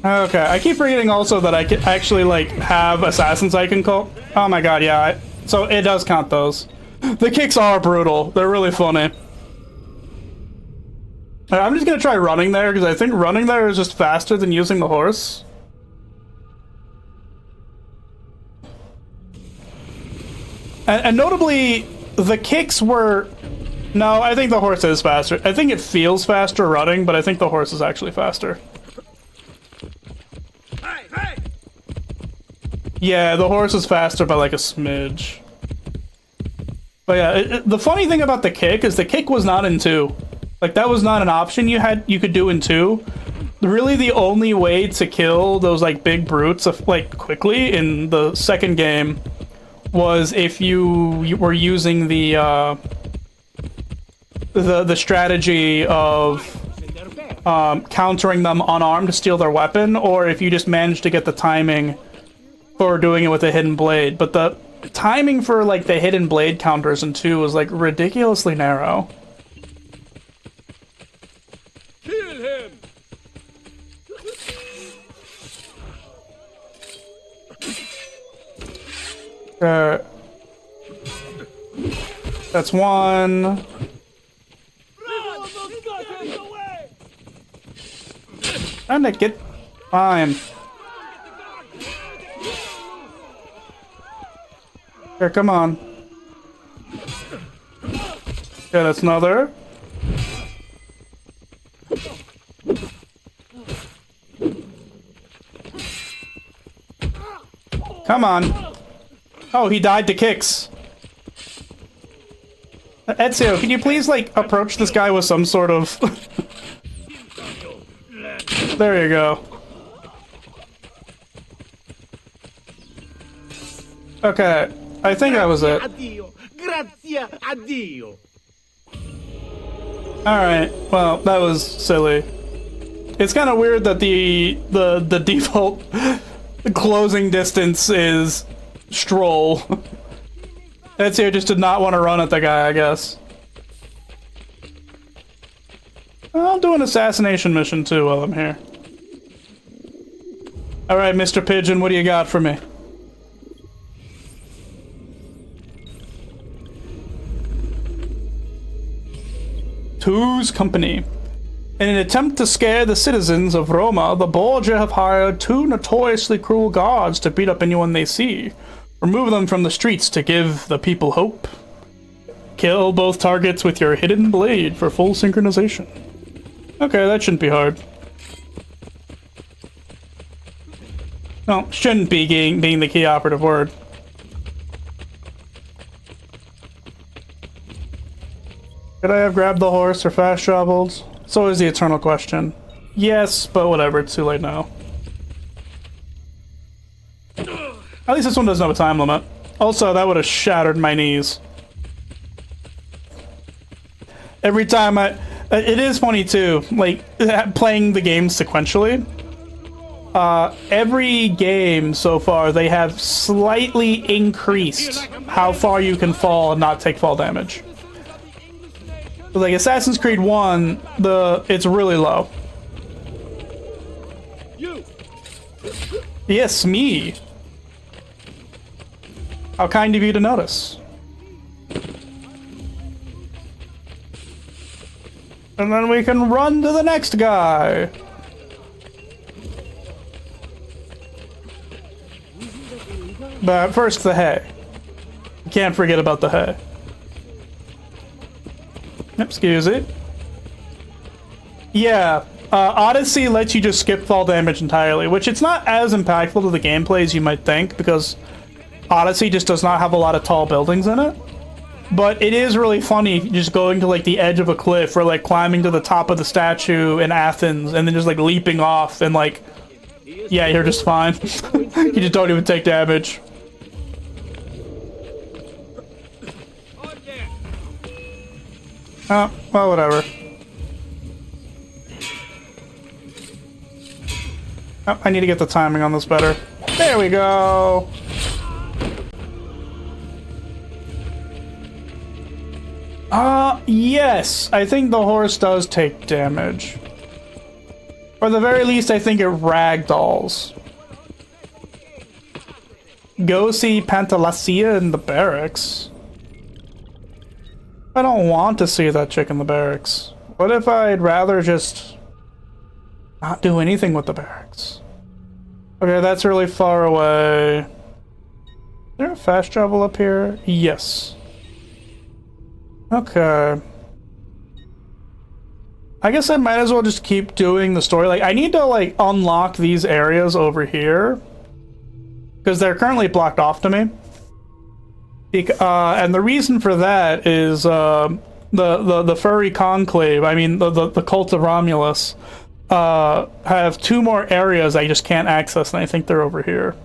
A: Okay, I keep forgetting also that I can actually, like, have assassins I can call. Oh my god, yeah. So it does count those. The kicks are brutal. They're really funny. I'm just gonna try running there, because I think running there is just faster than using the horse. And notably, the kicks were... No, I think the horse is faster. I think it feels faster running, but I think the horse is actually faster. Yeah, the horse is faster by like a smidge. But yeah, the funny thing about the kick is the kick was not in 2. Like, that was not an option you could do in 2. Really, the only way to kill those like big brutes like quickly in the second game was if you were using the strategy of countering them unarmed to steal their weapon, or if you just managed to get the timing for doing it with a hidden blade. But the timing for like the hidden blade counters in 2 was like ridiculously narrow.
C: Kill him!
A: That's one. Trying to get... Fine. Here, come on. Yeah, that's another. Come on. Oh, he died to kicks. Ezio, can you please, like, approach this guy with some sort of... There you go. Okay, I think that was it. Alright, well, that was silly. It's kind of weird that the default closing distance is stroll. Ezio just did not want to run at the guy, I guess. I'll do an assassination mission too while I'm here. Alright, Mr. Pigeon, what do you got for me? Two's company. In an attempt to scare the citizens of Roma, the Borgia have hired 2 notoriously cruel guards to beat up anyone they see. Remove them from the streets to give the people hope. Kill both targets with your hidden blade for full synchronization. Okay, that shouldn't be hard. No, shouldn't be being the key operative word. Could I have grabbed the horse or fast traveled? It's always the eternal question. Yes, but whatever, it's too late now. At least this one doesn't have a time limit. Also, that would have shattered my knees. Every time it is funny too, like, playing the game sequentially. Every game so far, they have slightly increased how far you can fall and not take fall damage. Like Assassin's Creed 1, it's really low. Yes, me. How kind of you to notice. And then we can run to the next guy. But first, the hay. Can't forget about the hay. Excuse it. Yeah, Odyssey lets you just skip fall damage entirely, which it's not as impactful to the gameplay as you might think, because Odyssey just does not have a lot of tall buildings in it. But it is really funny just going to like the edge of a cliff or like climbing to the top of the statue in Athens and then just like leaping off and like, yeah, you're just fine. You just don't even take damage. Oh, well, whatever. Oh, I need to get the timing on this better. There we go. Yes, I think the horse does take damage. Or at the very least, I think it ragdolls. Go see Pantalacia in the barracks. I don't want to see that chick in the barracks. What if I'd rather just not do anything with the barracks? Okay, that's really far away. Is there a fast travel up here? Yes. Okay. I guess I might as well just keep doing the story. Like, I need to, like, unlock these areas over here, because they're currently blocked off to me. And the reason for that is the furry conclave, I mean the cult of Romulus, have 2 more areas I just can't access, and I think they're over here.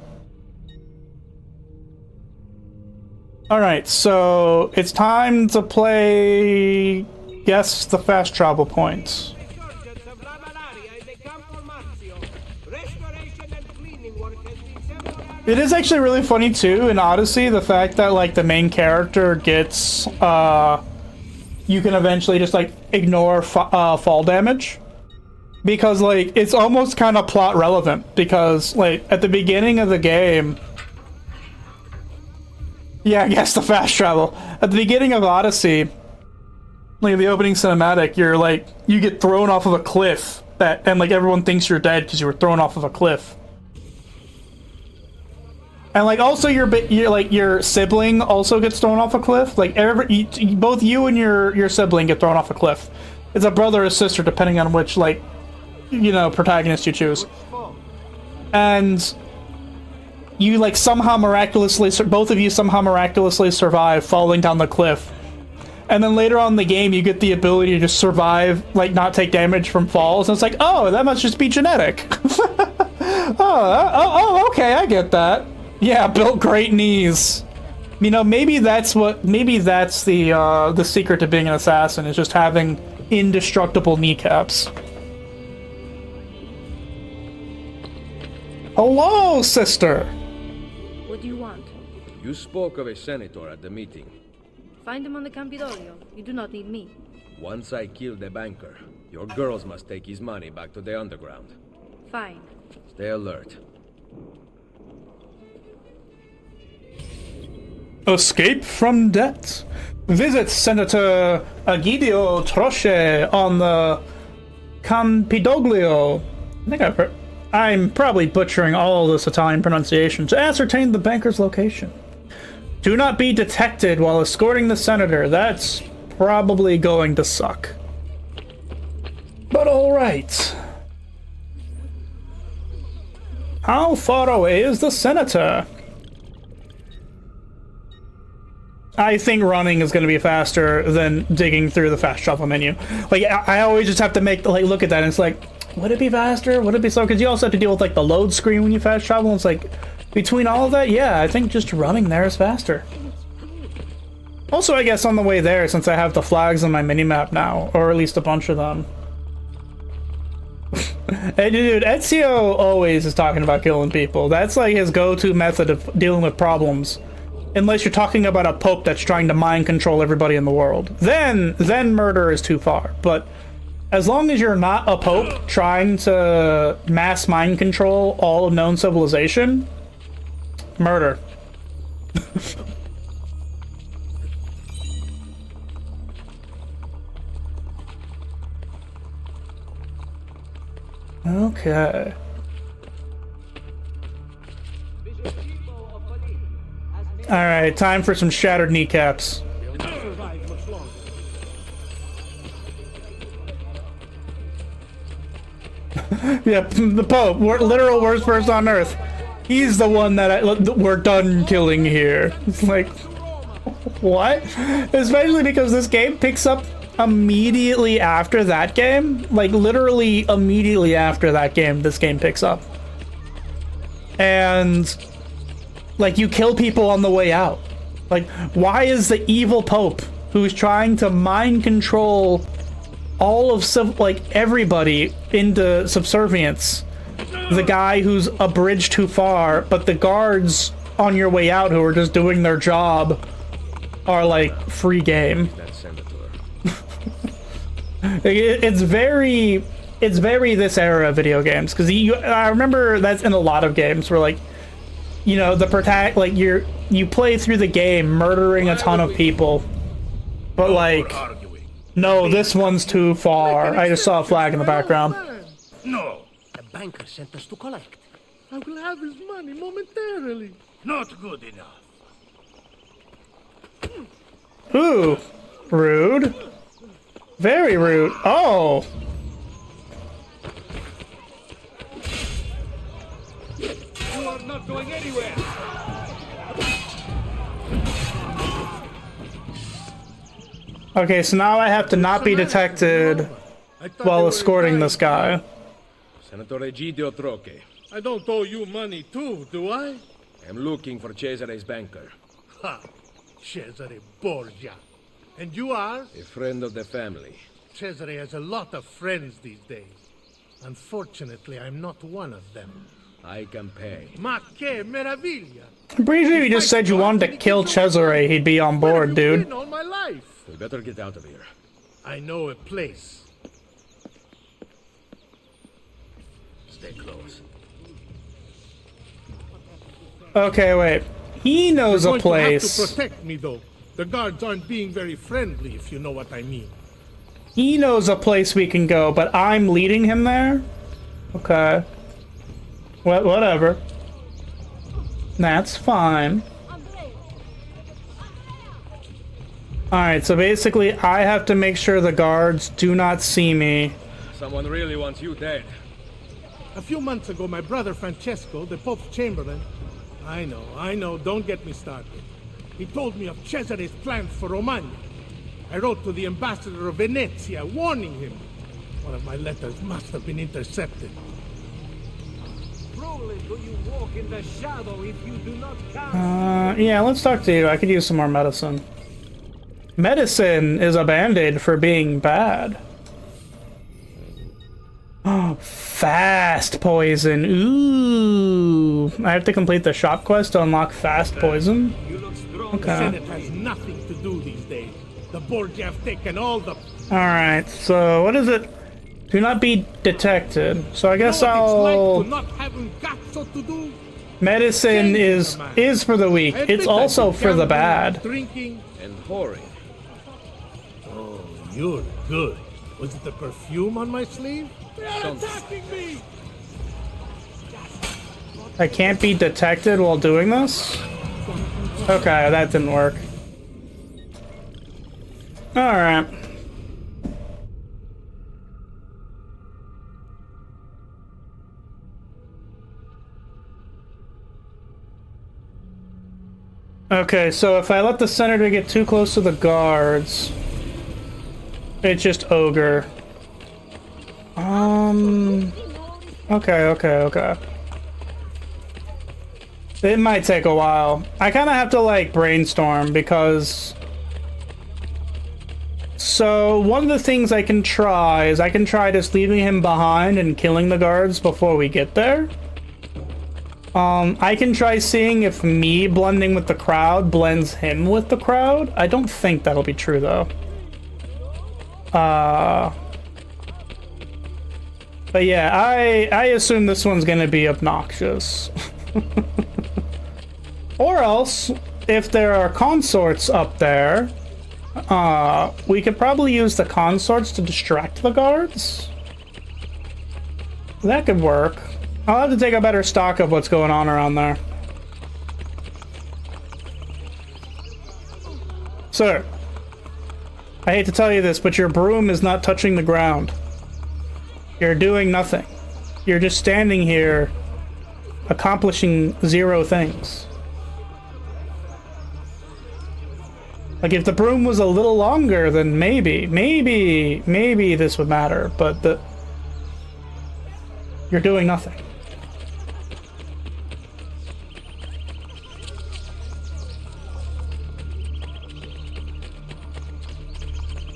A: Alright, so it's time to play Guess the Fast Travel Points. It is actually really funny too in Odyssey, the fact that like the main character gets you can eventually just like ignore fall damage, because like it's almost kind of plot relevant, because like at the beginning of the game, yeah, I guess the fast travel at the beginning of Odyssey, like the opening cinematic, you're like you get thrown off of a cliff and like everyone thinks you're dead because you were thrown off of a cliff. And like also your sibling also gets thrown off a cliff. Like both you and your sibling get thrown off a cliff. It's a brother or sister depending on which like protagonist you choose. And you like somehow miraculously both of you somehow miraculously survive falling down the cliff. And then later on in the game you get the ability to just survive, like not take damage from falls. And it's like, oh, that must just be genetic. oh, okay, I get that. Yeah, built great knees. You know, maybe that's the secret to being an assassin, is just having indestructible kneecaps. Hello, sister.
I: What do you want?
G: You spoke of a senator at the meeting.
I: Find him on the Campidoglio. You do not need me.
G: Once I kill the banker, your girls must take his money back to the underground.
I: Fine.
G: Stay alert.
A: Escape from debt. Visit Senator Egidio Troche on the Campidoglio. I'm probably butchering all this Italian pronunciation to ascertain the banker's location. Do not be detected while escorting the senator. That's probably going to suck. But alright. How far away is the senator? I think running is going to be faster than digging through the fast travel menu. Like, I always just have to look at that and it's like, Would it be faster? Would it be slow? Because you also have to deal with like the load screen when you fast travel. And it's like between all of that, yeah, I think just running there is faster. Also, I guess on the way there, since I have the flags on my minimap now, or at least a bunch of them. Hey, dude, Ezio always is talking about killing people. That's like his go-to method of dealing with problems. Unless you're talking about a pope that's trying to mind control everybody in the world. Then murder is too far. But as long as you're not a pope trying to mass mind control all of known civilization, murder. Okay. Alright, time for some shattered kneecaps. Yeah, the Pope, literal worst person on earth. He's the one that we're done killing here. It's like, what? Especially because this game picks up immediately after that game. Like, literally immediately after that game, this game picks up. And, like, you kill people on the way out. Like, why is the evil Pope, who's trying to mind control all of everybody into subservience, the guy who's a bridge too far, but the guards on your way out who are just doing their job are like free game? It's very this era of video games, because I remember that's in a lot of games where, like, you know, the like you play through the game murdering a ton of people, but like, no, this one's too far. I just saw a flag in the background.
E: No, the banker sent us to collect. I will have his money momentarily. Not good enough.
A: Ooh, rude. Very rude. Oh.
C: You are not going anywhere.
A: Okay, so now I have to not be detected while escorting this guy.
G: Senator Egidio Troche.
E: I don't owe you money too, do I?
G: I'm looking for Cesare's banker.
E: Ha! Cesare Borgia. And you are?
G: A friend of the family.
E: Cesare has a lot of friends these days. Unfortunately, I'm not one of them.
G: I can pay.
E: Ma che meraviglia!
A: I'm pretty sure you just said you wanted to kill Cesare, he'd be on board, dude.
E: All my life.
G: We better get out of here.
E: I know a place. Stay close.
A: Okay, wait. He knows a place.
E: You have to protect me, though. The guards aren't being very friendly, if you know what I mean.
A: He knows a place we can go, but I'm leading him there? Okay. Whatever. That's fine. Alright, so basically I have to make sure the guards do not see me.
G: Someone really wants you dead.
E: A few months ago, my brother Francesco, the Pope's Chamberlain... I know, don't get me started. He told me of Cesare's plans for Romagna. I wrote to the ambassador of Venezia, warning him. One of my letters must have been intercepted.
K: Truly do you walk in the shadow if you do not count.
A: Yeah, let's talk to you. I could use some more medicine. Medicine is a band-aid for being bad. Fast poison. Ooh. I have to complete the shop quest to unlock fast poison.
E: The Senate has nothing to do these days. The Borgia have taken all the...
A: Alright, so what is it? Do not be detected. So I guess I'll...
E: Not having cazzo to do?
A: Medicine is for the weak. It's also for the bad.
E: Drinking
G: and whoring.
E: Oh, you're good. Was it the perfume on my sleeve? They're attacking me!
A: I can't be detected while doing this? Okay, that didn't work. Alright. Okay, so if I let the senator get too close to the guards, it's just ogre. Okay. It might take a while. I kind of have to, like, brainstorm because... So, one of the things I can try is I can try just leaving him behind and killing the guards before we get there. I can try seeing if me blending with the crowd blends him with the crowd. I don't think that'll be true, though. But yeah, I assume this one's gonna be obnoxious. Or else, if there are consorts up there, we could probably use the consorts to distract the guards. That could work. I'll have to take a better stock of what's going on around there. Sir, I hate to tell you this, but your broom is not touching the ground. You're doing nothing. You're just standing here, accomplishing 0 things. Like, if the broom was a little longer, then maybe this would matter, but you're doing nothing.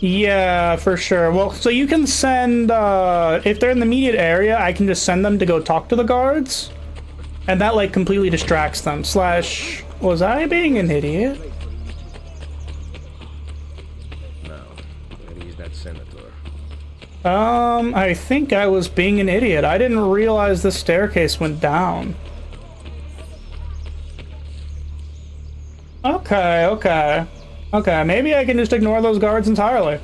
A: Yeah, for sure. Well, so you can send, if they're in the immediate area, I can just send them to go talk to the guards, and that, like, completely distracts them. Slash, was I being an idiot? I think I was being an idiot. I didn't realize the staircase went down. Okay, maybe I can just ignore those guards entirely.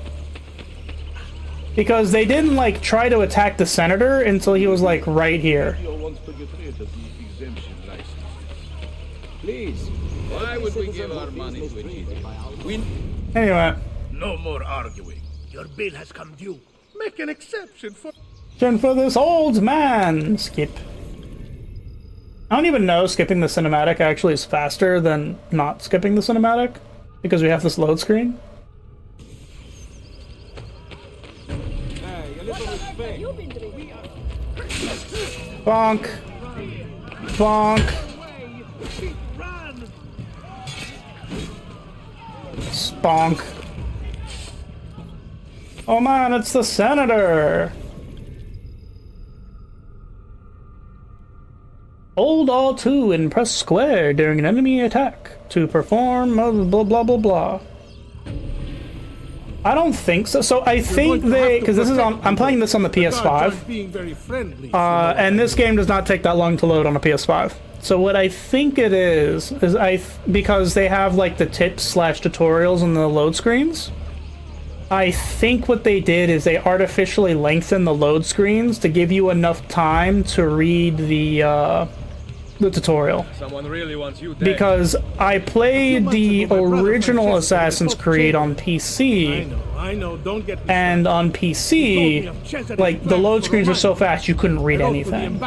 A: Because they didn't, like, try to attack the senator until he was, like, right here.
L: Please, why would we give our money to it?
A: Anyway.
E: No more arguing. Your bill has come due. Make an exception for
A: this old man. Skip. I don't even know skipping the cinematic actually is faster than not skipping the cinematic because we have this load screen. Bonk. Bonk. Sponk. Oh man, it's the senator! Hold R2 and press square during an enemy attack to perform blah blah blah blah. I don't think so. So I think they, because this is on, I'm playing this on the PS5, and this game does not take that long to load on a PS5. So what I think it is because they have like the tips / tutorials on the load screens. I think what they did is they artificially lengthened the load screens to give you enough time to read the tutorial.
G: Someone really wants you dead.
A: Because I played the original Assassin's Creed on PC,
E: I know. Don't get me
A: and on PC, like, the load screens were so fast you couldn't read anything.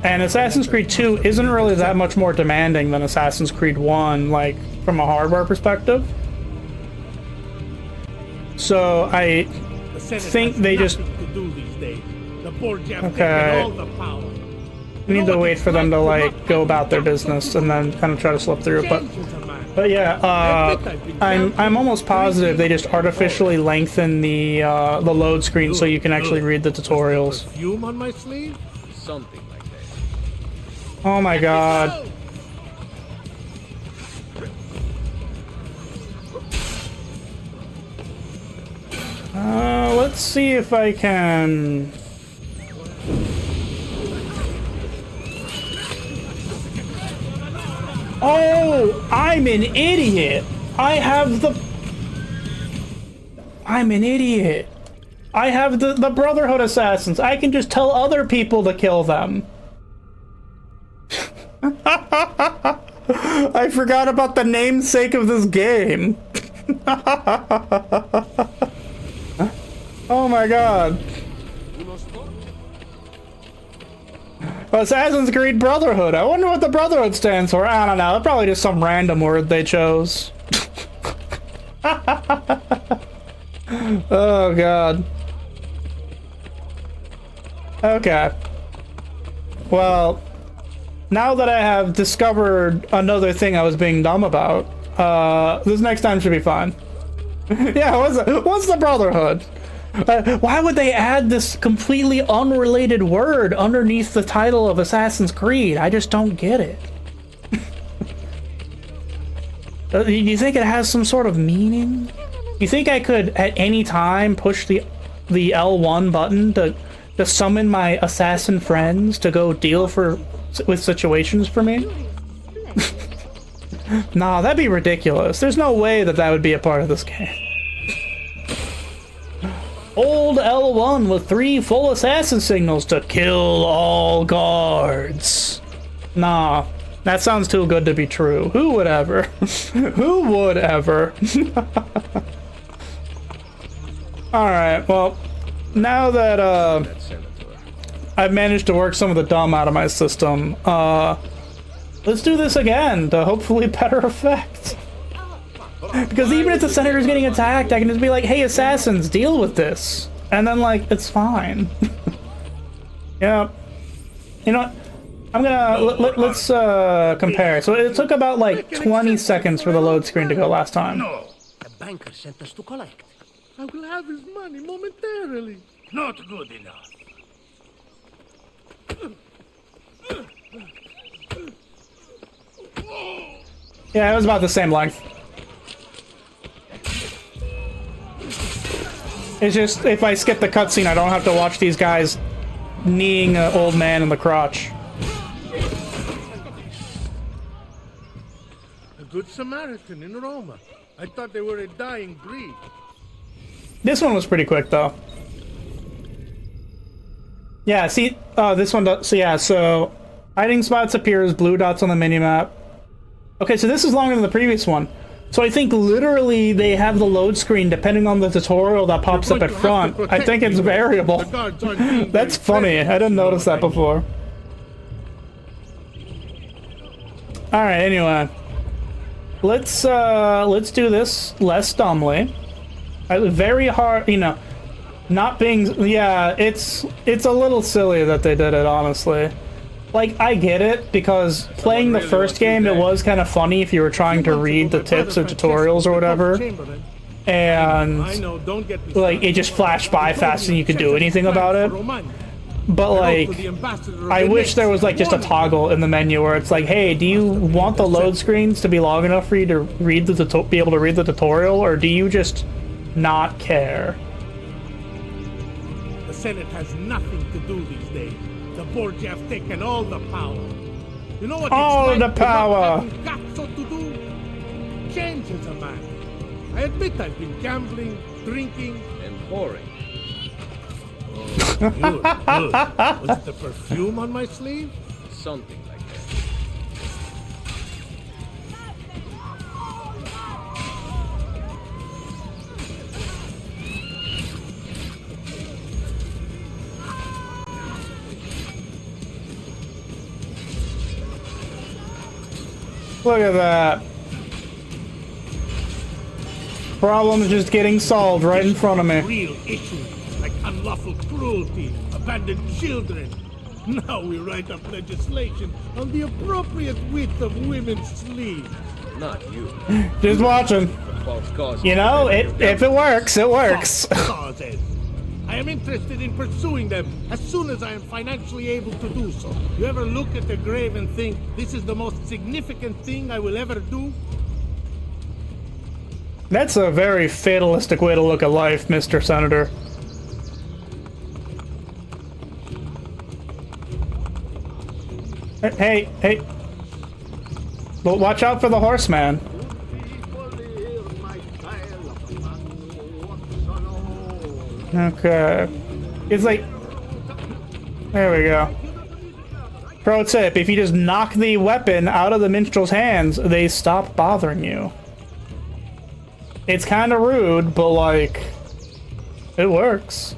A: And Assassin's Creed 2 isn't really that much more demanding than Assassin's Creed 1, like, from a hardware perspective. So I think they just... Okay. We need to wait for them to, like, go about their business and then kind of try to slip through. But yeah, I'm almost positive they just artificially lengthen the load screen so you can actually read the tutorials.
G: Something like that.
A: Oh my god. Let's see if I can... Oh, I'm an idiot. I'm an idiot. I have the Brotherhood assassins. I can just tell other people to kill them. I forgot about the namesake of this game. Oh my god. Assassin's Creed Brotherhood. I wonder what the Brotherhood stands for. I don't know. Probably just some random word they chose. Oh god. Okay. Well, now that I have discovered another thing I was being dumb about, this next time should be fine. Yeah, what's the Brotherhood? Why would they add this completely unrelated word underneath the title of Assassin's Creed? I just don't get it. Do you think it has some sort of meaning? You think I could, at any time, push the L1 button to summon my assassin friends to go deal with situations for me? Nah, that'd be ridiculous. There's no way that would be a part of this game. Old L1 with 3 full assassin signals to kill all guards. Nah, that sounds too good to be true. Who would ever? Who would ever? Alright, well, now that I've managed to work some of the dumb out of my system, let's do this again to hopefully better effect. Because even if the senator's getting attacked, I can just be like, hey, assassins, deal with this. And then, like, it's fine. Yeah. You know what? I'm gonna... let's compare. So it took about, like, 20 seconds for the load screen to go last time.
E: No. The banker sent us to collect. I will have his money momentarily. Not good enough.
A: Yeah, it was about the same length. It's just, if I skip the cutscene, I don't have to watch these guys kneeing an old man in the crotch.
E: A good Samaritan in Roma. I thought they were a dying breed.
A: This one was pretty quick, though. Yeah, see, this one does, so yeah, so hiding spots appear as blue dots on the minimap. Okay, so this is longer than the previous one. So I think literally they have the load screen depending on the tutorial that pops up at front. I think it's variable. That's funny. I didn't notice that before. Alright, anyway. Let's do this less dumbly. Very hard, you know, not being, yeah, it's a little silly that they did it, honestly. Like, I get it, because playing the first game, it was kind of funny if you were trying to read the tips or tutorials or whatever. And, like, it just flashed by fast and you could do anything about it. But, like, I wish there was, like, just a toggle in the menu where it's like, hey, do you want the load screens to be long enough for you to read be able to read the tutorial, or do you just not care?
E: The Senate has nothing to do these days. The Borgia have taken all the power. You know what?
A: All the power.
E: Got so to do. Change is a man. I admit I've been gambling, drinking,
G: and whoring.
E: Oh, good. Was it the perfume on my sleeve?
G: Something like that.
A: Look at that. Problem's just getting solved right in front of me.
E: Real issues like unlawful cruelty, abandoned children. Now we write up legislation on the appropriate width of women's sleeves.
G: Not you.
A: Just watching. You know, if it works, it works.
E: Causes. I am interested in pursuing them as soon as I am financially able to do so. You ever look at a grave and think, this is the most significant thing I will ever do?
A: That's a very fatalistic way to look at life, Mr. Senator. Hey. Well, watch out for the horseman. Okay. It's like... There we go. Pro tip, if you just knock the weapon out of the minstrel's hands, they stop bothering you. It's kind of rude, but, like, it works.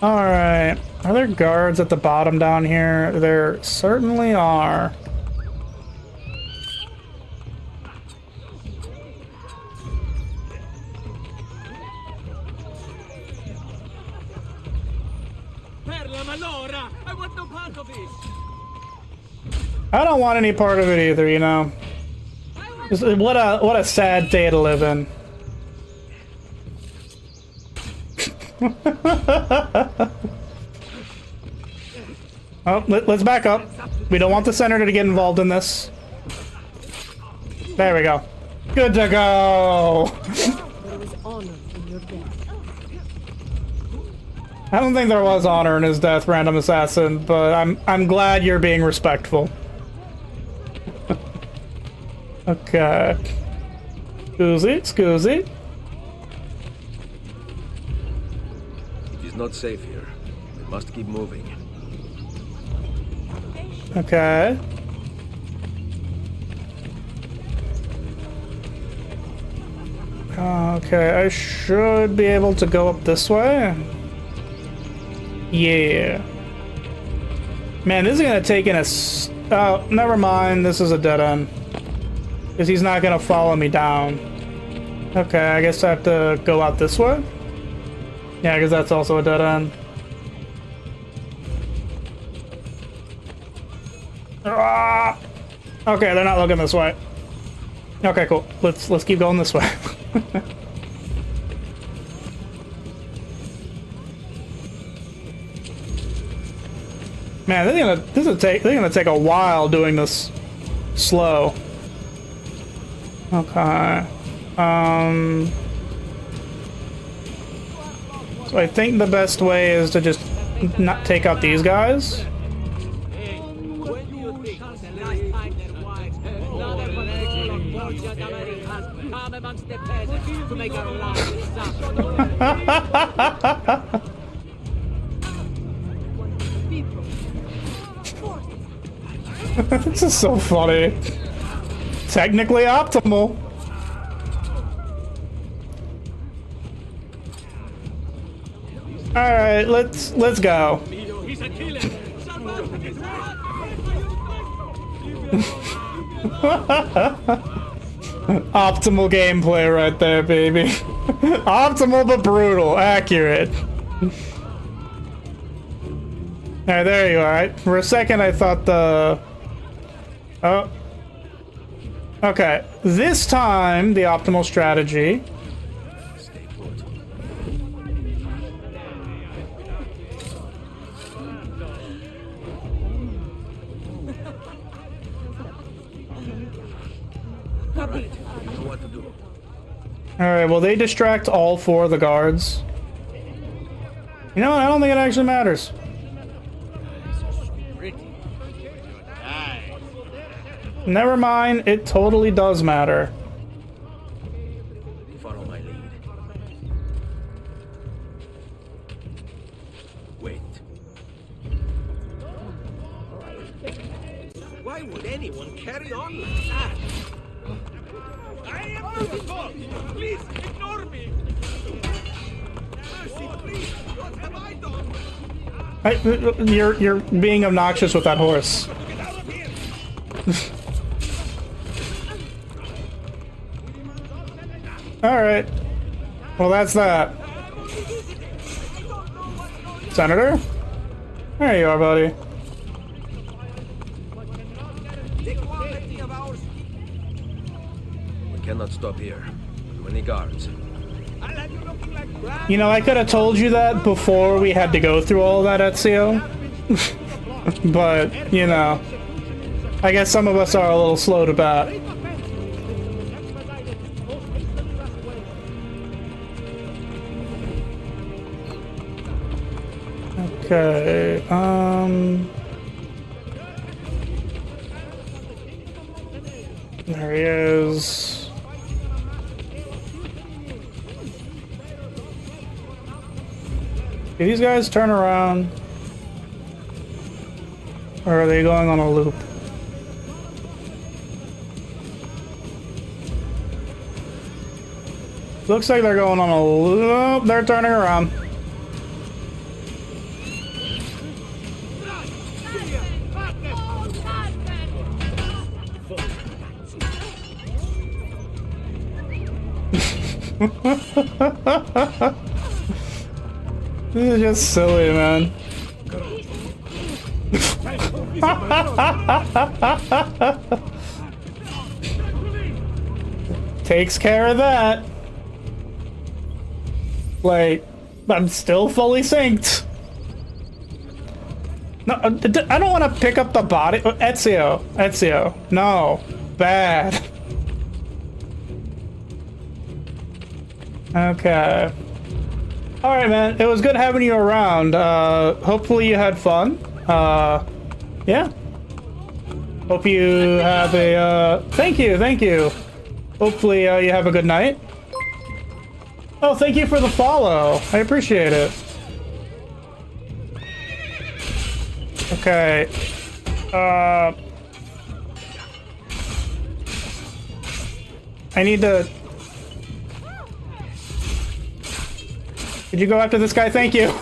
A: Alright. Are there guards at the bottom down here? There certainly are.
K: I want no part of this.
A: I don't want any part of it either, you know. What a sad day to live in. Oh, let's back up. We don't want the senator to get involved in this. There we go. Good to go.
I: There was honor in your death.
A: I don't think there was honor in his death, random assassin, but I'm glad you're being respectful. Okay. Scusi.
G: It is not safe here. We must keep moving.
A: Okay. Okay, I should be able to go up this way. Yeah. Man, this is gonna take in a oh, never mind. This is a dead end. Because he's not gonna follow me down. Okay, I guess I have to go out this way? Yeah, because that's also a dead end. Ah! Okay, they're not looking this way. Okay, cool. Let's keep going this way. Man, they're gonna take a while doing this slow. Okay. So I think the best way is to just not take out these guys. This is so funny. Technically optimal. All right, let's go. Optimal gameplay right there, baby. Optimal but brutal, accurate. Alright, there you are. Right? For a second I thought the... Oh. Okay, this time the optimal strategy... Alright, well they distract all four of the guards. You know what, I don't think it actually matters. Never mind, it totally does matter.
G: Follow my lead. Wait.
K: Why would anyone carry on like that? I am the boss! Please ignore me! Mercy, please! What have I done?
A: You're being obnoxious with that horse. Alright. Well, that's that. Senator? There you are, buddy.
G: We cannot stop here. Too many guards.
A: You know, I could have told you that before we had to go through all of that Ezio. But, you know, I guess some of us are a little slow to bat. Okay, there he is. Do these guys turn around? Or are they going on a loop? Looks like they're going on a loop. They're turning around. This is just silly, man. Takes care of that. Like, I'm still fully synced. No, I don't want to pick up the body. Ezio. No. Bad. Okay. Alright, man. It was good having you around. Hopefully you had fun. Yeah. Hope you have a, thank you. Hopefully you have a good night. Oh, thank you for the follow. I appreciate it. Okay. I need to... Did you go after this guy? Thank you.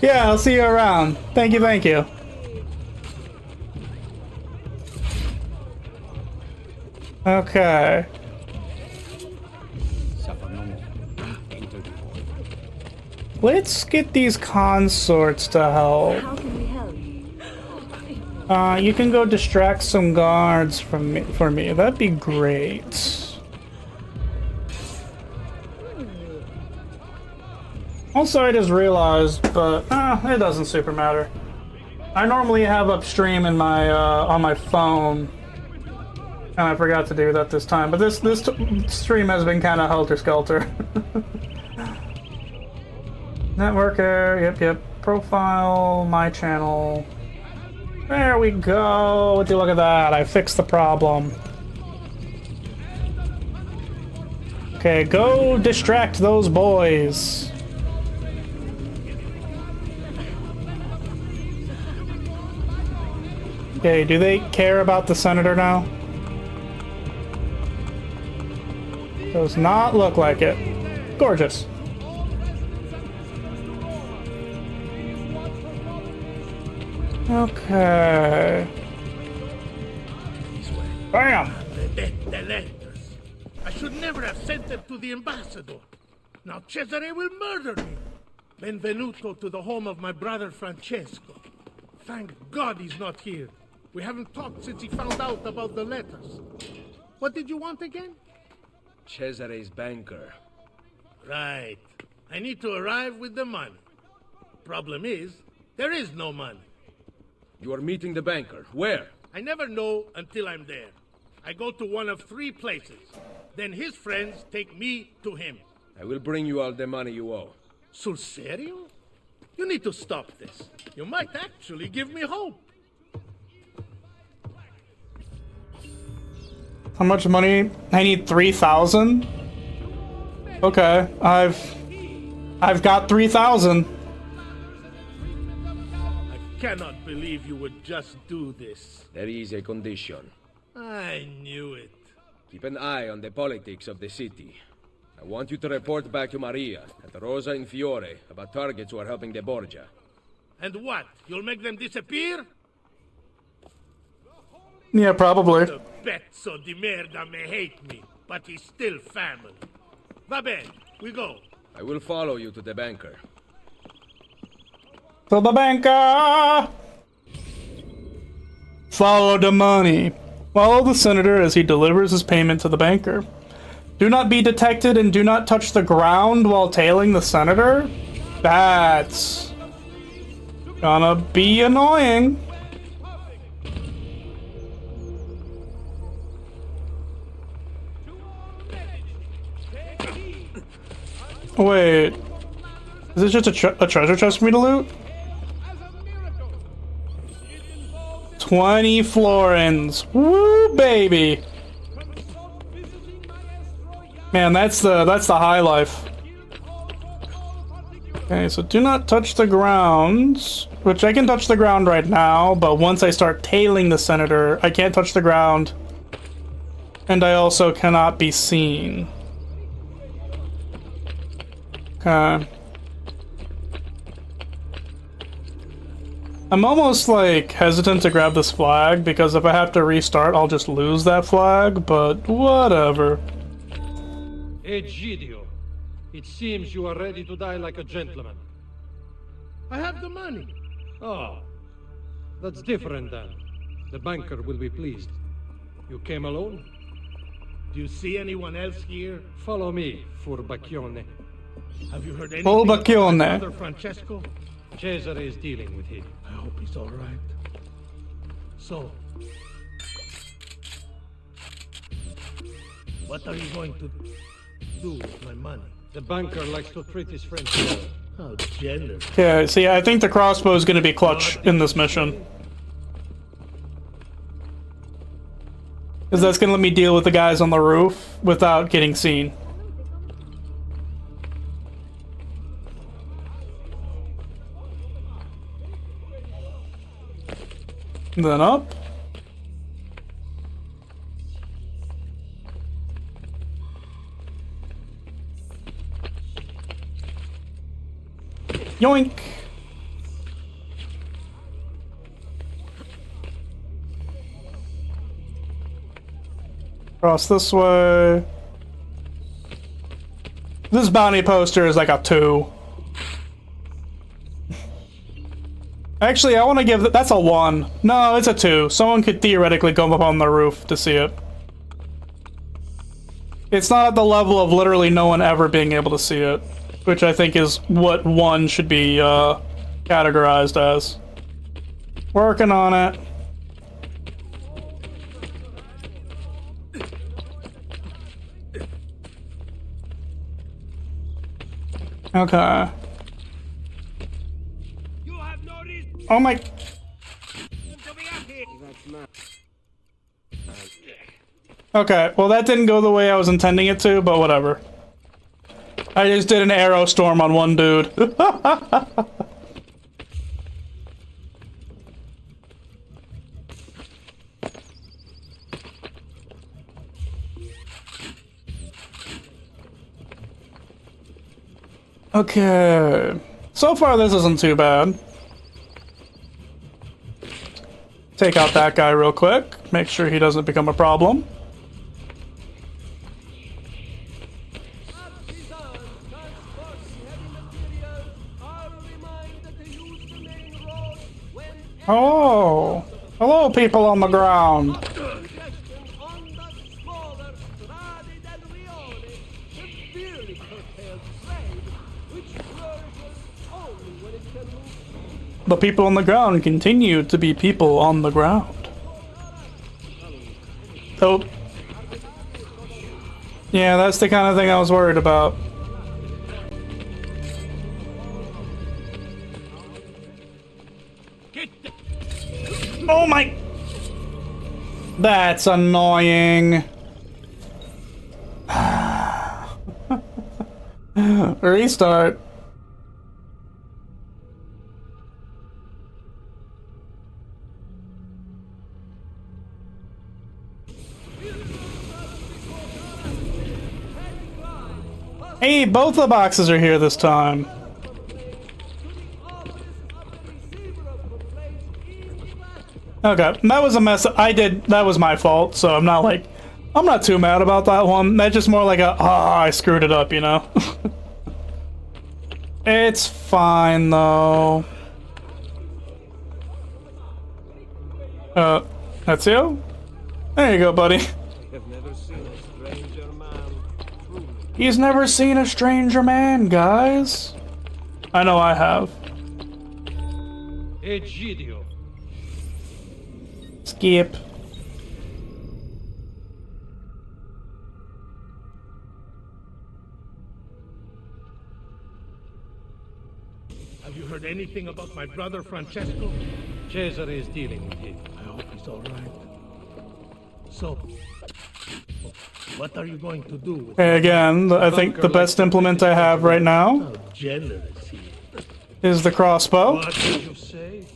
A: Yeah, I'll see you around. Thank you. Okay. Let's get these consorts to help.
I: How can we help?
A: You can go distract some guards for me. That'd be great. Also, I just realized, but it doesn't super matter. I normally have upstream in my on my phone, and I forgot to do that this time. But this stream has been kind of helter-skelter. Networker, yep. Profile, my channel. There we go. Would you look at that? I fixed the problem. Okay, go distract those boys. Okay, do they care about the senator now? Does not look like it. Gorgeous. Okay. Bam!
E: The letters. I should never have sent them to the ambassador. Now Cesare will murder me. Benvenuto to the home of my brother Francesco. Thank God he's not here. We haven't talked since he found out about the letters. What did you want again?
G: Cesare's banker.
E: Right. I need to arrive with the money. Problem is, there is no money.
G: You are meeting the banker. Where?
E: I never know until I'm there. I go to one of 3 places. Then his friends take me to him.
G: I will bring you all the money you owe.
E: Sul serio? You need to stop this. You might actually give me hope.
A: How much money? I need 3,000. Okay, I've got 3,000.
E: I cannot believe you would just do this.
G: There is a condition.
E: I knew it.
G: Keep an eye on the politics of the city. I want you to report back to Maria and Rosa and Fiore about targets who are helping the Borgia.
E: And what? You'll make them disappear?
A: Yeah, probably.
E: The pezzo di merda may hate me, but he's still family. Va bene, we go.
G: I will follow you to the banker.
A: To the banker! Follow the money. Follow the senator as he delivers his payment to the banker. Do not be detected and do not touch the ground while tailing the senator? That's gonna be annoying. Wait, is this just a treasure chest for me to loot? 20 florins. Woo, baby. Man, that's the high life. Okay, so do not touch the ground, which I can touch the ground right now, but once I start tailing the senator, I can't touch the ground. And I also cannot be seen. Okay. I'm almost like hesitant to grab this flag because if I have to restart, I'll just lose that flag, but whatever.
C: Egidio, it seems you are ready to die like a gentleman.
E: I have the money.
C: Oh, that's different then. The banker will be pleased. You came alone?
E: Do you see anyone else here?
C: Follow me, Furbacchione.
E: Have you heard anything about my brother Francesco?
C: Cesare is dealing with him.
E: I hope he's all right. So, what are you going to do with my money?
C: The banker likes to treat his friends well.
E: How generous.
A: Yeah, see, I think the crossbow is going to be clutch in this mission. Because that's going to let me deal with the guys on the roof without getting seen. Then up. Yoink! Cross this way. This bounty poster is like a 2. Actually, I want to give that's a 1. No, it's a 2. Someone could theoretically go up on the roof to see it. It's not at the level of literally no one ever being able to see it, which I think is what 1 should be categorized as. Working on it. Okay. Oh my... Okay, well that didn't go the way I was intending it to, but whatever. I just did an arrow storm on one dude. Okay. So far this isn't too bad. Take out that guy real quick. Make sure he doesn't become a problem. Oh, hello people on the ground. The people on the ground continue to be people on the ground. Oh. Yeah, that's the kind of thing I was worried about. Oh my... That's annoying. Restart. Hey, both the boxes are here this time. Okay, that was a mess. That was my fault, so I'm not too mad about that one. That's just more like I screwed it up, you know? It's fine, though. That's you? There you go, buddy. He's never seen a stranger man, guys. I know I have.
C: Egidio.
A: Skip.
E: Have you heard anything about my brother Francesco?
C: Cesare is dealing with him.
E: I hope he's all right. So, what are you going to do with
A: Hey, again, I think the best implement I have right now is the crossbow.
E: What did you say?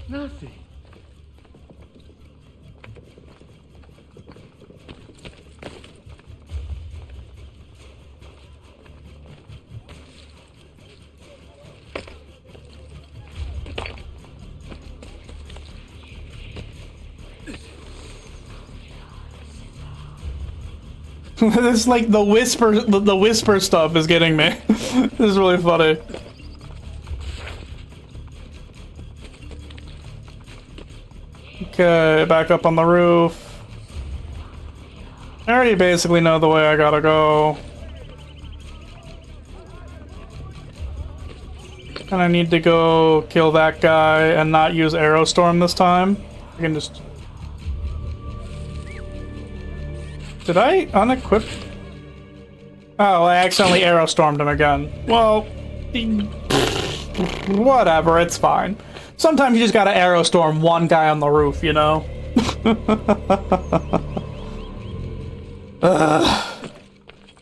E: Nothing.
A: It's like the whisper stuff is getting me. This is really funny. Okay, back up on the roof. I already basically know the way I gotta go. And I need to go kill that guy and not use Aerostorm this time. I can just... Did I unequip? Oh, I accidentally Aerostormed him again. Well, whatever, it's fine. Sometimes you just gotta Aerostorm one guy on the roof, you know?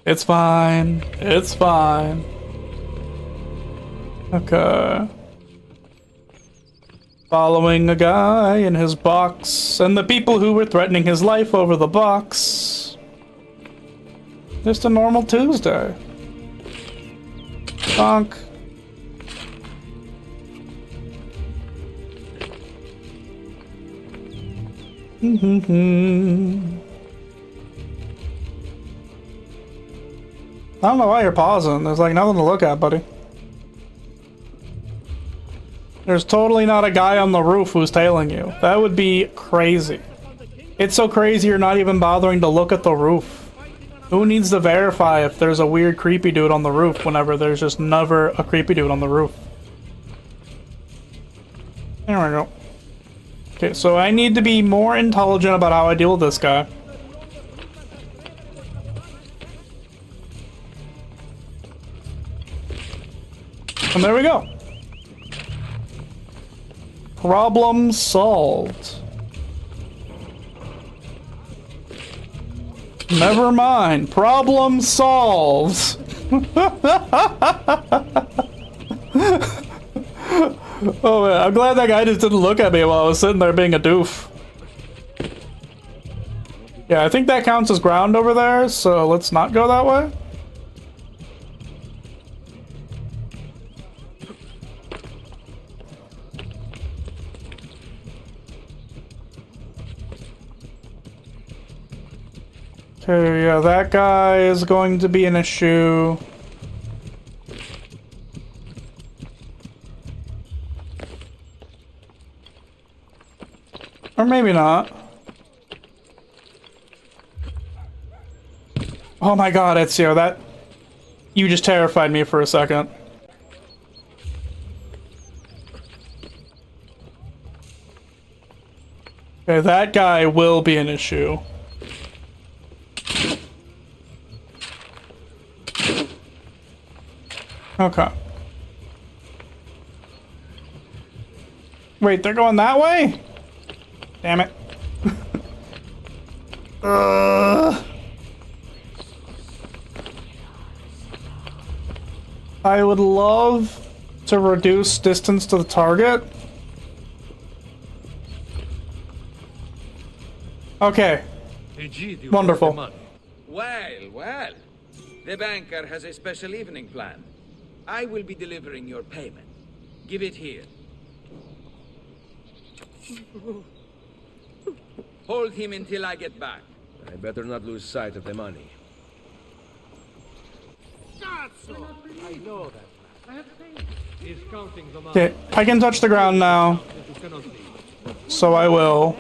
A: It's fine. It's fine. Okay. Following a guy in his box, and the people who were threatening his life over the box. Just a normal Tuesday. Bonk. I don't know why you're pausing. There's like nothing to look at, buddy. There's totally not a guy on the roof who's tailing you. That would be crazy. It's so crazy you're not even bothering to look at the roof. Who needs to verify if there's a weird creepy dude on the roof whenever there's just never a creepy dude on the roof? There we go. Okay, so I need to be more intelligent about how I deal with this guy. And there we go. Problem solved. Never mind. Problem solved. Oh man, I'm glad that guy just didn't look at me while I was sitting there being a doof. Yeah, I think that counts as ground over there, so let's not go that way. Okay, yeah, that guy is going to be an issue. Or maybe not. Oh my god, Ezio, that... You just terrified me for a second. Okay, that guy will be an issue. Okay. Wait, they're going that way? Damn it. I would love to reduce distance to the target. Okay. Wonderful.
L: Well. The banker has a special evening planned. I will be delivering your payment. Give it here. Hold him until I get back.
G: I better not lose sight of the money.
C: I know that. He's counting the money.
A: Okay, I can touch the ground now. So I will.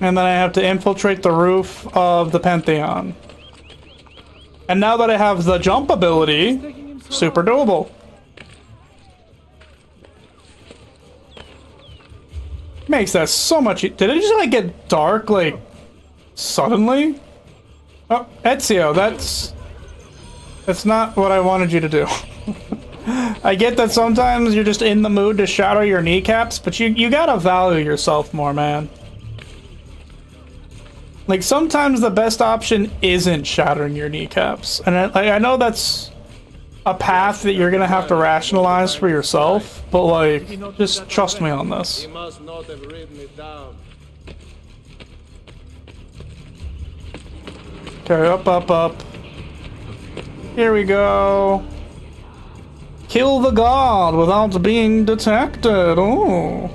A: And then I have to infiltrate the roof of the Pantheon. And now that I have the jump ability, super doable. Makes that so much. Did it just like get dark like suddenly? Oh, Ezio, that's not what I wanted you to do. I get that sometimes you're just in the mood to shatter your kneecaps, but you gotta value yourself more, man. Like, sometimes the best option isn't shattering your kneecaps. And I know that's a path that you're gonna have to rationalize for yourself, but like, just trust me on this.
C: He must not have written it down.
A: Okay, up. Here we go. Kill the god without being detected. Oh,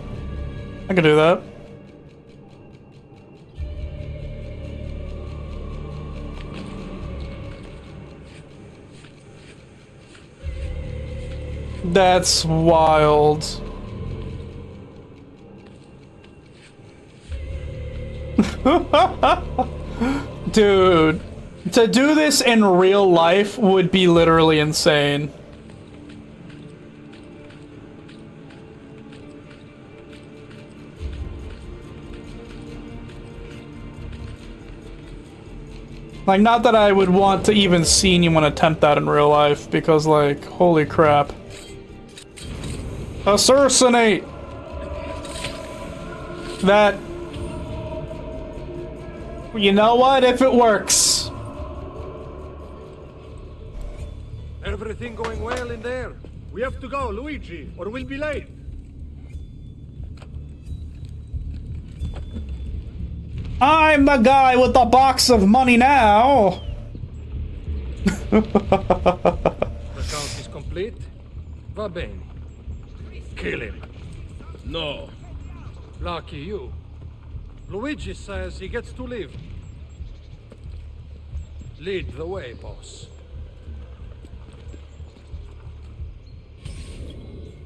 A: I can do that. That's wild. Dude, to do this in real life would be literally insane. Like, not that I would want to even see anyone attempt that in real life, because, like, holy crap. Assassinate! That... You know what? If it works.
C: Everything going well in there?
E: We have to go, Luigi, or we'll be late.
A: I'm the guy with the box of money now!
C: The count is complete. Va bene. Kill him.
G: No.
C: Lucky you. Luigi says he gets to live. Lead the way, boss.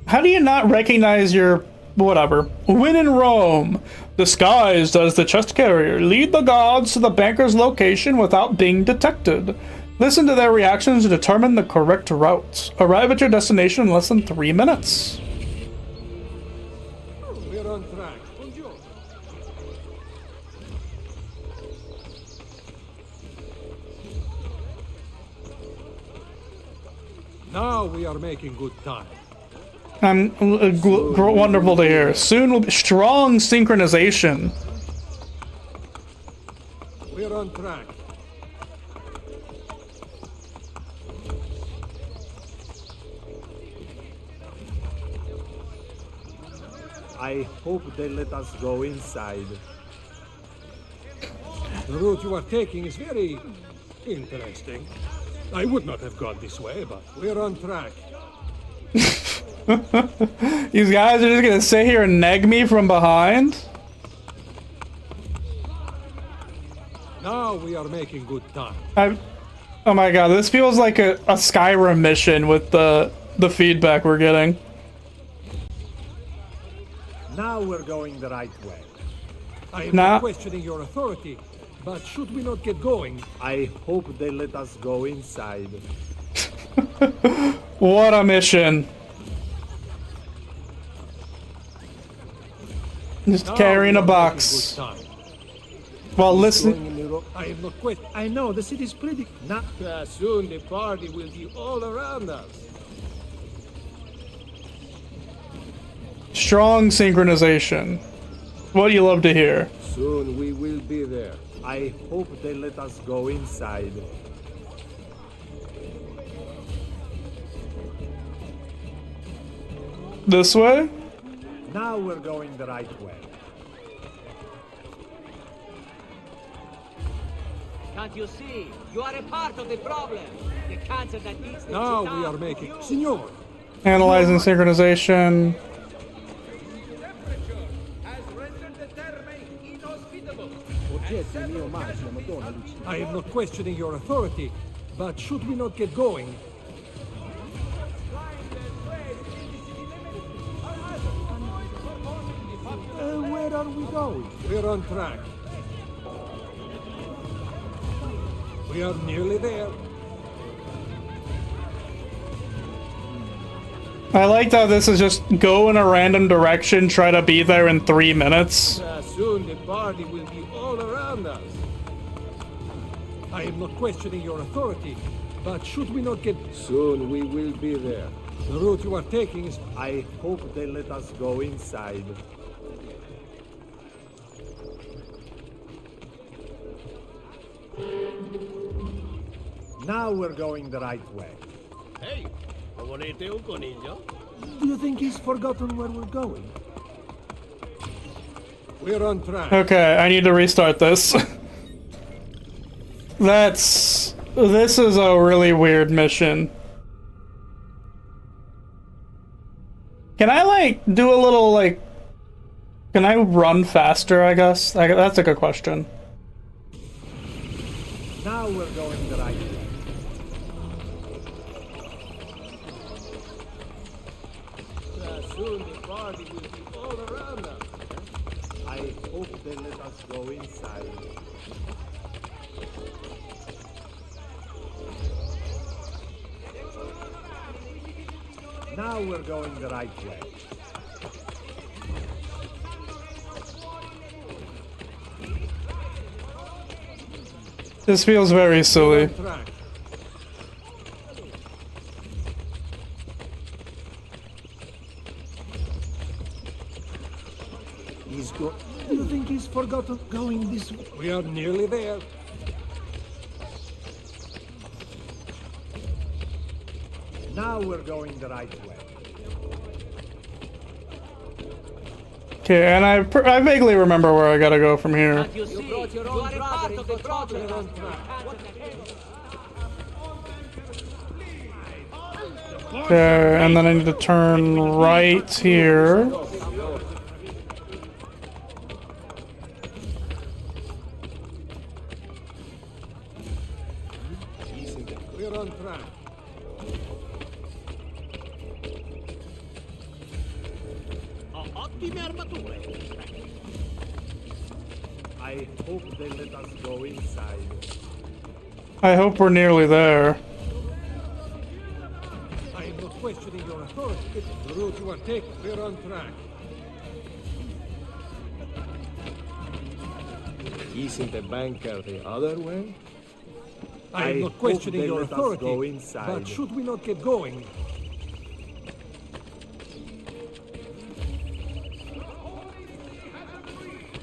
A: How do you not recognize your... whatever. Win in Rome. Disguised as the chest carrier. Lead the gods to the banker's location without being detected. Listen to their reactions to determine the correct route. Arrive at your destination in less than 3 minutes.
C: We're on track. Buongiorno. Now we are making good time.
A: Wonderful to hear. Soon will be strong synchronization.
C: We're on track.
M: I hope they let us go inside.
C: The route you are taking is very interesting. I would not have gone this way, but we're on track.
A: These guys are just gonna sit here and neg me from behind?
C: Now we are making good time.
A: Oh my god, this feels like a Skyrim mission with the feedback we're getting.
M: Now we're going the right way.
C: I am not questioning your authority, but should we not get going?
M: I hope they let us go inside.
A: What a mission. Just carrying a box. Well, listen.
C: I am not quit.
M: I know, the city's pretty... Not...
C: soon the party will be all around us.
A: Strong synchronization. What do you love to hear?
C: Soon we will be there.
M: I hope they let us go inside.
A: This way?
M: Now we're going the right way.
K: Can't you see? You are a part of the problem. The cancer that eats the
C: Now
K: cheetah.
C: we are making... Signor!
A: Analyzing synchronization.
C: I am not questioning your authority, but should we not get going?
M: Where are we going?
C: We're on track. We are nearly there.
A: I like how this is just go in a random direction, try to be there in 3 minutes.
C: Soon the party will be all around us. I am not questioning your authority, but should we not get... Soon we will be there. The route you are taking is...
M: I hope they let us go inside. Now we're going the right way.
E: Hey, ninja.
M: Do you think he's forgotten where we're going?
C: We're on track.
A: Okay, I need to restart this. This is a really weird mission. Can I, like, do a little, like... Can I run faster, I guess? That's a good question.
M: Now we're going the right way.
C: Soon the party will be all around us.
M: I hope they let us go inside. Now we're going the right way.
A: This feels very silly.
C: Do you think he's forgotten going this way? We are nearly there.
M: Now we're going the right way.
A: Okay, and I vaguely remember where I gotta go from here.
K: You brought your own brother into trouble.
A: Okay, and then I need to turn right here.
C: We're on track.
E: Ottime armature.
M: I hope they let us go inside.
A: I hope we're nearly there.
C: I am not questioning your authority. It's the route you are taking. We're on track.
G: Isn't the banker the other way?
C: I am not
M: hope
C: questioning
M: they
C: your
M: let us
C: authority.
M: go inside.
C: But should we not get going?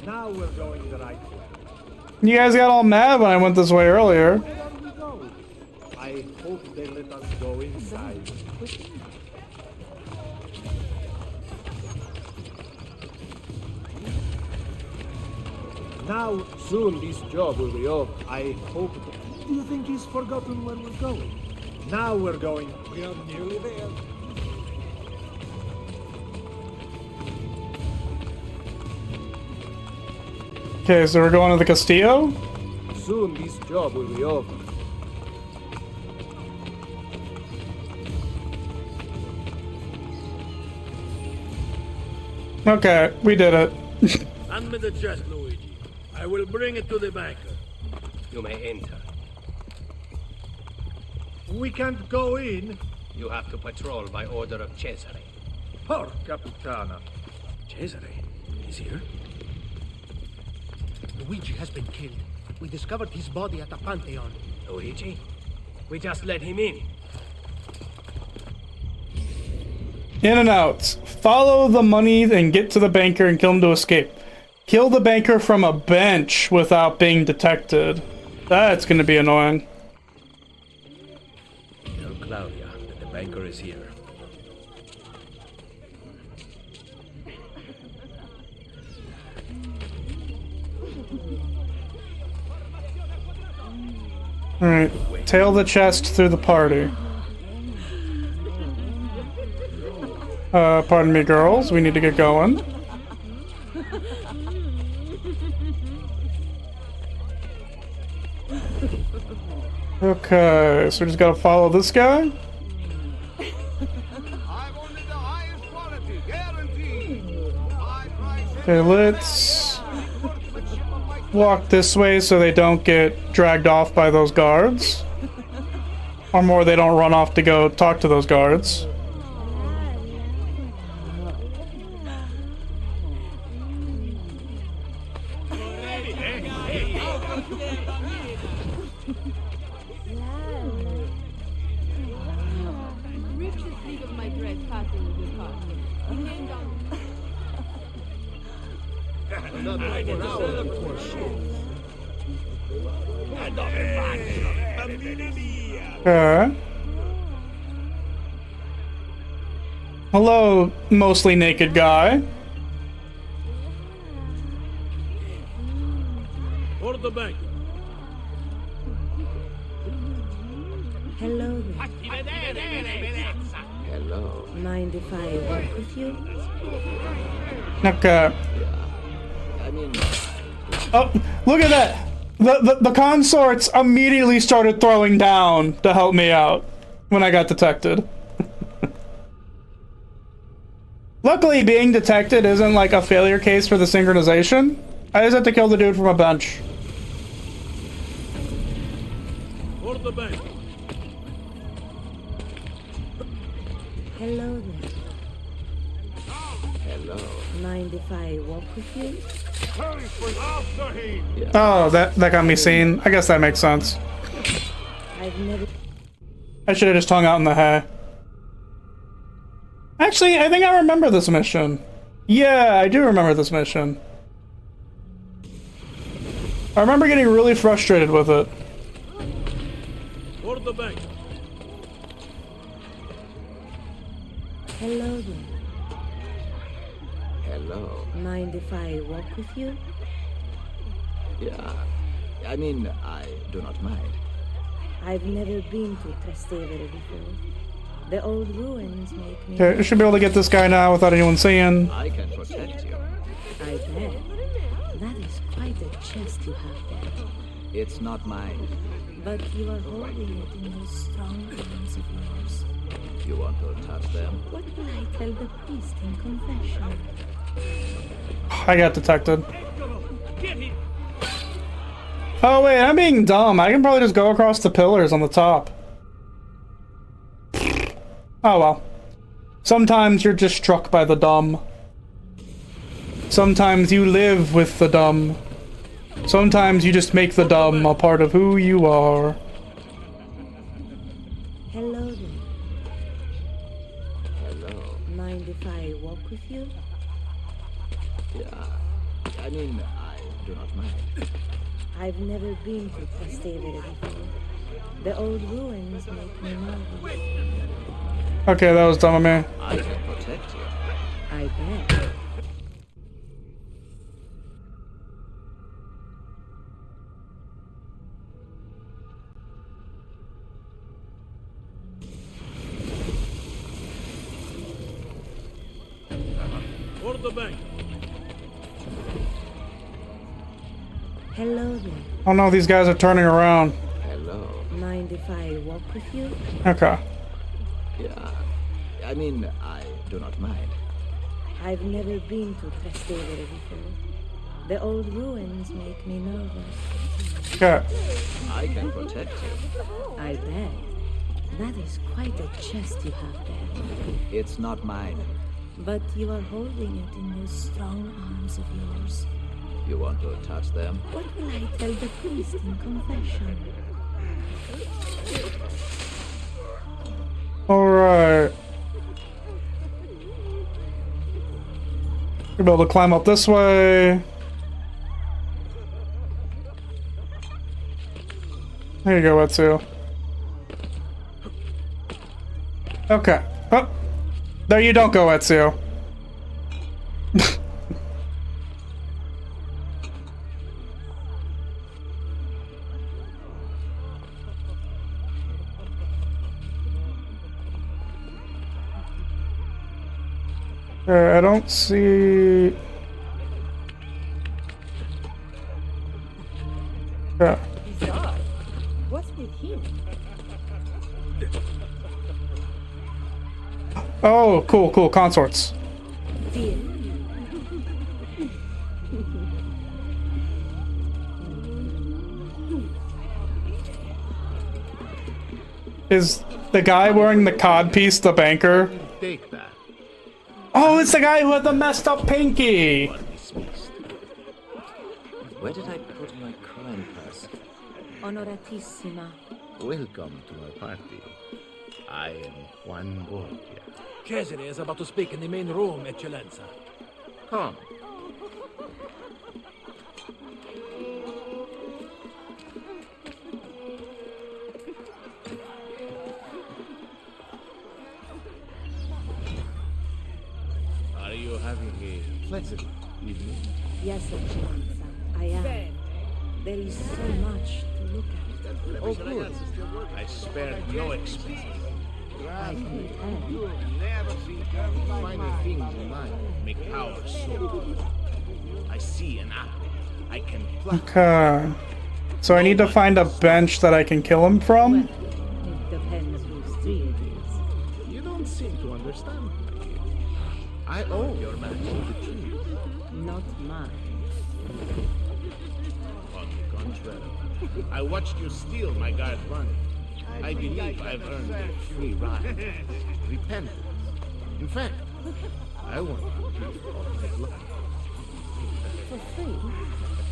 M: Now we're going the right way.
A: You guys got all mad when I went this way earlier.
M: Where we go? I hope they let us go inside. Now,
G: Soon this job will be over.
M: I hope.
C: Do you think he's forgotten where we're going?
M: Now we're going.
C: We are nearly there.
A: Okay, so we're going to the Castillo?
G: Soon this job will be over.
A: Okay, we did it.
E: Hand me the chest, Luigi. I will bring it to the banker.
K: You may enter.
E: We can't go in.
K: You have to patrol by order of Cesare.
E: Porca puttana.
G: Cesare, he's here?
E: Luigi has been killed. We discovered his body at the Pantheon.
K: Luigi? We just let him in.
A: In and out. Follow the money and get to the banker and kill him to escape. Kill the banker from a bench without being detected. That's gonna be annoying.
G: Tell Claudia that the banker is here.
A: Alright, tail the chest through the party. Pardon me, girls. We need to get going. Okay, so we just gotta follow this guy. Okay, let's walk this way so they don't get dragged off by those guards. Or more, they don't run off to go talk to those guards. Okay. Hello, mostly naked guy.
E: For the banker.
N: Hello there.
G: Hello.
N: Mind if I walk with you?
A: Okay.
G: I mean...
A: Oh, look at that! The consorts immediately started throwing down to help me out when I got detected. Luckily, being detected isn't like a failure case for the synchronization. I just have to kill the dude from a bench.
E: For the bank.
N: Hello there.
L: Hello.
N: Mind if I walk with you?
A: Oh, that got me seen. I guess that makes sense.
N: I've never...
A: I should have just hung out in the hay. Actually, I think I remember this mission. Yeah, I do remember this mission. I remember getting really frustrated with it.
E: For the bank.
N: Hello there.
L: Hello.
N: Mind if I walk with you?
L: Yeah. I mean, I do not mind.
N: I've never been to Trastevere before. The old ruins make me...
A: Okay, I should be able to get this guy now without anyone seeing.
L: I can protect you.
N: I bet. That is quite a chest you have there.
L: It's not mine.
N: But you are holding it in those strong arms of yours.
L: You want to touch them?
N: What will I tell the priest in confession?
A: I got detected. Oh wait, I'm being dumb. I can probably just go across the pillars on the top. Oh well. Sometimes you're just struck by the dumb. Sometimes you live with the dumb. Sometimes you just make the dumb a part of who you are.
N: Hello there.
L: Hello.
N: Mind if I walk with you?
L: Yeah. I mean, I do not mind.
N: I've never been to Trastevere before. The old ruins make me nervous.
A: Okay, that was dumb of me.
L: I can protect you.
N: I bet.
E: For the bank.
N: Hello there.
A: Oh no, these guys are turning around.
L: Hello.
N: Mind if I walk with you?
A: Okay.
L: Yeah. I mean, I do not mind.
N: I've never been to Trastevere before. The old ruins make me nervous.
A: Okay.
L: I can protect you.
N: I bet. That is quite a chest you have there.
L: It's not mine.
N: But you are holding it in those strong arms of yours.
L: You want to touch them?
N: What will I tell the priest in confession?
A: Alright. You'll be able to climb up this way. There you go, Etsu. Okay. Oh. There you don't go, Etsu. I don't see... Yeah.
J: Bizarre. What's with him?
A: Oh, cool, cool. Consorts.
N: Dear.
A: Is the guy wearing the cod piece the banker?
M: Take that.
A: Oh, it's the guy who had the messed up pinky!
L: Where did I put my crime purse?
N: Onoratissima.
M: Welcome to my party. I am Juan Borgia.
C: Cesare is about to speak in the main room, Eccellenza.
M: Come. Are you having a pleasant evening?
N: Yes, Eccellenza, I am. There is so much to look at.
M: Oh, good. I spared no expense.
N: I can tell.
M: Finer things in life make ours so good. I see an apple. I can pluck.
A: Okay. So I need to find a bench that I can kill him from?
N: It depends whose tree it is.
M: You don't seem to understand. I own your match on the tree.
N: Not mine.
M: On the contrary, I watched you steal my guard money. I believe I've earned a free ride. Repent. In fact, I want to be all that luck.
N: For free?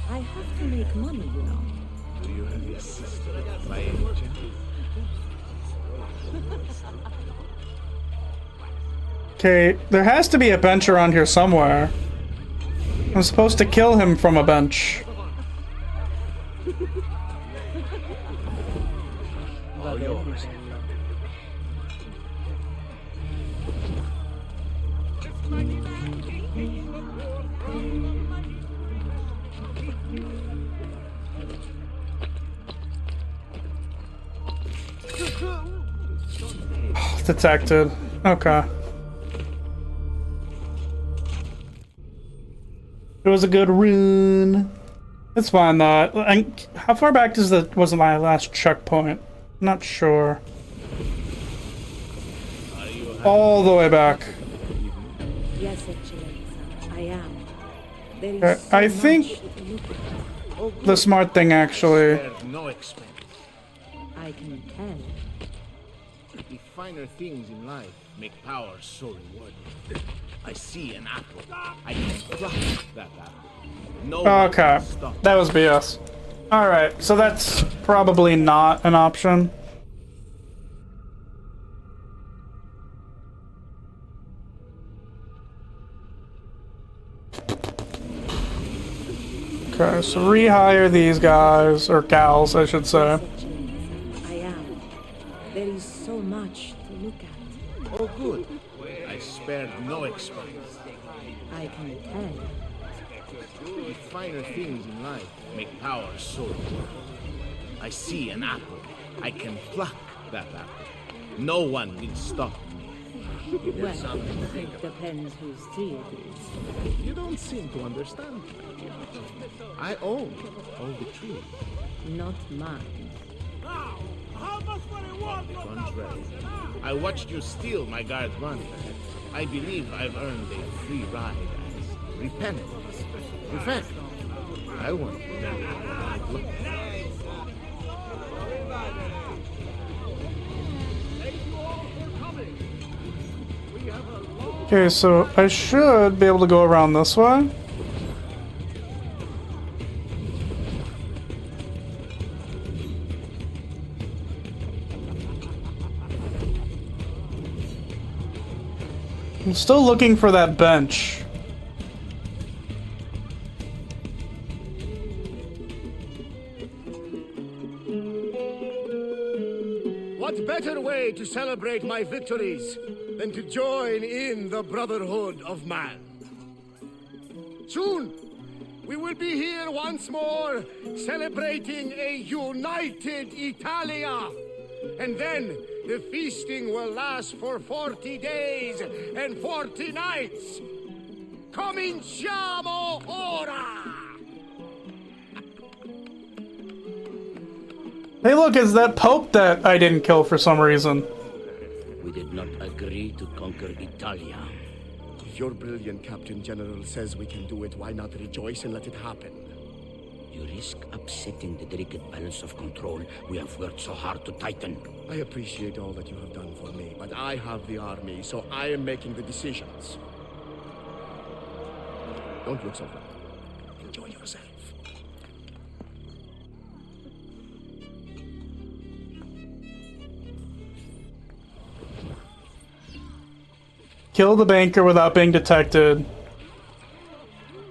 N: I have to make money, you know.
M: Do you have your sister by any chance?
A: Okay, there has to be a bench around here somewhere. I'm supposed to kill him from a bench.
M: All yours.
A: Detected. Okay. It was a good rune. It's fine though. And how far back does the was my last checkpoint? Not sure. All the way back.
N: Yes, Excellenza, I am. There is so
A: I think
N: much to look at.
A: the smart thing actually.
M: Spared no expense.
N: I can tell.
M: The finer things in life make power so rewarding. I see an apple. I can pluck that apple. No one
A: Okay,
M: can stop.
A: that was BS. Alright, so that's probably not an option. Okay, so rehire these guys, or gals, I should say.
N: Yes, Excellenza, I am. There is so much to look at.
M: Oh, good. I spared no expense.
N: I can tell.
M: The finer things in life make power so rewarding. I see an apple. I can pluck that apple. No one will stop me.
N: Well, it depends whose tree it is.
M: You don't seem to understand. I own all the trees.
N: Not mine.
E: How much money
M: On the contrary, I watched you steal my guard money. I believe I've earned a free ride as repentance. In fact, I want to know. Look.
A: Okay, so I should be able to go around this way. I'm still looking for that bench.
E: What better way to celebrate my victories than to join in the Brotherhood of Man? Soon, we will be here once more, celebrating a united Italia. And then, the feasting will last for 40 days and 40 nights. Cominciamo ora!
A: Hey look, it's that Pope that I didn't kill for some reason.
O: We did not agree to conquer Italia.
C: If your brilliant Captain General says we can do it, why not rejoice and let it happen?
O: You risk upsetting the delicate balance of control we have worked so hard to tighten.
C: I appreciate all that you have done for me, but I have the army, so I am making the decisions. Don't look so bad. Enjoy yourself.
A: Kill the banker without being detected.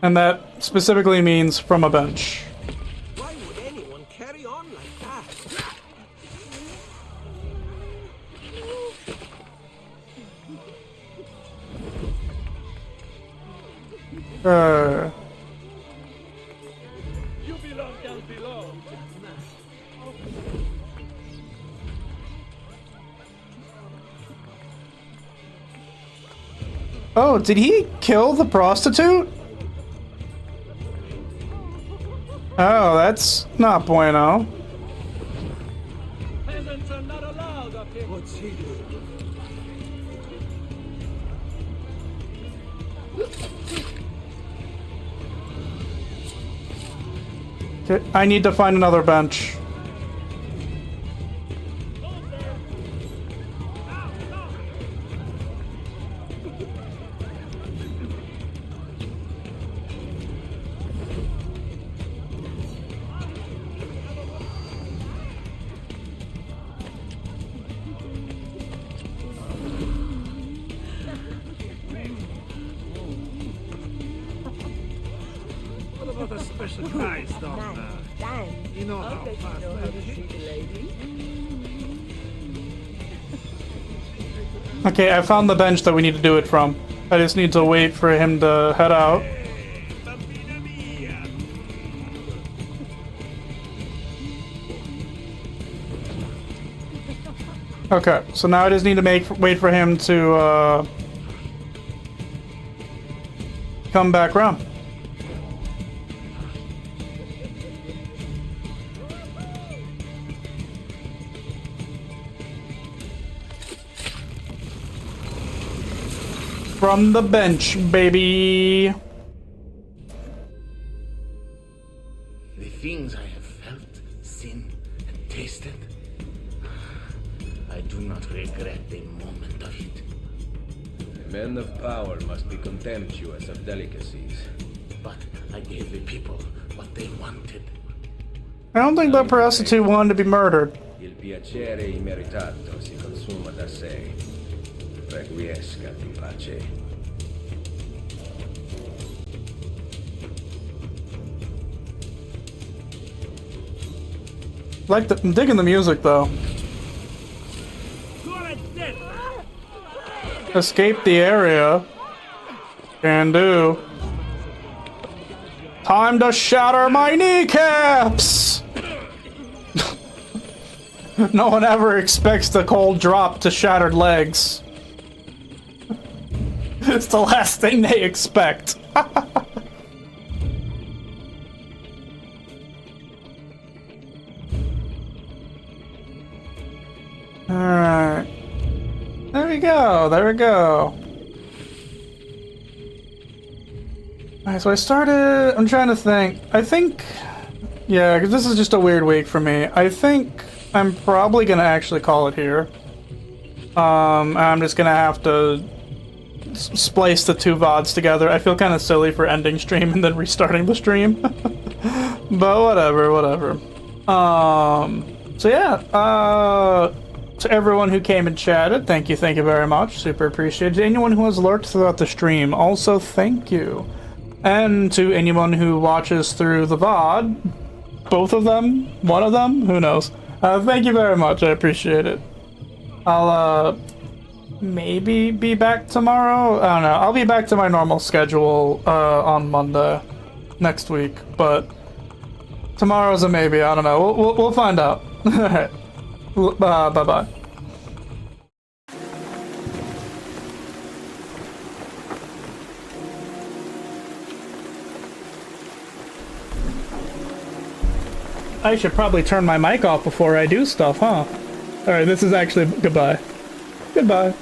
A: And that specifically means from a bench.
K: Why would anyone carry on like that?
E: You belong down below.
A: Oh, did he kill the prostitute? Oh, that's not bueno.
E: Peasants are not allowed up here.
C: What's he doing?
A: Okay, I need to find another bench.
E: What about a special price on you know how fast
A: Okay, I found the bench that we need to do it from. I just need to wait for him to head out. Okay, so now I just need to wait for him to come back around. From the bench, baby.
M: The things I have felt, seen, and tasted, I do not regret a moment of it.
G: The men of power must be contemptuous of delicacies.
M: But I gave the people what they wanted.
A: I don't think that prostitute wanted to be murdered.
G: Il piacere immeritato si consuma da sé. Requiescat in pace.
A: I'm digging the music though. Escape the area. Can do. Time to shatter my kneecaps! No one ever expects the cold drop to shattered legs. It's the last thing they expect. Alright. There we go, there we go. Alright, so I started... I'm trying to think. I think... Yeah, because this is just a weird week for me. I think I'm probably gonna actually call it here. I'm just gonna have to splice the two VODs together. I feel kind of silly for ending stream and then restarting the stream. But whatever. So yeah, to everyone who came and chatted, thank you very much. Super appreciated. Anyone who has lurked throughout the stream, also thank you. And to anyone who watches through the VOD, both of them, one of them, who knows. Thank you very much, I appreciate it. I'll maybe be back tomorrow. I don't know. I'll be back to my normal schedule on Monday next week, but tomorrow's a maybe. I don't know. We'll find out. All right. Bye-bye. I should probably turn my mic off before I do stuff, huh? Alright, this is actually goodbye. Goodbye.